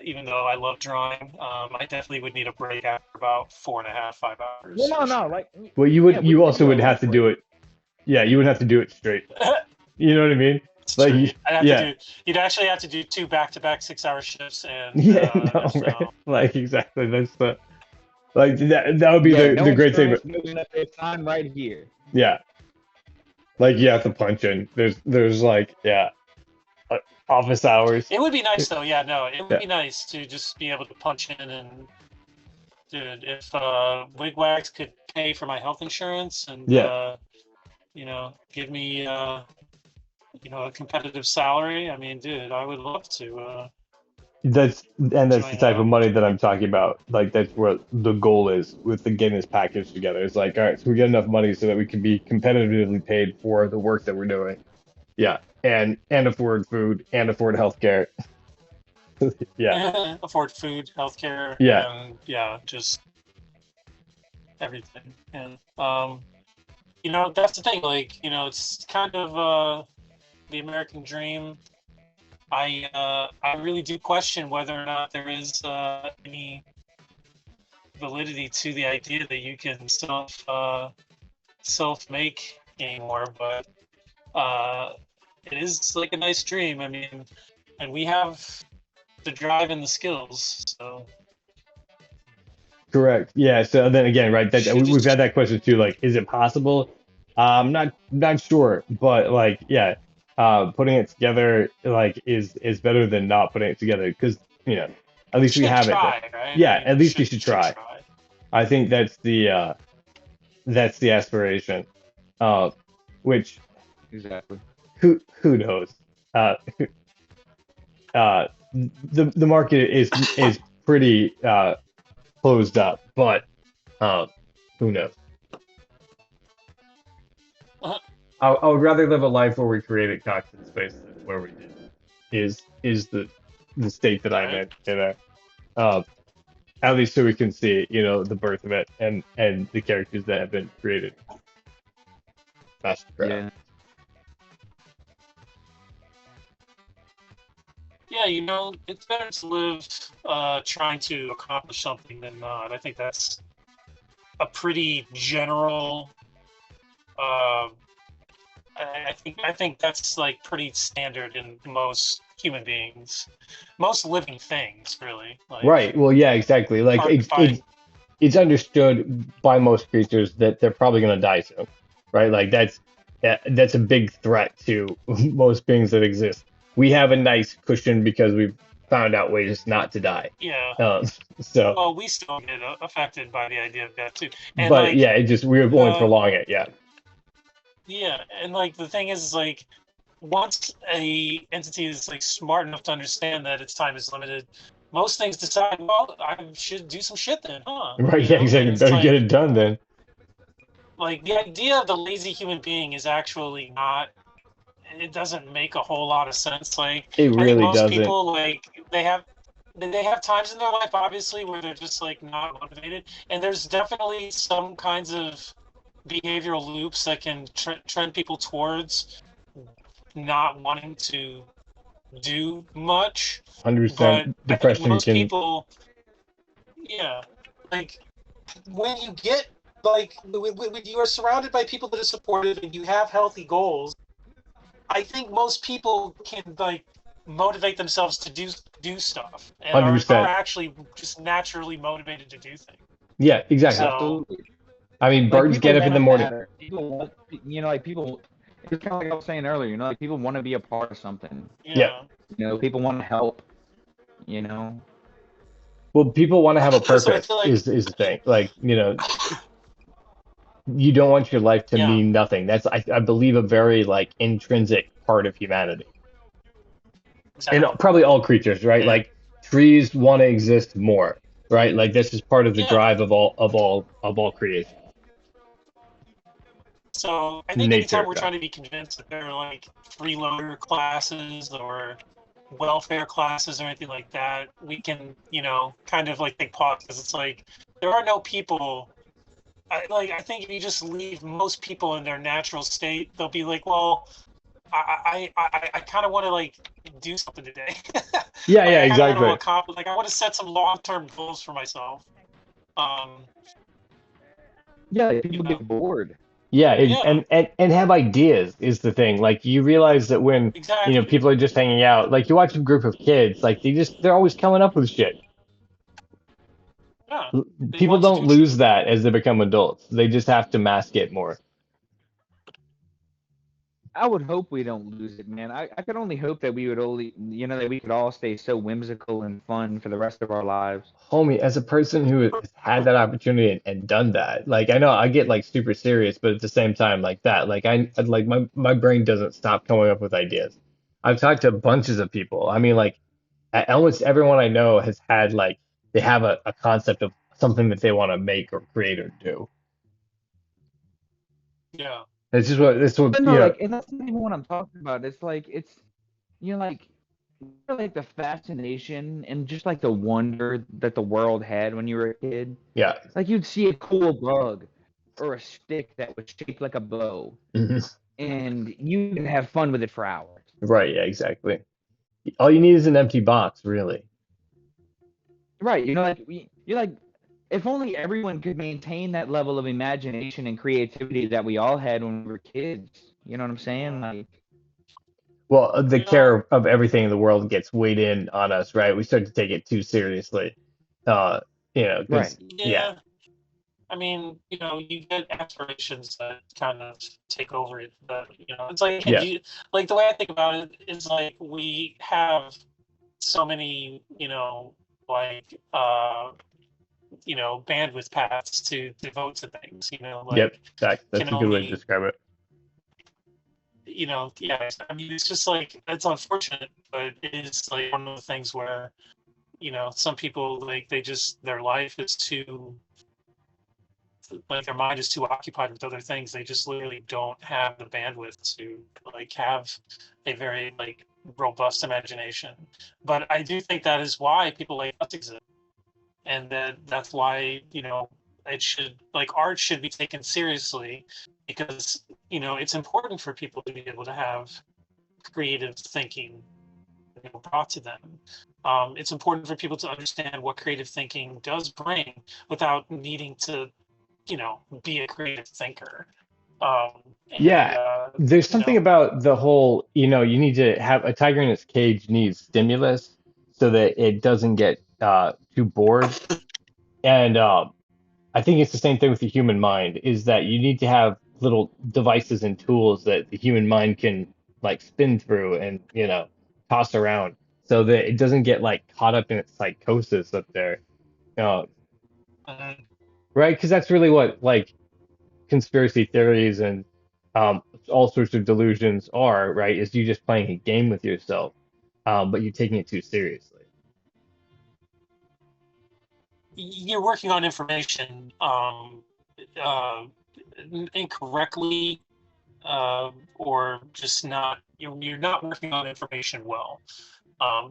Even though I love drawing, I definitely would need a break after about 4.5, 5 hours Well, for no, sure. like well, yeah, we you can also do a would have lunch to break. do it. Yeah, you would have to do it straight. You know what I mean? It's Like, true. I'd have to yeah, do. You'd actually have to do two back-to-back 6-hour shifts, and yeah, no, right? no. Like exactly. That's the like that would be Yeah, the no great thing. insurance, no nothing. Time right here. Yeah, like you have to punch in. There's like uh, office hours. It would be nice though. Yeah, no, it would Yeah, be nice to just be able to punch in and, dude, if Wigwags could pay for my health insurance and yeah. give me a competitive salary. I mean, dude, I would love to That's the join type of up. money that I'm talking about. Like that's where the goal is with the getting this package together. It's like, all right, so we get enough money so that we can be competitively paid for the work that we're doing. Yeah, and afford food and afford healthcare. Yeah, Afford food, healthcare, yeah. and yeah, just everything. And that's the thing. Like, it's kind of the American dream. I really do question whether or not there is any validity to the idea that you can self make anymore. But it is like a nice dream. I mean, and we have the drive and the skills. So Correct. Yeah. So then again, right, that should we've just had that question too. Like, is it possible? Not sure, but like, yeah, putting it together like is better than not putting it together because you know at you least we should have it. try, right? I Yeah, mean, at you least we should should should try. try. I think that's the aspiration. Uh, which Exactly. who knows? Uh, the market is pretty closed up, but um, who knows? I would rather live a life where we created constant space than where we did. Is the state that I'm Right? in, uh, at least so we can see, the birth of it and the characters that have been created. Mastercraft. Yeah. Yeah, it's better to live trying to accomplish something than not. I think that's a pretty general. Uh, I think that's like pretty standard in most human beings, most living things, really. Like Right. Well, yeah, exactly. Like hard to find. it's understood by most creatures that they're probably going to die soon, right? Like that's a big threat to most beings that exist. We have a nice cushion because we've found out ways not to die. Yeah. Um, so, Well, we still get affected by the idea of death too, and but like yeah, it just we won't the prolong it. Yeah, yeah, and like the thing is like once a entity is like smart enough to understand that its time is limited, most things decide, well, I should do some shit then, huh? right. You Yeah, know, and exactly. it's Better get it done then. like the idea of the lazy human being is actually not. It doesn't make a whole lot of sense. Like It I think really most doesn't. people like they have times in their life obviously where they're just like not motivated, and there's definitely some kinds of behavioral loops that can trend people towards not wanting to do much. But 100% I think depression most can people, yeah, like when you get like when you are surrounded by people that are supportive and you have healthy goals, I think most people can like motivate themselves to do stuff and are 100%. actually just naturally motivated to do things. Yeah, exactly. So Absolutely. I mean, Like birds people get up in want the to morning. matter. People want, like people. It's kind of like I was saying earlier. Like people want to be a part of something. Yeah. yeah. People want to help. You know. Well, people want to have a So I purpose feel like is the thing. Like, you don't want your life to yeah, mean nothing. That's I believe a very like intrinsic part of humanity. And exactly. probably all creatures, right? And Like trees want to exist more, right? Like this is part of the yeah, drive of all creation. so I think anytime Nature. we're trying to be convinced that there are like freeloader classes or welfare classes or anything like that, we can, kind of like take pause because it's like there are no people. I think if you just leave most people in their natural state, they'll be like, well, I kind of want to like do something today. Yeah, Like yeah, I kind of want to exactly. accomplish. Like I want to set some long-term goals for myself. Um, Yeah, like you people know, get bored. Yeah, yeah, and have ideas is the thing. Like you realize that when, exactly. people are just hanging out, like you watch a group of kids, like they're always coming up with shit. Yeah, they People want to don't do. lose that as they become adults. They just have to mask it more. I would hope we don't lose it, man. I could only hope that we would only, that we could all stay so whimsical and fun for the rest of our lives. Homie, as a person who has had that opportunity and done that, like I know I get like super serious, but at the same time, like that, like like my brain doesn't stop coming up with ideas. I've talked to bunches of people. I mean, like almost everyone I know has had like they have a concept of something that they want to make or create or do. Yeah, It's what But no, like, and that's not even what I'm talking about. It's like like like the fascination and just like the wonder that the world had when you were a kid. yeah. Like you'd see a cool bug or a stick that was shaped like a bow, Mhm. and you could have fun with it for hours. Right, yeah, exactly. All you need is an empty box, really. Right? You're like, if only everyone could maintain that level of imagination and creativity that we all had when we were kids. You know what I'm saying? Like, Well, the yeah, care of everything in the world gets weighed in on us, right? We start to take it too seriously. Uh, right. because yeah, yeah. I mean, you get aspirations that kind of take over it, but it's like yeah, like the way I think about it is like we have so many, like bandwidth paths to devote to things, yep. like That's can a good way to only, describe it. yeah. I mean, it's just like it's unfortunate, but it is like one of the things where some people like their life is too like their mind is too occupied with other things. They just literally don't have the bandwidth to like have a very like robust imagination. But I do think that is why people like us exist, and that's why it should like art should be taken seriously because it's important for people to be able to have creative thinking brought to them. It's important for people to understand what creative thinking does bring without needing to be a creative thinker. Um, and Yeah, there's you something know, about the whole, you need to have a tiger in its cage needs stimulus so that it doesn't get too bored. And I think it's the same thing with the human mind, is that you need to have little devices and tools that the human mind can like spin through and, toss around so that it doesn't get like caught up in its psychosis up there. Uh, uh, right? Because that's really what like conspiracy theories and all sorts of delusions are, right? Is you just playing a game with yourself, but you're taking it too seriously. you're working on information uh, incorrectly, or just not. You're not working on information well,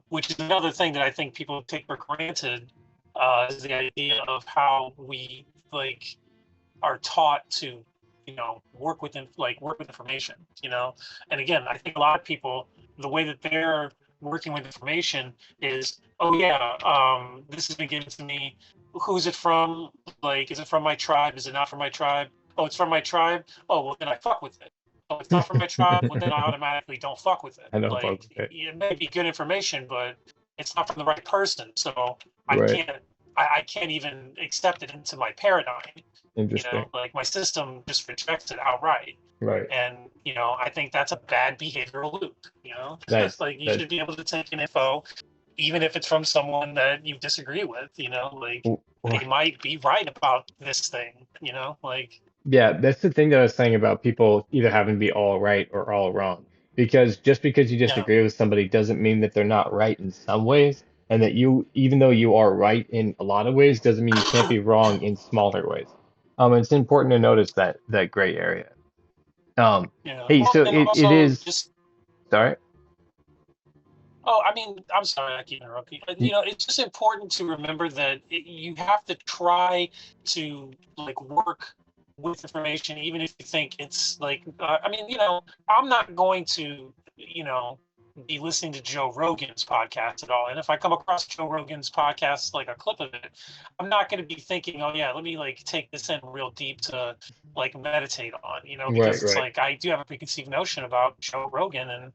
which is another thing that I think people take for granted. Is the idea of how we like are taught to work with information, and again, I think a lot of people, the way that they're working with information is, oh yeah, this has been given to me, who's it from, like, is it from my tribe, is it not from my tribe, oh it's from my tribe, oh well then I fuck with it, oh it's not from my tribe, well then I automatically don't fuck with it. I know, Like, fuck with it. it may be good information, but it's not from the right person, so i Right. can't I can't even accept it into my paradigm. Interesting. Like my system just rejects it outright. Right. And I think that's a bad behavioral loop. Nice. Like you Nice. should be able to take an info, even if it's from someone that you disagree with. Like they might be right about this thing. Like Yeah, that's the thing that I was saying about people either having to be all right or all wrong. Because just because you yeah, disagree with somebody doesn't mean that they're not right in some ways, and that you, even though you are right in a lot of ways, doesn't mean you can't be wrong in smaller ways. It's important to notice that gray area. yeah. Hey, Well, so and it also is, just sorry. I mean, I'm sorry, I keep interrupting. Y- It's just important to remember that you have to try to like work with information, even if you think it's like. I mean, I'm not going to, be listening to Joe Rogan's podcast at all. And if I come across Joe Rogan's podcast, like a clip of it, I'm not going to be thinking, oh yeah, let me like take this in real deep to like meditate on, Right, because it's right. like I do have a preconceived notion about Joe Rogan and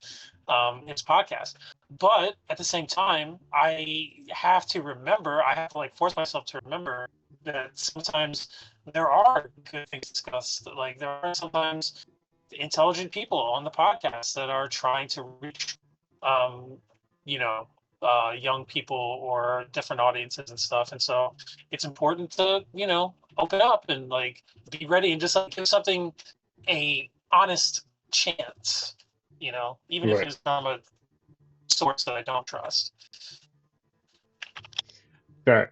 his podcast. But at the same time, I have to remember, I have to like force myself to remember that sometimes there are good things discussed. Like there are sometimes intelligent people on the podcast that are trying to reach, um, you know, young people or different audiences and stuff. And so it's important to, open up and like be ready and just like give something a honest chance, even if Right. it's from a source that I don't trust. Sure.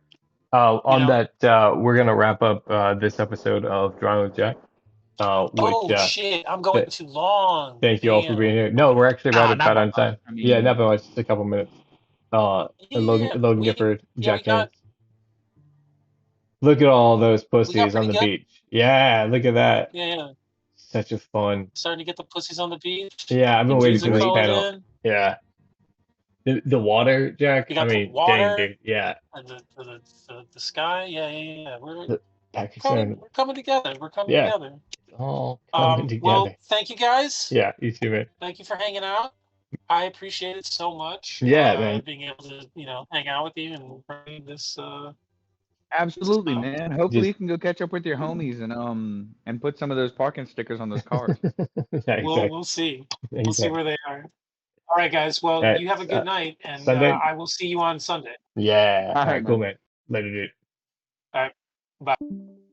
You On know? that, we're gonna wrap up this episode of Drawing with Jack. Which Oh shit, I'm going th too long. thank you all for being Damn. here. No, Okay. we're actually right Not about by on much. time. I Yeah, mean, not very much, just a couple minutes. And Yeah, Logan we Gifford, got Jack. Look at all those we got pussies on pretty the good. beach. Yeah, look at that. Yeah, yeah. Such a fun. Starting to get the pussies on the beach. Yeah, I've The been it's waiting dudes are for this great. calling panel. in. Yeah. The water, Jack. We I got the mean, dang, water dude. Yeah. and the sky. Yeah, yeah, yeah. We're The coming. Pakistan. We're coming together. We're coming Yeah. together. All coming Well, together. thank you guys. Yeah, you too, man. Thank you for hanging out. I appreciate it so much. Yeah, man. Being able to, hang out with you and bring this. Absolutely, Stuff. man. Hopefully Just you can go catch up with your homies and put some of those parking stickers on those cars. yeah, We'll exactly. see. We'll see Exactly. where they are. All right, guys. Well, All right. you have a good night, and Sunday. I will see you on Sunday. Yeah. All All right, right, cool, man. man. Later, dude. All right. Bye.